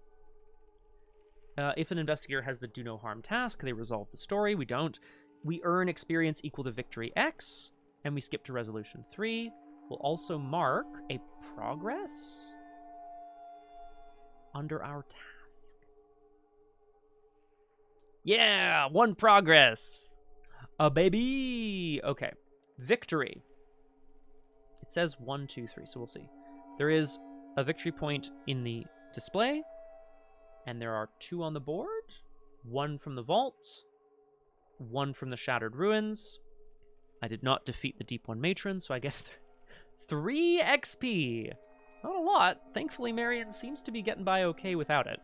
If an investigator has the do no harm task, they resolve the story. We don't. We earn experience equal to victory X, and we skip to resolution 3. We'll also mark a progress under our task. Yeah, 1 progress. A baby. Okay. Victory. It says 1, 2, 3, so we'll see. There is a victory point in the display, and there are 2 on the board. 1 from the vaults, 1 from the Shattered Ruins. I did not defeat the Deep One Matron, so I get 3 XP. Not a lot. Thankfully, Marion seems to be getting by okay without it.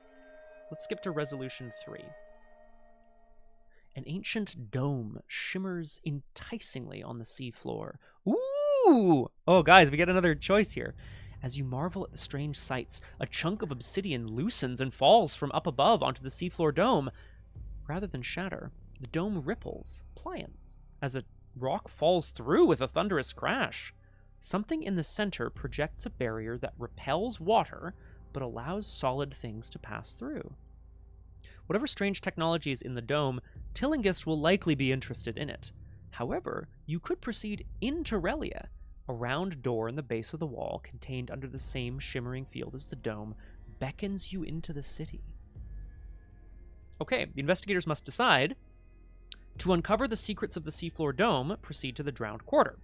Let's skip to resolution 3. An ancient dome shimmers enticingly on the seafloor. Ooh! Oh, guys, we get another choice here. As you marvel at the strange sights, a chunk of obsidian loosens and falls from up above onto the seafloor dome. Rather than shatter, the dome ripples, pliant, as a rock falls through with a thunderous crash. Something in the center projects a barrier that repels water, but allows solid things to pass through. Whatever strange technology is in the dome, Tillinghast will likely be interested in it. However, you could proceed into Relia. A round door in the base of the wall, contained under the same shimmering field as the dome, beckons you into the city. Okay, the investigators must decide. To uncover the secrets of the seafloor dome, proceed to the Drowned Quarter.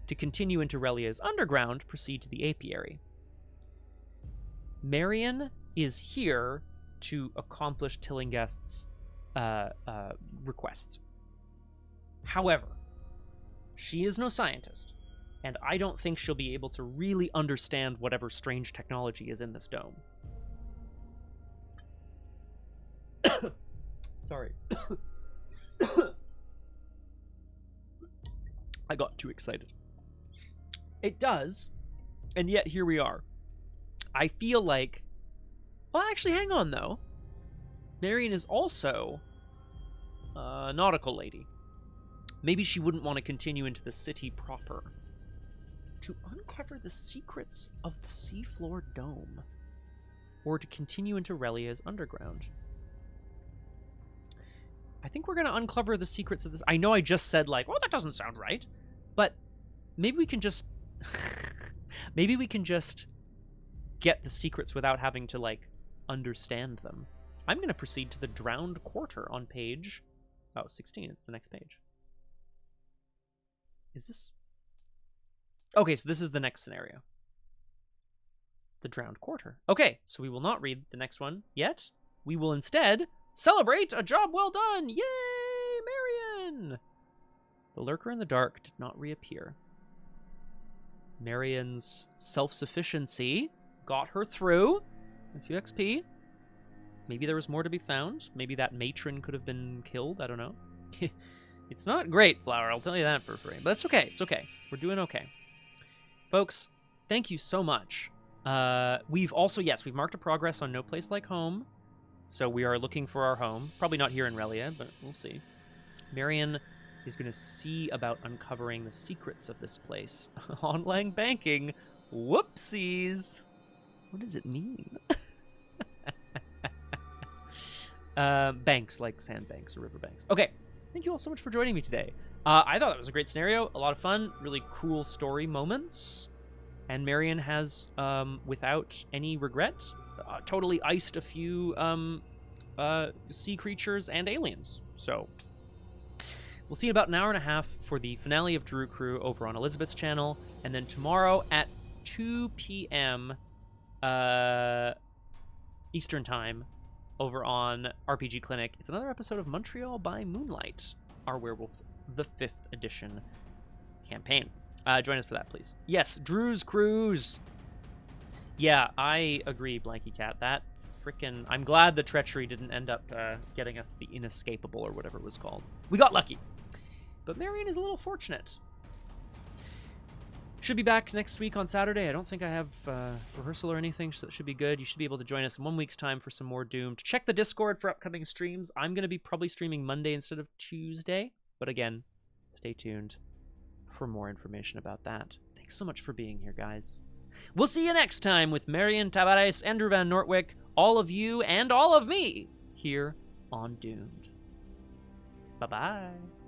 To continue into Relia's underground, proceed to the apiary. Marion is here to accomplish Tillinghast's requests. However, she is no scientist, and I don't think she'll be able to really understand whatever strange technology is in this dome. Sorry. I got too excited. It does, and yet here we are. I feel like... Well, actually, hang on, though. Marion is also a nautical lady. Maybe she wouldn't want to continue into the city proper. To uncover the secrets of the seafloor dome. Or to continue into Relia's underground. I think we're going to uncover the secrets of this. I know I just said, like, well, that doesn't sound right. But maybe we can just... maybe we can just get the secrets without having to, like, understand them. I'm going to proceed to the Drowned Quarter on page... Oh, 16. It's the next page. Is this... Okay, so this is the next scenario. The Drowned Quarter. Okay, so we will not read the next one yet. We will instead celebrate a job well done! Yay, Marion! The lurker in the dark did not reappear. Marion's self-sufficiency got her through. A few XP. Maybe there was more to be found. Maybe that matron could have been killed. I don't know. It's not great, Flower. I'll tell you that for free. But it's okay. It's okay. We're doing okay. Folks, thank you so much. We've also, yes, we've marked a progress on No Place Like Home. So we are looking for our home. Probably not here in Relia, but we'll see. Marion is going to see about uncovering the secrets of this place. Online banking. Whoopsies. What does it mean? Banks, like sandbanks or riverbanks. Okay, thank you all so much for joining me today. I thought that was a great scenario, a lot of fun, really cool story moments, And Marion has, without any regret, totally iced a few sea creatures and aliens. So we'll see in about an hour and a half for the finale of Drew Crew over on Elizabeth's channel. And then tomorrow at 2 p.m. Eastern Time over on RPG Clinic, it's another episode of Montreal by Moonlight, our Werewolf the 5th edition campaign. Join us for that, please. Yes, Drew's Cruise. Yeah, I agree, Blanky Cat. That frickin'... I'm glad the treachery didn't end up getting us the inescapable or whatever it was called. We got lucky. But Marion is a little fortunate. Should be back next week on Saturday. I don't think I have rehearsal or anything, so that should be good. You should be able to join us in 1 week's time for some more Doom. Check the Discord for upcoming streams. I'm going to be probably streaming Monday instead of Tuesday. But again, stay tuned for more information about that. Thanks so much for being here, guys. We'll see you next time with Marion Tavares, Andrew Van Nortwick, all of you, and all of me here on Doomed. Bye-bye.